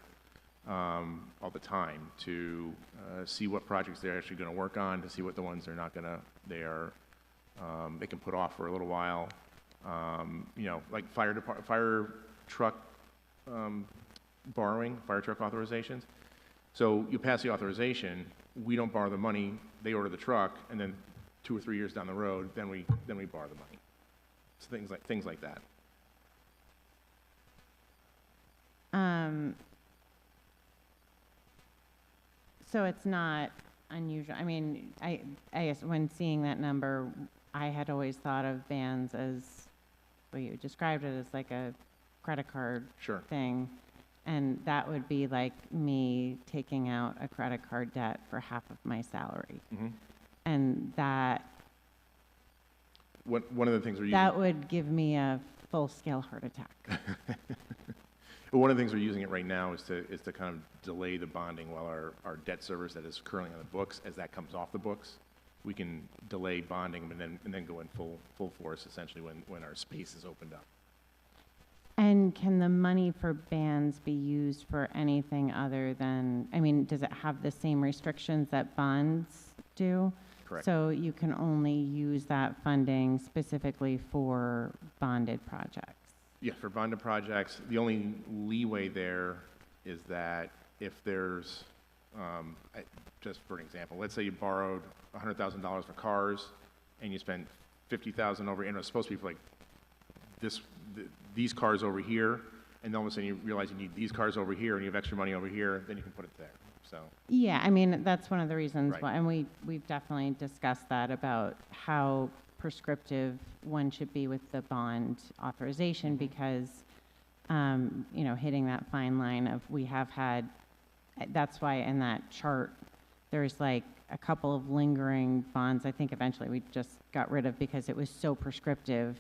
all the time to see what projects they're actually going to work on, to see what the ones they're not going to, they can put off for a little while. Like fire truck borrowing, fire truck authorizations. So you pass the authorization, we don't borrow the money, they order the truck, and then 2 or 3 years down the road, then we borrow the money. So things like that. So it's not unusual. I mean, I guess when seeing that number, I had always thought of bans as, well, you described it as like a credit card thing. And that would be like me taking out a credit card debt for half of my salary. Mm-hmm. And that... One of the things we're using... That would give me a full-scale heart attack. But one of the things we're using it right now is to kind of delay the bonding while our debt service that is currently on the books, as that comes off the books, we can delay bonding and then go in full force essentially when our space is opened up. And can the money for bands be used for anything other than, I mean, does it have the same restrictions that bonds do? Correct. So you can only use that funding specifically for bonded projects? Yeah, for bonded projects, the only leeway there is that if there's, just for an example, let's say you borrowed $100,000 for cars and you spent $50,000 over, and it's supposed to be for like these cars over here, and then all of a sudden you realize you need these cars over here and you have extra money over here, then you can put it there, so. Yeah, I mean, that's one of the reasons Right. why, and we've definitely discussed that about how prescriptive one should be with the bond authorization, because, you know, hitting that fine line of, we have had, that's why in that chart, there's like a couple of lingering bonds I think eventually we just got rid of because it was so prescriptive,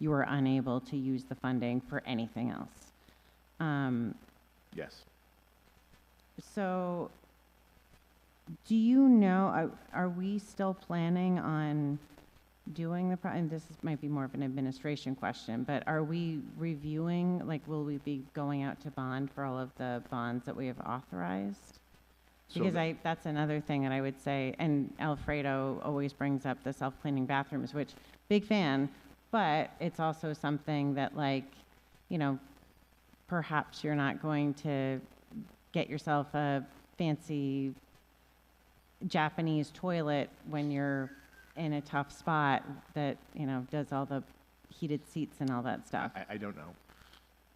you were unable to use the funding for anything else. Yes. So, do you know, are we still planning on doing and this might be more of an administration question, but are we reviewing, like, will we be going out to bond for all of the bonds that we have authorized? Because that's another thing that I would say, and Alfredo always brings up the self-cleaning bathrooms, which, big fan, but it's also something that, like, you know, perhaps you're not going to get yourself a fancy Japanese toilet when you're in a tough spot that, you know, does all the heated seats and all that stuff. I don't know.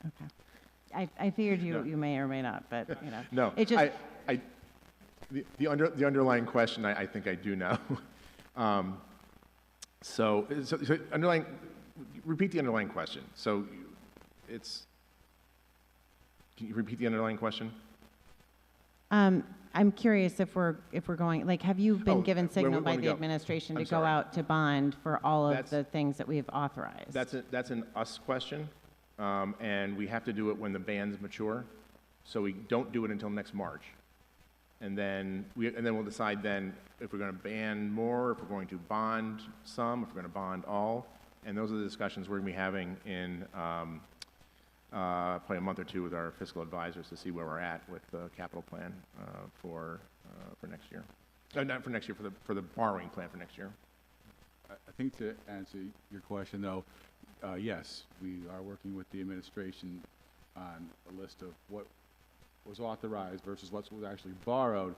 Okay. I figured you may or may not, but, you know. No, It just, the underlying question, I think I do know. So underlying, repeat the underlying question. So can you repeat the underlying question? I'm curious if we're going, like, have you been given where signal we by wanna the go. administration to I'm go sorry. out to bond for all of That's- the things that we have authorized? That's an us question, and we have to do it when the bands mature. So we don't do it until next March. And then we'll decide then if we're going to ban more, if we're going to bond some, if we're going to bond all. And those are the discussions we're going to be having in probably a month or two with our fiscal advisors to see where we're at with the capital plan for next year. Not for next year, for the borrowing plan for next year. I think to answer your question, though, yes, we are working with the administration on a list of what was authorized versus what was actually borrowed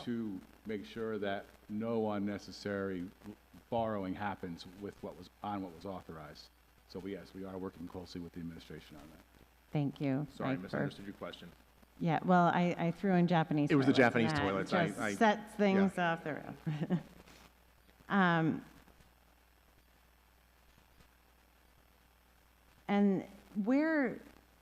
to make sure that no unnecessary borrowing happens with what was authorized. So yes, we are working closely with the administration on that. Thank you. Sorry, I Mike, for- misunderstood your question. Yeah, well, I threw in Japanese. It was the toilets, Japanese and that toilets. Just sets things off the rail. And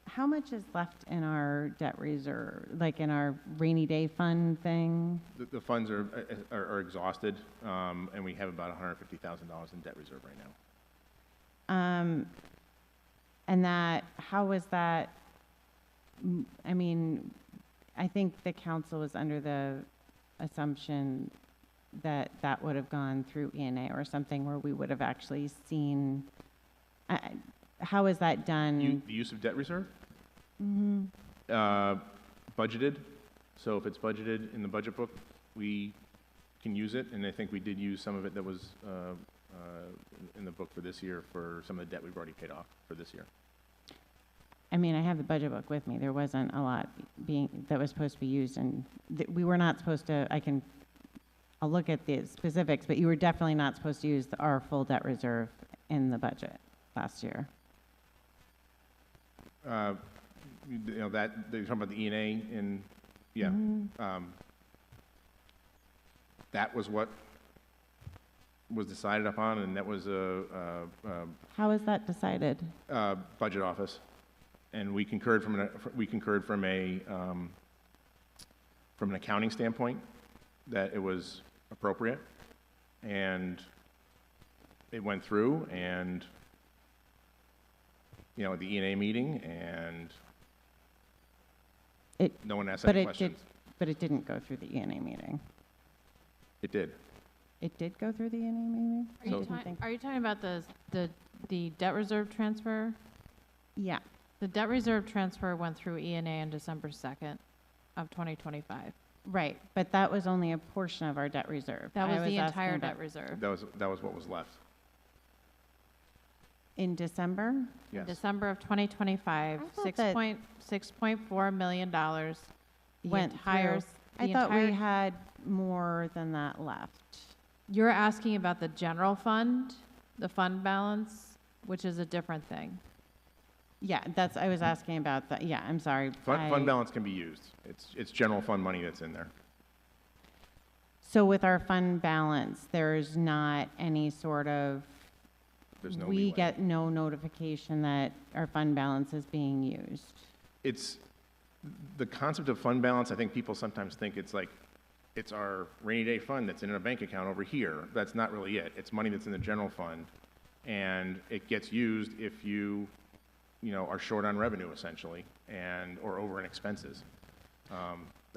how much is left in our debt reserve, like in our rainy day fund thing? The funds are exhausted, and we have about $150,000 in debt reserve right now. And how was that? I mean, I think the council was under the assumption that that would have gone through ENA or something where we would have actually seen, how is that done? The use of debt reserve? Mhm. Budgeted. So if it's budgeted in the budget book, we can use it, and I think we did use some of it that was in the book for this year for some of the debt we've already paid off for this year. I mean, I have the budget book with me. There wasn't a lot that was supposed to be used, and we were not supposed to, I'll look at the specifics, but you were definitely not supposed to use our full debt reserve in the budget last year. You know, that, you're talking about the ENA and, yeah. That was what was decided upon, and that was How is that decided? budget office. And we concurred from an accounting standpoint that it was appropriate, and it went through, and, you know, at the ENA meeting, and no one asked any questions. But it didn't go through the ENA meeting. It did. it did go through the ENA maybe? Are you, are you talking about the debt reserve transfer? Yeah, The debt reserve transfer went through ENA on December 2nd of 2025. right, but that was only a portion of our debt reserve. That I was the asking entire about debt reserve. That was what was left. In December? Yes. December of 2025, I thought that- $6.4 million. The Went entire, through. I thought we had more than that left. You're asking about the general fund, the fund balance, which is a different thing. Yeah, I was asking about that. Yeah, I'm sorry. Fund balance can be used. It's general fund money that's in there. So with our fund balance, there's not any sort of, There's no we leeway. get no notification that our fund balance is being used. It's, the concept of fund balance, I think people sometimes think it's like, it's our rainy day fund that's in a bank account over here. That's not really it. It's money that's in the general fund, and it gets used if you are short on revenue essentially, or over in expenses.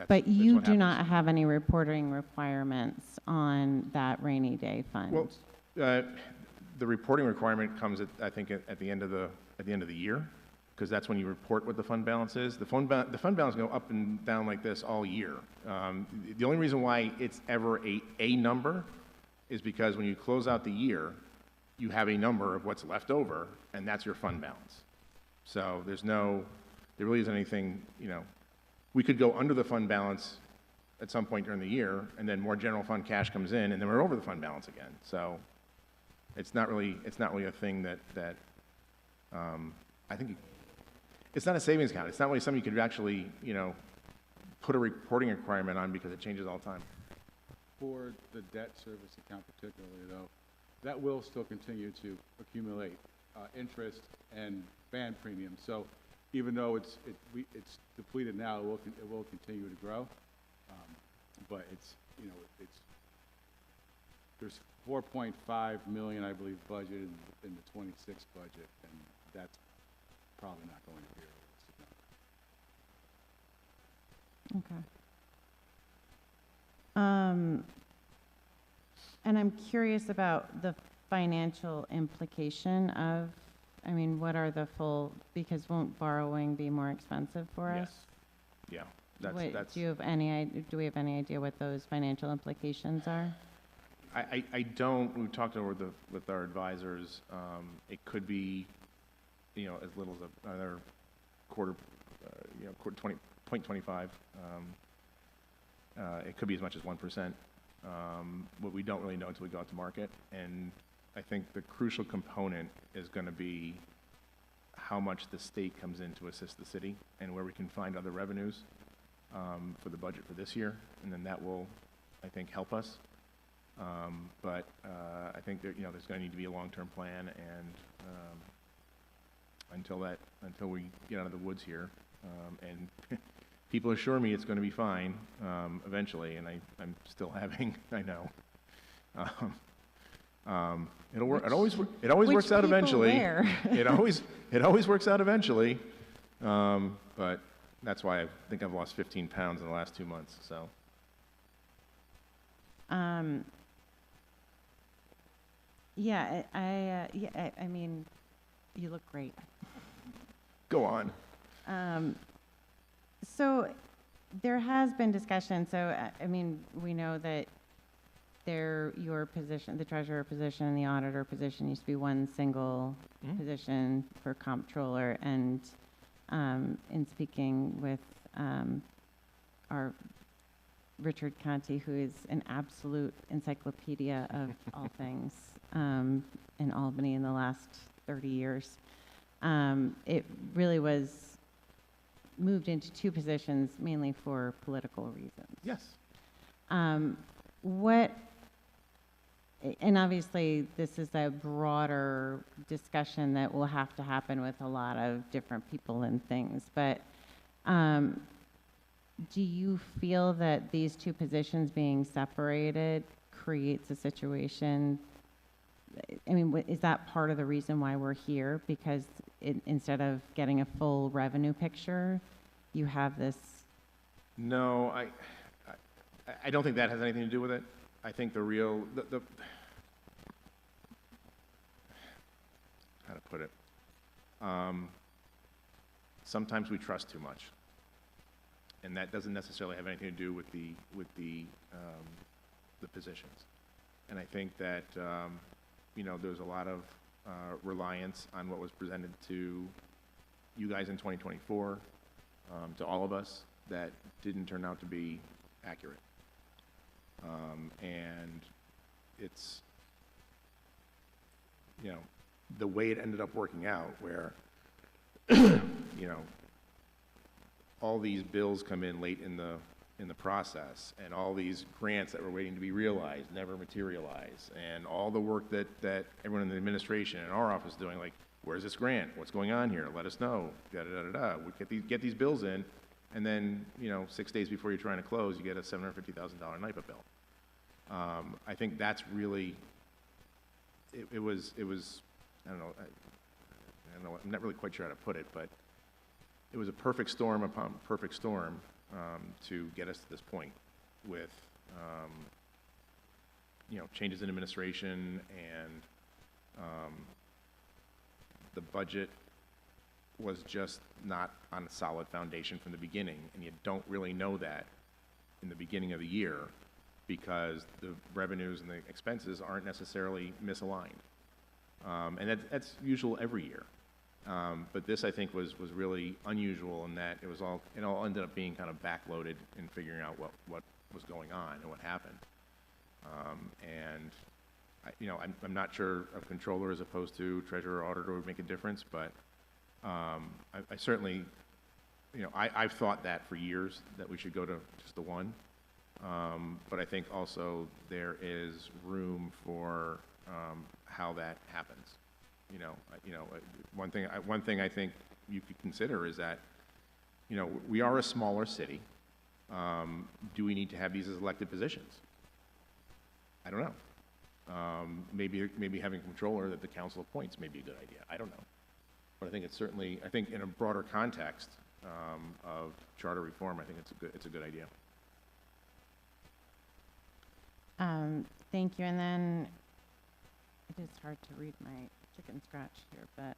But you what do happens. not have any reporting requirements on that rainy day fund? Well, the reporting requirement comes at the end of the year, because that's when you report what the fund balance is. The fund balance go up and down like this all year. The only reason why it's ever a number is because when you close out the year, you have a number of what's left over, and that's your fund balance. So there really isn't anything, we could go under the fund balance at some point during the year, and then more general fund cash comes in, and then we're over the fund balance again. So it's not really a thing that I think it's not a savings account. It's not really something you could actually, put a reporting requirement on, because it changes all the time. For the debt service account particularly, though, that will still continue to accumulate interest and band premiums. So even though it's depleted now, it will continue to grow. But there's 4.5 million, I believe, budgeted in the 26 budget, and that's probably not going to be realistic. Okay. And I'm curious about the financial implication of, what are the because won't borrowing be more expensive for us? Yes. Yeah. That's. Do we have any idea what those financial implications are? I don't. We talked over with our advisors. It could be, as little as another quarter, 0.25. It could be as much as 1%. But we don't really know until we go out to market. And I think the crucial component is going to be how much the state comes in to assist the city, and where we can find other revenues for the budget for this year, and then that will, I think, help us. But I think there's going to need to be a long-term plan, and until we get out of the woods here, and people assure me it's going to be fine eventually, and I'm still having, I know. It'll work. It always works out eventually. It always works out eventually. But that's why I think I've lost 15 pounds in the last 2 months. So. Yeah, I mean, you look great. Go on. So there has been discussion. So, we know that your position, the treasurer position and the auditor position used to be one single position for comptroller. And in speaking with our Richard Conti, who is an absolute encyclopedia of all things in Albany in the last 30 years, it really was moved into two positions mainly for political reasons. Yes. And obviously this is a broader discussion that will have to happen with a lot of different people and things, but do you feel that these two positions being separated creates a situation? Is that part of the reason why we're here? Because instead of getting a full revenue picture, you have this? No, I don't think that has anything to do with it. I think the real, how to put it? Sometimes we trust too much. And that doesn't necessarily have anything to do with the positions. And I think that, you know, there's a lot of reliance on what was presented to you guys in 2024, to all of us, that didn't turn out to be accurate. And it's, you know, the way it ended up working out, where, you know, all these bills come in late in the process, and all these grants that were waiting to be realized never materialize, and all the work that everyone in the administration and our office is doing, like, where's this grant? What's going on here? Let us know. Da-da-da-da-da. We get these bills in, and then, you know, 6 days before you're trying to close, you get a $750,000 NIPA bill. I think that's really, it was, I don't know, I'm not really quite sure how to put it, but it was a perfect storm upon perfect storm to get us to this point with, you know, changes in administration, and the budget was just not on a solid foundation from the beginning, and you don't really know that in the beginning of the year, because the revenues and the expenses aren't necessarily misaligned. And that's usual every year. But this, I think, was really unusual in that it all ended up being kind of backloaded in figuring out what was going on and what happened. And you know, I'm not sure a controller as opposed to treasurer or auditor would make a difference, but I certainly, you know, I've thought that for years, that we should go to just the one. But I think also there is room for how that happens. You know, one thing I think you could consider is that, you know, we are a smaller city. Do we need to have these as elected positions? I don't know. Maybe having a controller that the council appoints may be a good idea. I don't know. But I think it's certainly, I think in a broader context of charter reform, I think it's a good idea. Thank you. And then it is hard to read my chicken scratch here, but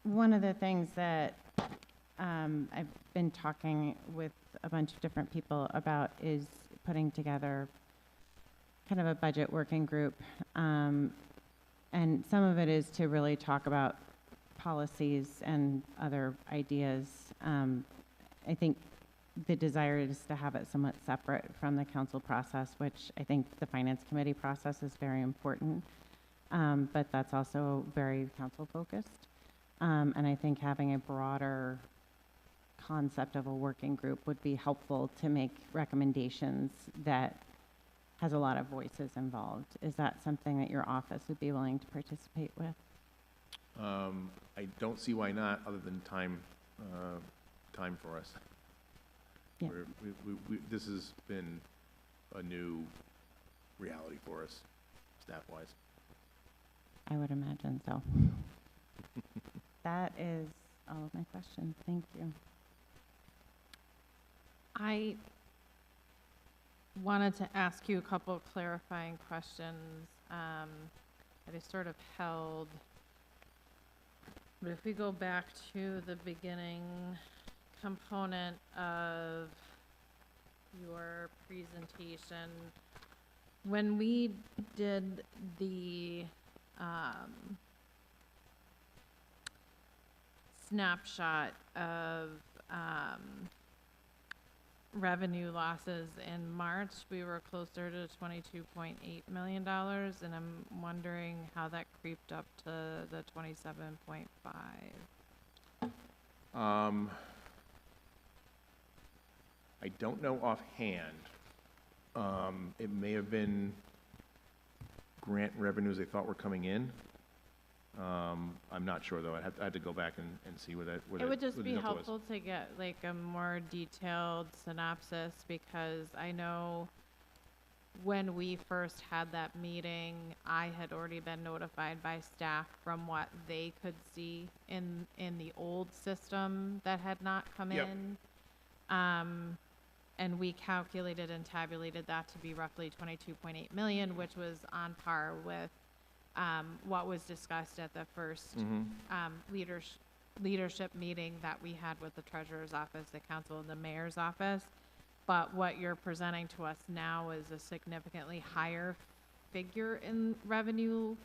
one of the things that I've been talking with a bunch of different people about is putting together kind of a budget working group. And some of it is to really talk about policies and other ideas. I think the desire is to have it somewhat separate from the council process, which I think the finance committee process is very important, but that's also very council focused. And I think having a broader concept of a working group would be helpful to make recommendations that has a lot of voices involved. Is that something that your office would be willing to participate with? I don't see why not, other than time for us. Yeah. This has been a new reality for us, staff-wise. I would imagine so. That is all of my questions. Thank you. I wanted to ask you a couple of clarifying questions that I sort of held. But if we go back to the beginning component of your presentation, when we did the snapshot of revenue losses in March, we were closer to $22.8 million, and I'm wondering how that creeped up to the 27.5. I don't know offhand. It may have been grant revenues they thought were coming in. I'm not sure, though. I had to go back and see where that. It would just be helpful to get like a more detailed synopsis, because I know when we first had that meeting, I had already been notified by staff from what they could see in the old system that had not come Yep. in. And we calculated and tabulated that to be roughly 22.8 million, which was on par with what was discussed at the first leadership meeting that we had with the treasurer's office, the council, and the mayor's office. But what you're presenting to us now is a significantly higher figure in revenue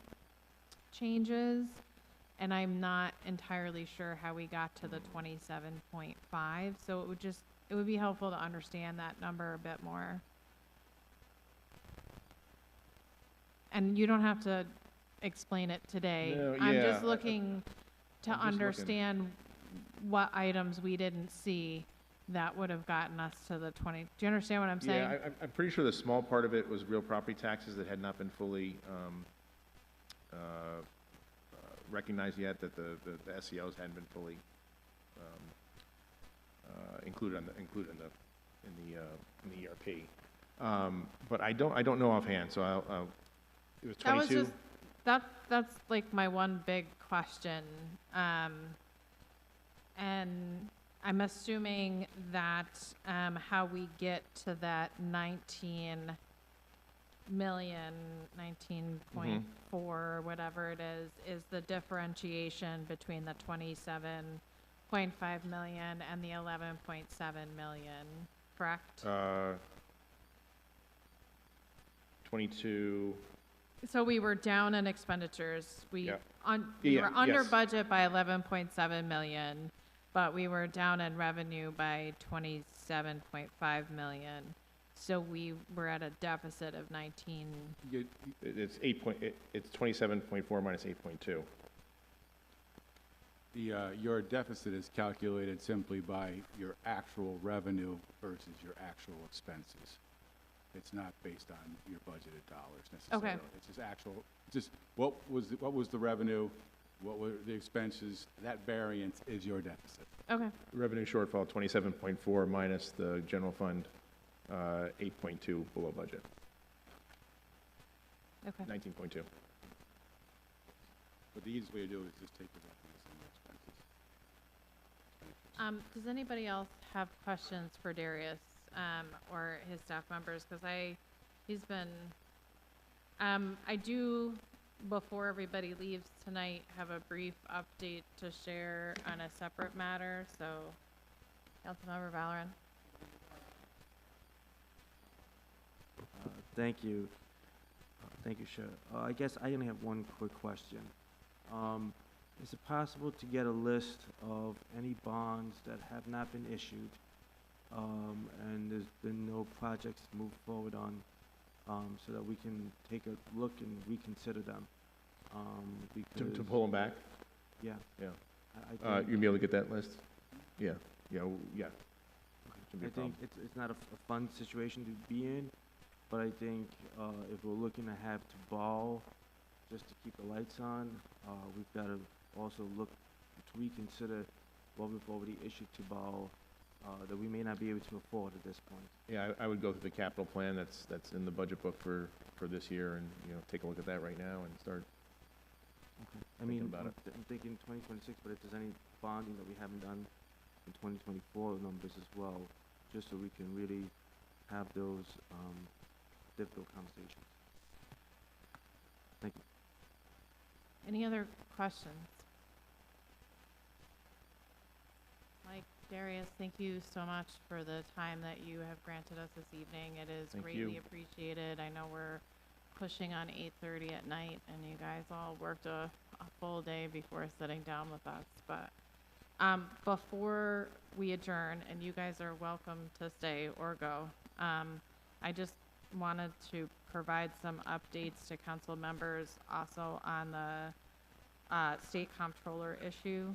changes. And I'm not entirely sure how we got to the 27.5. So it would be helpful to understand that number a bit more. And you don't have to explain it today. No, I'm yeah, just looking to I'm just understand what items we didn't see that would have gotten us to the 20. Do you understand what I'm saying? Yeah, I'm pretty sure the small part of it was real property taxes that had not been fully recognized yet, that the SEOs hadn't been fully included in the ERP. But I don't know offhand, so it was 22. That's like my one big question. And I'm assuming that how we get to that 19 million, 19.4, whatever it is the differentiation between the 27.5 million and the 11.7 million, correct? 22. So we were down in expenditures. We Yeah. we Yeah, were under yes. budget by 11.7 million, but we were down in revenue by 27.5 million. So we were at a deficit of 19. It's it's 27.4 minus 8.2. Your deficit is calculated simply by your actual revenue versus your actual expenses. It's not based on your budgeted dollars necessarily. Okay. It's just what was the revenue, what were the expenses, that variance is your deficit. Okay. Revenue shortfall 27.4 minus the general fund 8.2 below budget. Okay. 19.2. But the easiest way to do it is just take the revenues and the expenses. Does anybody else have questions for Darius or his staff members? Because he's been, I do, before everybody leaves tonight, have a brief update to share on a separate matter. So, Councilmember Valorant. Thank you. Thank you, Chair. I guess I only have one quick question. Is it possible to get a list of any bonds that have not been issued, and there's been no projects to move forward on, so that we can take a look and reconsider them? To pull them back? Yeah. Yeah. I think, You'll be able to get that list? Yeah. Yeah. Yeah. Shouldn't be I a problem. think it's not a fun situation to be in, but I think if we're looking to have to borrow just to keep the lights on, we've got to also look to reconsider what we've already issued to borrow that we may not be able to afford at this point. Yeah, I would go through the capital plan that's in the budget book for this year, and take a look at that right now and start. Okay. I Thinking mean, about it. I'm thinking 2026, but if there's any bonding that we haven't done in 2024 numbers as well, just so we can really have those difficult conversations. Thank you. Any other questions? Mike, Darius, thank you so much for the time that you have granted us this evening. It is Thank greatly you. appreciated. I know we're pushing on 8:30 at night, and you guys all worked a full day before sitting down with us. But before we adjourn, and you guys are welcome to stay or go, I just wanted to provide some updates to council members also on the state comptroller issue,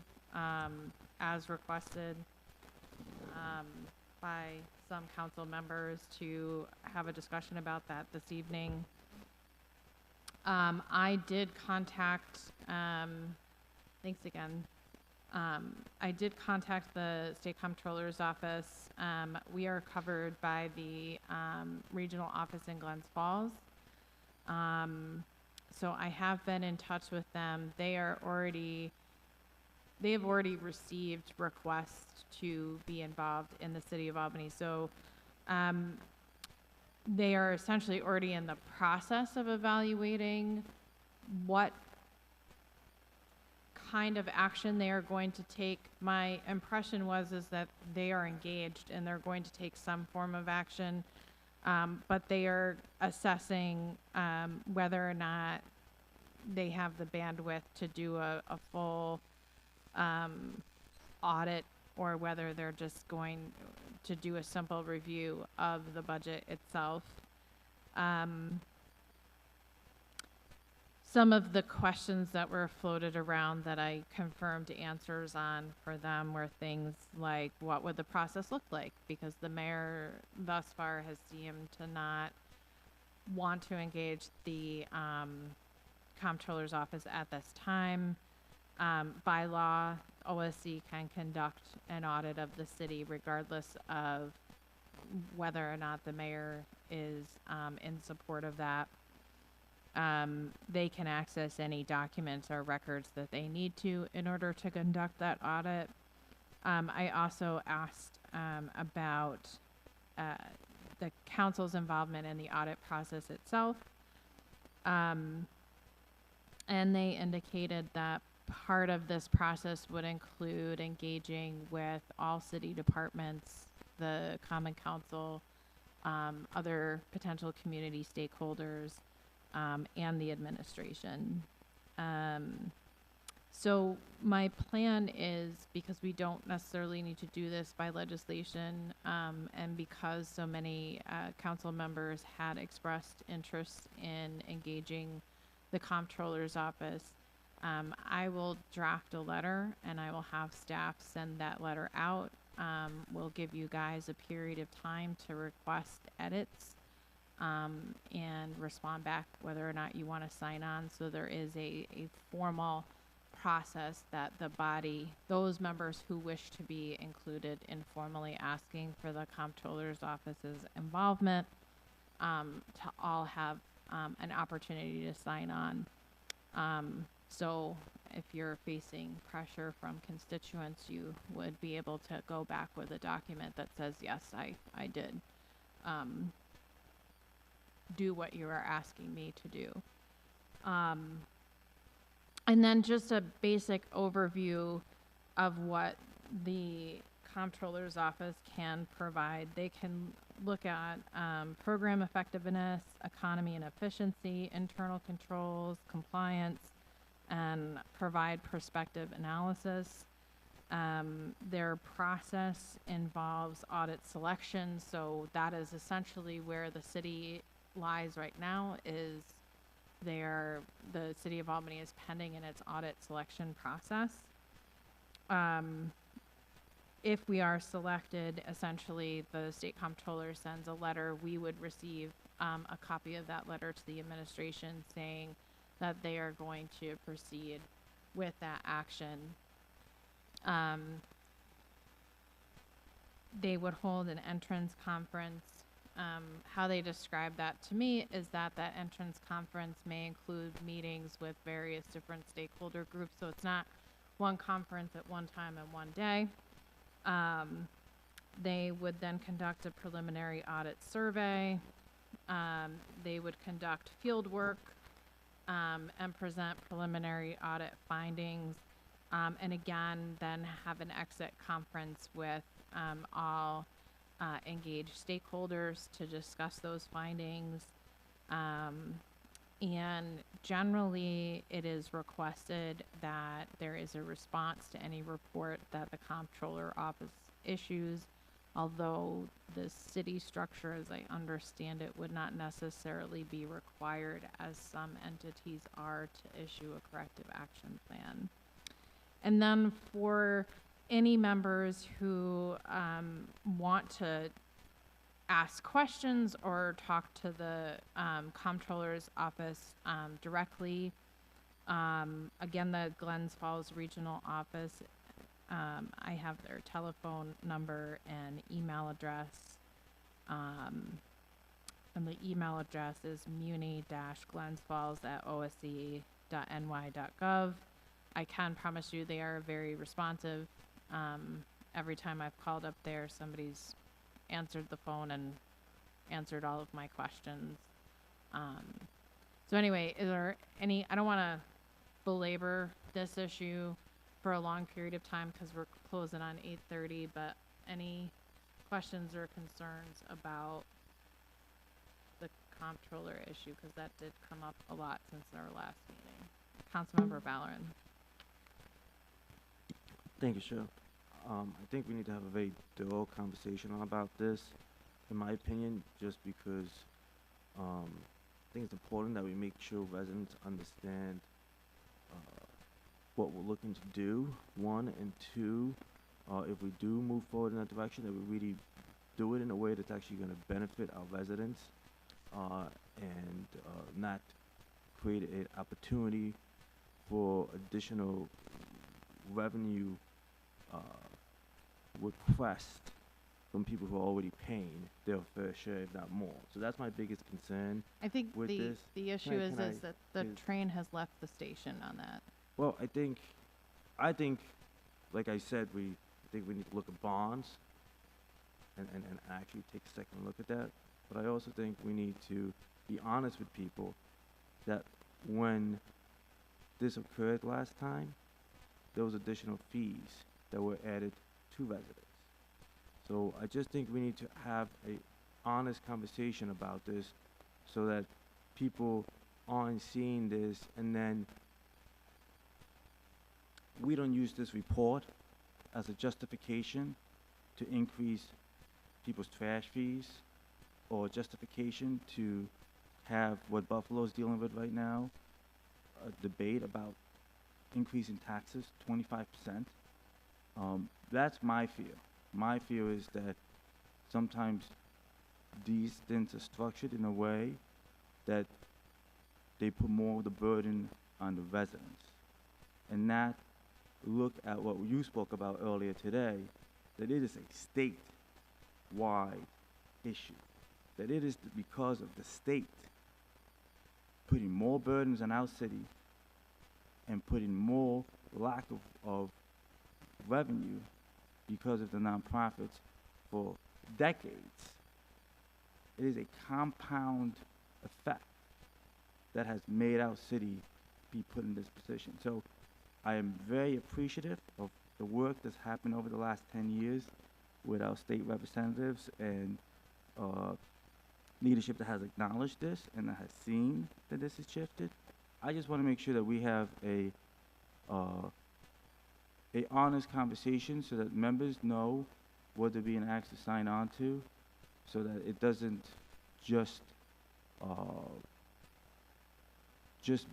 as requested by some council members to have a discussion about that this evening. I did contact, thanks again. I did contact the state comptroller's office. We are covered by the regional office in Glens Falls. So I have been in touch with them. They they've already received requests to be involved in the city of Albany. So they are essentially already in the process of evaluating what kind of action they are going to take. My impression is that they are engaged and they're going to take some form of action, but they are assessing whether or not they have the bandwidth to do a full audit, or whether they're just going to do a simple review of the budget itself. Some of the questions that were floated around that I confirmed answers on for them were things like, what would the process look like? Because the mayor thus far has seemed to not want to engage the comptroller's office at this time. By law, OSC can conduct an audit of the city regardless of whether or not the mayor is in support of that. They can access any documents or records that they need to in order to conduct that audit. I also asked about the council's involvement in the audit process itself. And they indicated that part of this process would include engaging with all city departments, the Common Council, other potential community stakeholders, and the administration. So my plan is, because we don't necessarily need to do this by legislation, and because so many council members had expressed interest in engaging the comptroller's office, I will draft a letter and I will have staff send that letter out. We'll give you guys a period of time to request edits and respond back whether or not you want to sign on. So there is a formal process that the body, those members who wish to be included in formally asking for the comptroller's office's involvement, to all have an opportunity to sign on. So if you're facing pressure from constituents, you would be able to go back with a document that says, yes, I did do what you are asking me to do. And then just a basic overview of what the comptroller's office can provide. They can look at program effectiveness, economy and efficiency, internal controls, compliance, and provide prospective analysis. Their process involves audit selection, so that is essentially where the city lies right now. Is the city of Albany is pending in its audit selection process. If we are selected, essentially the state comptroller sends a letter. We would receive a copy of that letter to the administration saying that they are going to proceed with that action. They would hold an entrance conference. How they describe that to me is that entrance conference may include meetings with various different stakeholder groups. So it's not one conference at one time and one day. They would then conduct a preliminary audit survey. They would conduct field work and present preliminary audit findings. And again, then have an exit conference with all engaged stakeholders to discuss those findings. And generally, it is requested that there is a response to any report that the comptroller office issues, although the city structure, as I understand it, would not necessarily be required, as some entities are, to issue a corrective action plan. And then for any members who want to ask questions or talk to the comptroller's office directly, again, the Glens Falls Regional Office, I have their telephone number and email address. And the email address is muni-glensfalls@osce.ny.gov. I can promise you they are very responsive. Every time I've called up there, somebody's answered the phone and answered all of my questions. So anyway, is there any, I don't want to belabor this issue for a long period of time because we're closing on 8:30, but any questions or concerns about the comptroller issue, because that did come up a lot since our last meeting. Councilmember Valorant. Thank you, Cheryl. I think we need to have a very thorough conversation about this, in my opinion, just because I think it's important that we make sure residents understand what we're looking to do, one, and two, if we do move forward in that direction, that we really do it in a way that's actually going to benefit our residents and not create an opportunity for additional revenue requests from people who are already paying their fair share, if not more. So that's my biggest concern. I think with the this. issue Can I- is can I- that the is- train has left the station on that. Well, I think, like I said, I think we need to look at bonds and actually take a second look at that. But I also think we need to be honest with people that when this occurred last time, there was additional fees that were added to residents. So I just think we need to have a honest conversation about this so that people aren't seeing this and then we don't use this report as a justification to increase people's trash fees or justification to have what Buffalo's dealing with right now, a debate about increasing taxes 25%. That's my fear. My fear is that sometimes these things are structured in a way that they put more of the burden on the residents and not look at what you spoke about earlier today, that it is a statewide issue, that it is because of the state putting more burdens on our city and putting more lack of revenue because of the nonprofits for decades. It is a compound effect that has made our city be put in this position. So I am very appreciative of the work that's happened over the last 10 years with our state representatives and leadership that has acknowledged this and that has seen that this has shifted. I just want to make sure that we have a honest conversation so that members know what they're being asked to sign on to, so that it doesn't just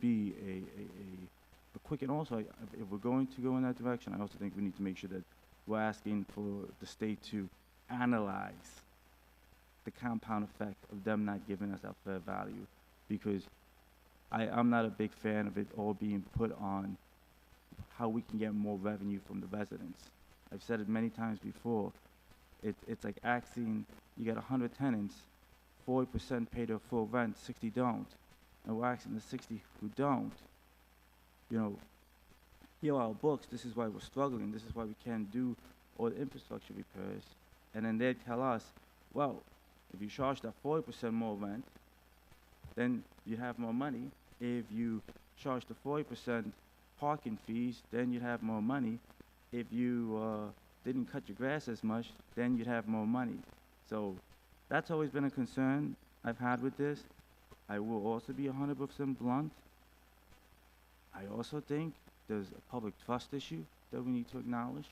be a quick. And also, if we're going to go in that direction, I also think we need to make sure that we're asking for the state to analyze the compound effect of them not giving us our fair value, because I'm not a big fan of it all being put on how we can get more revenue from the residents. I've said it many times before. It's like asking, you got 100 tenants, 40% pay their full rent, 60 don't. And we're asking the 60 who don't, you know, here are our books, this is why we're struggling, this is why we can't do all the infrastructure repairs. And then they tell us, well, if you charge that 40% more rent, then you have more money. If you charge the 40% parking fees, then you'd have more money. If you didn't cut your grass as much, then you'd have more money. So that's always been a concern I've had with this. I will also be 100% blunt. I also think there's a public trust issue that we need to acknowledge,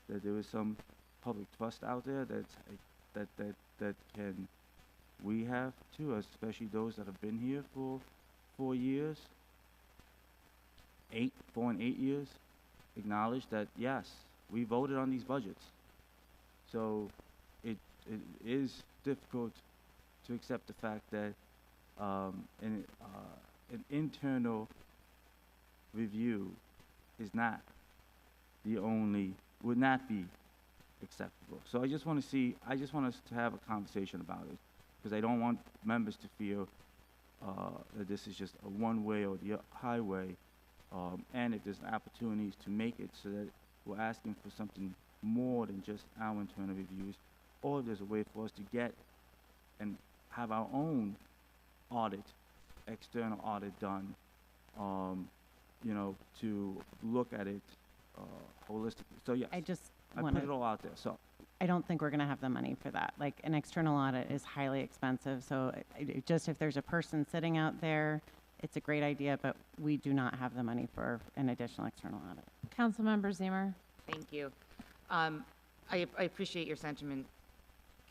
that there is some public trust out there that can we have too, especially those that have been here for 4 years, 4 and 8 years, acknowledge that yes, we voted on these budgets. So it is difficult to accept the fact that an internal review is not would not be acceptable. So I just want us to have a conversation about it, because I don't want members to feel that this is just a one-way or the highway and if there's opportunities to make it so that we're asking for something more than just our internal reviews, or if there's a way for us to get and have our own audit, external audit done, you know, to look at it holistically. So yes, I just I want put it to, all out there. So I don't think we're going to have the money for that. Like, an external audit is highly expensive, so just if there's a person sitting out there, it's a great idea, but we do not have the money for an additional external audit. Councilmember Zemer. Thank you. I appreciate your sentiment,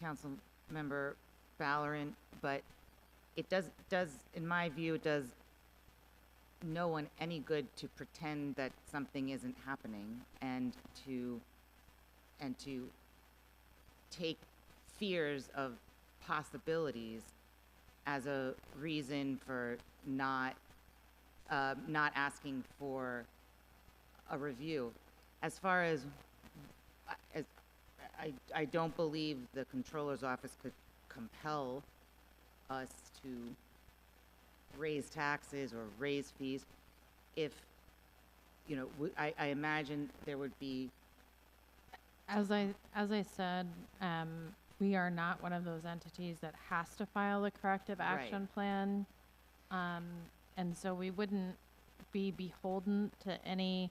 Councilmember Valorant, but it does, in my view, it does no one any good to pretend that something isn't happening and to take fears of possibilities as a reason for not asking for a review. As far as I don't believe the controller's office could compel us to raise taxes or raise fees. If, you know, I imagine there would be. As I said, we are not one of those entities that has to file a corrective action plan. And so we wouldn't be beholden to any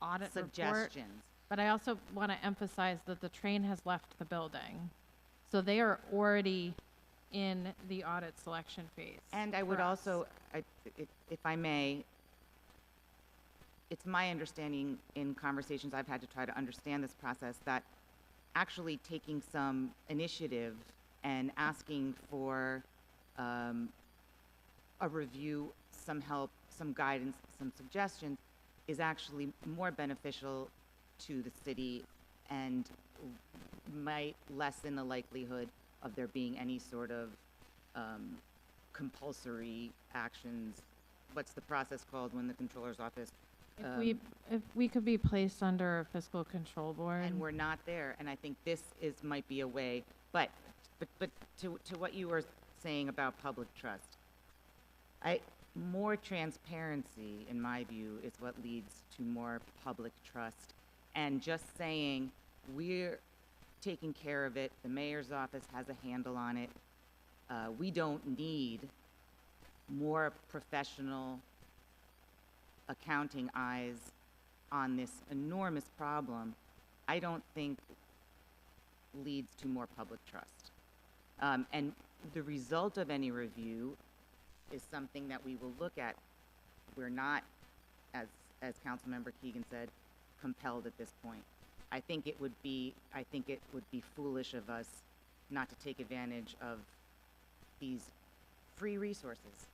audit report. Suggestions. But I also want to emphasize that the train has left the building. So they are already in the audit selection phase. And I would also, if I may, it's my understanding in conversations I've had to try to understand this process that actually taking some initiative and asking for a review, some help, some guidance, some suggestions is actually more beneficial to the city and might lessen the likelihood of there being any sort of compulsory actions. What's the process called when the controller's office? If we could be placed under a fiscal control board. And we're not there, and I think this might be a way. But to what you were saying about public trust, more transparency, in my view, is what leads to more public trust. And just saying, we're taking care of it, the mayor's office has a handle on it, we don't need more professional accounting eyes on this enormous problem, I don't think leads to more public trust. And the result of any review is something that we will look at. We're not, as Councilmember Keegan said, compelled at this point. I think it would be foolish of us not to take advantage of these free resources.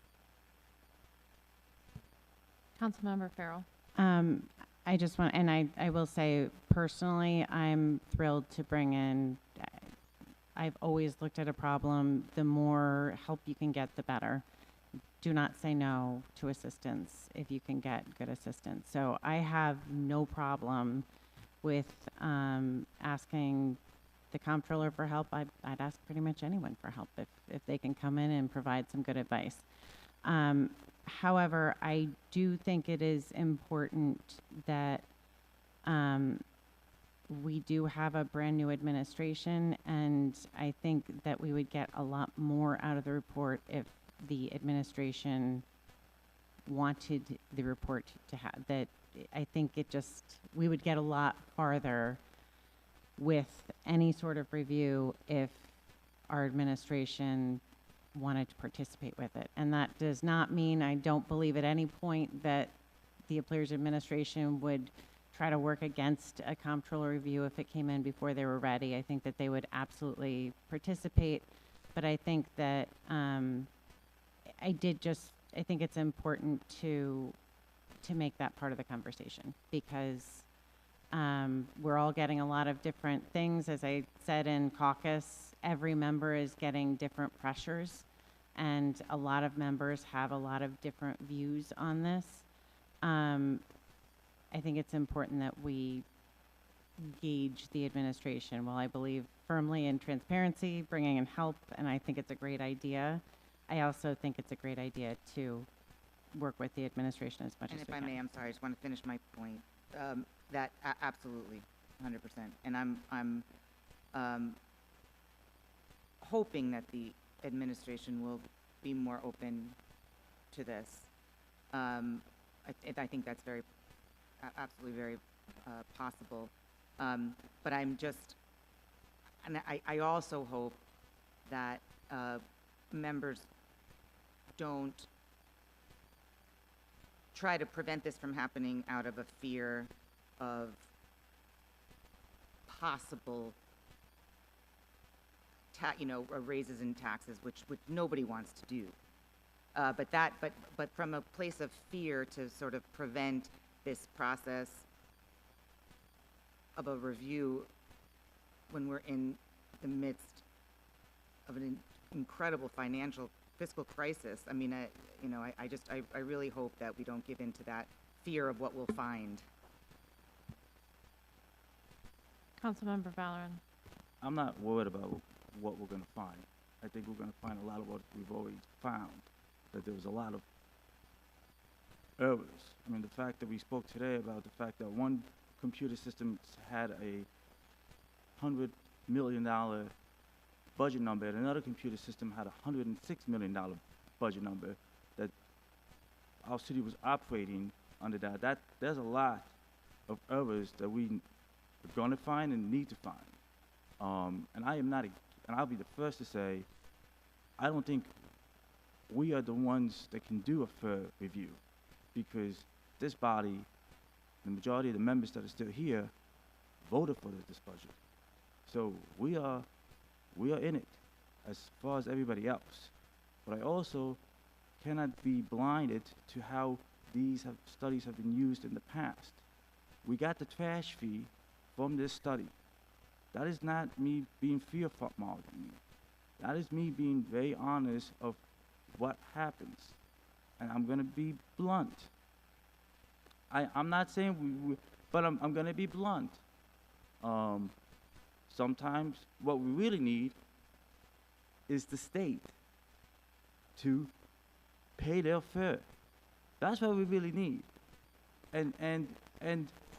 Councilmember Farrell. I just want, and I will say personally, I'm thrilled to bring in, I've always looked at a problem, the more help you can get, the better. Do not say no to assistance if you can get good assistance. So I have no problem with asking the comptroller for help. I'd ask pretty much anyone for help if they can come in and provide some good advice. However, I do think it is important that we do have a brand new administration, and I think that we would get a lot more out of the report if the administration wanted the report to have that. I think we would get a lot farther with any sort of review if our administration wanted to participate with it. And that does not mean I don't believe at any point that the Players administration would try to work against a comptroller review if it came in before they were ready. I think that they would absolutely participate, but I think that I think it's important to make that part of the conversation, because we're all getting a lot of different things. As I said in caucus, every member is getting different pressures, and a lot of members have a lot of different views on this. I think it's important that we gauge the administration. While I believe firmly in transparency, bringing in help, and I think it's a great idea, I also think it's a great idea to work with the administration as much And as if we I can. may, I'm sorry, I just want to finish my point. Absolutely, 100%. And I'm hoping that the administration will be more open to this. I think that's absolutely very possible. But I'm just, and I also hope that members don't try to prevent this from happening out of a fear of possible raises in taxes, which nobody wants to do. But from a place of fear to sort of prevent this process of a review when we're in the midst of an incredible fiscal crisis. I mean, I really hope that we don't give in to that fear of what we'll find. Councilmember Valorem. I'm not worried about what we're gonna find. I think we're gonna find a lot of what we've already found, that there was a lot of errors. I mean, the fact that we spoke today about the fact that one computer system had a $100 million budget number, and another computer system had a $106 million budget number, that our city was operating under that. There's a lot of errors that we are gonna find and need to find. And I am not, and I'll be the first to say, I don't think we are the ones that can do a fair review, because this body, the majority of the members that are still here, voted for this budget. So we are in it as far as everybody else. But I also cannot be blinded to how these studies have been used in the past. We got the trash fee from this study. That is not me being fear-mongering. That is me being very honest of what happens. And I'm gonna be blunt. I'm not saying but I'm gonna be blunt. Sometimes what we really need is the state to pay their fare. That's what we really need. And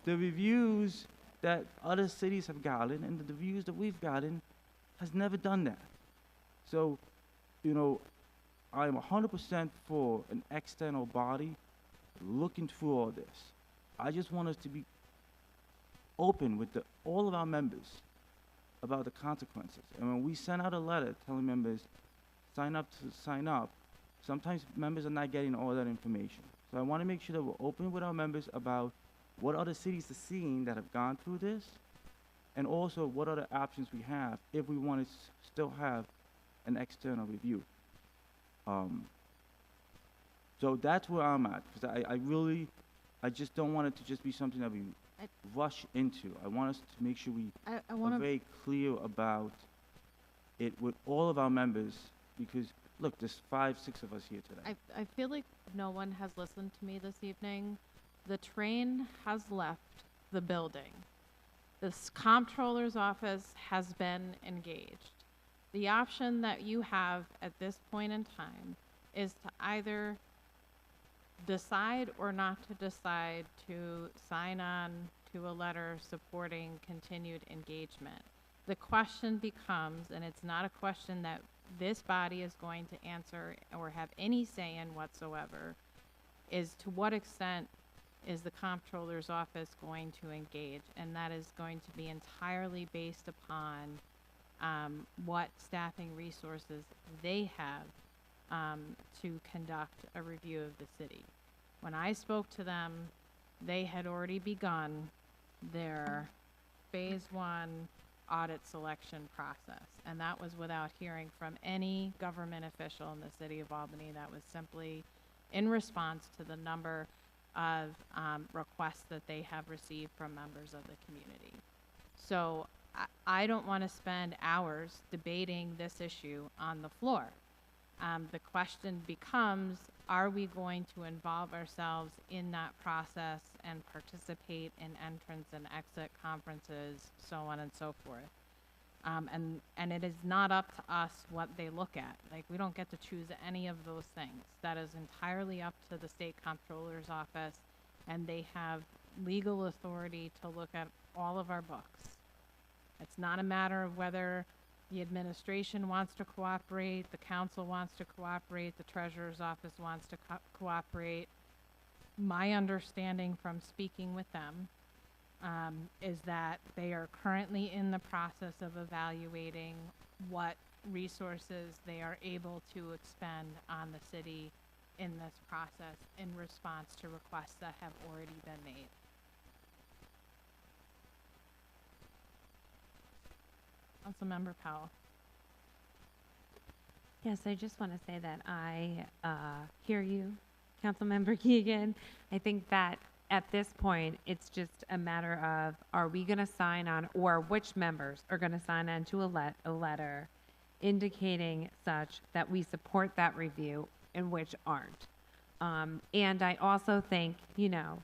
the reviews that other cities have gotten and the reviews that we've gotten has never done that. So, I'm 100% for an external body looking through all this. I just want us to be open with all of our members about the consequences. And when we send out a letter telling members, sign up, sometimes members are not getting all that information. So I want to make sure that we're open with our members about what other cities are seeing that have gone through this, and also what other options we have if we want to still have an external review. So that's where I'm at, because I just don't want it to just be something that we rush into. I want us to make sure we are very clear about it with all of our members, because look, there's 5, 6 of us here today. I feel like no one has listened to me this evening. The train has left the building. The comptroller's office has been engaged. The option that you have at this point in time is to either decide or not to decide to sign on to a letter supporting continued engagement. The question becomes, and it's not a question that this body is going to answer or have any say in whatsoever, is to what extent is the comptroller's office going to engage? And that is going to be entirely based upon what staffing resources they have to conduct a review of the city. When I spoke to them, they had already begun their phase 1 audit selection process. And that was without hearing from any government official in the city of Albany. That was simply in response to the number of requests that they have received from members of the community. So I don't want to spend hours debating this issue on the floor. The question becomes, are we going to involve ourselves in that process and participate in entrance and exit conferences, so on and so forth? And it is not up to us what they look at. Like, we don't get to choose any of those things. That is entirely up to the state comptroller's office, and they have legal authority to look at all of our books. It's not a matter of whether the administration wants to cooperate, the council wants to cooperate, the treasurer's office wants to cooperate. My understanding from speaking with them is that they are currently in the process of evaluating what resources they are able to expend on the city in this process in response to requests that have already been made. Councilmember Powell. Yes, I just want to say that I hear you, Councilmember Keegan. I think that at this point, it's just a matter of, are we going to sign on, or which members are going to sign on to a letter indicating such that we support that review and which aren't. And I also think, you know,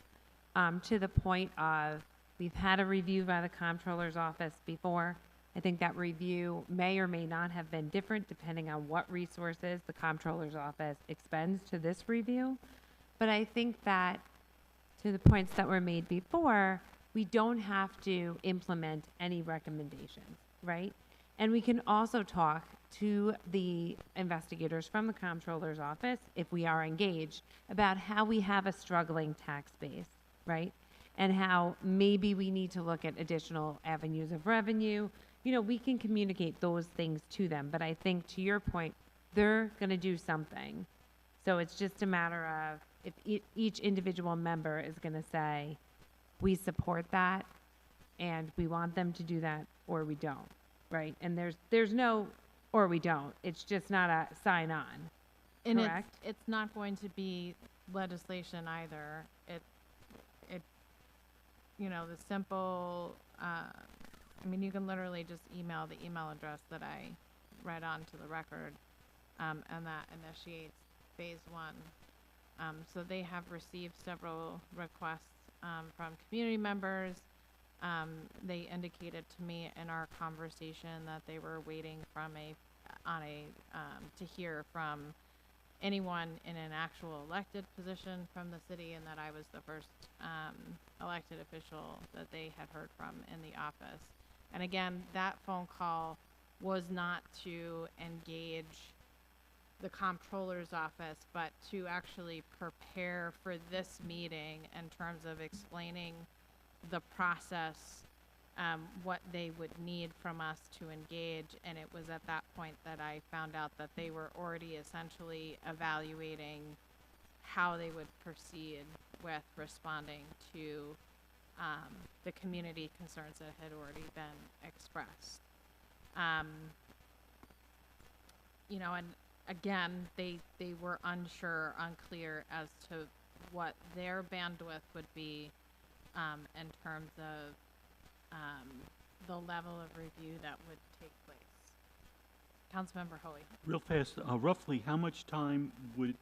to the point of, we've had a review by the comptroller's office before. I think that review may or may not have been different depending on what resources the comptroller's office expends to this review. But I think that, to the points that were made before, we don't have to implement any recommendations, right? And we can also talk to the investigators from the comptroller's office, if we are engaged, about how we have a struggling tax base, right? And how maybe we need to look at additional avenues of revenue. You know, we can communicate those things to them, but I think, to your point, they're gonna do something. So it's just a matter of, if each individual member is gonna say, we support that, and we want them to do that, or we don't, right? And there's no, or we don't, it's just not a sign on, And correct? it's not going to be legislation either. You know, the simple, I mean, you can literally just email the email address that I read onto the record, and that initiates phase one. So they have received several requests from community members. They indicated to me in our conversation that they were waiting to hear from anyone in an actual elected position from the city, and that I was the first elected official that they had heard from in the office. And again, that phone call was not to engage the comptroller's office, but to actually prepare for this meeting in terms of explaining the process, what they would need from us to engage. And it was at that point that I found out that they were already essentially evaluating how they would proceed with responding to the community concerns that had already been expressed. You know, and again, they were unclear as to what their bandwidth would be in terms of the level of review that would take place. Councilmember Hoey. Real fast, roughly how much time do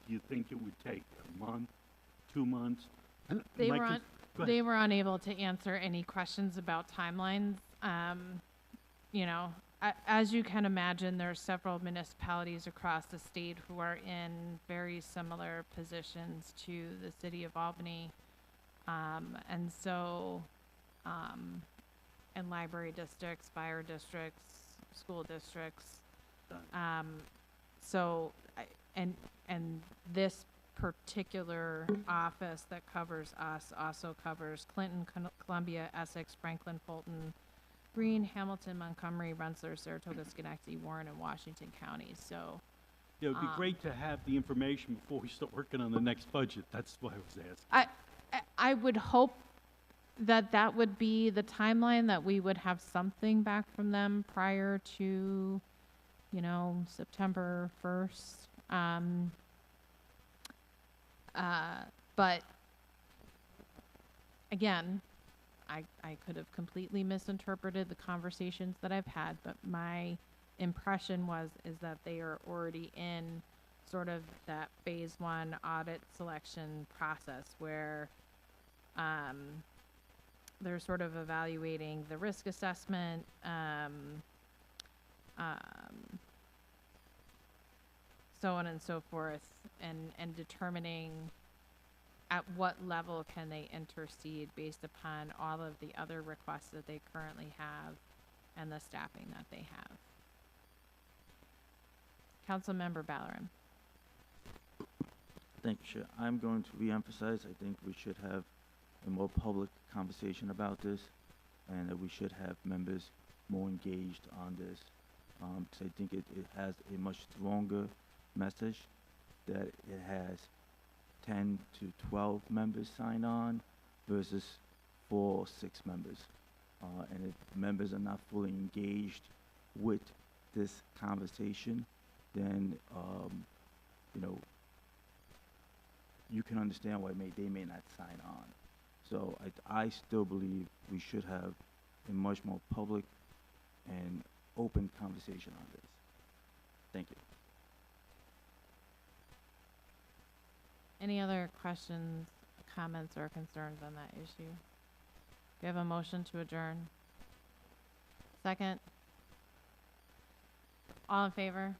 you think it would take? A month, 2 months? And They Mike, were just- go ahead. they were unable to answer any questions about timelines. You know, as you can imagine, there are several municipalities across the state who are in very similar positions to the city of Albany. And so, in library districts, fire districts, school districts. So, and this particular office that covers us also covers Clinton, Columbia, Essex, Franklin, Fulton, Greene, Hamilton, Montgomery, Rensselaer, Saratoga, Schenectady, Warren, and Washington counties. So, Yeah, it would be great to have the information before we start working on the next budget. That's why I was asking. I would hope that that would be the timeline, that we would have something back from them prior to, you know, September 1st. But again, I could have completely misinterpreted the conversations that I've had, but my impression is that they are already in sort of that phase one audit selection process where they're sort of evaluating the risk assessment, so on and so forth, and determining at what level can they intercede based upon all of the other requests that they currently have and the staffing that they have. Councilmember Ballerin. Thank you, Chair. I'm going to reemphasize, I think we should have a more public conversation about this, and that we should have members more engaged on this. 'Cause I think it has a much stronger message that it has 10 to 12 members sign on versus 4 or 6 members. And if members are not fully engaged with this conversation, then, you know, you can understand why they may not sign on. So I still believe we should have a much more public and open conversation on this. Thank you. Any other questions, comments, or concerns on that issue? Do you have a motion to adjourn? Second? All in favor?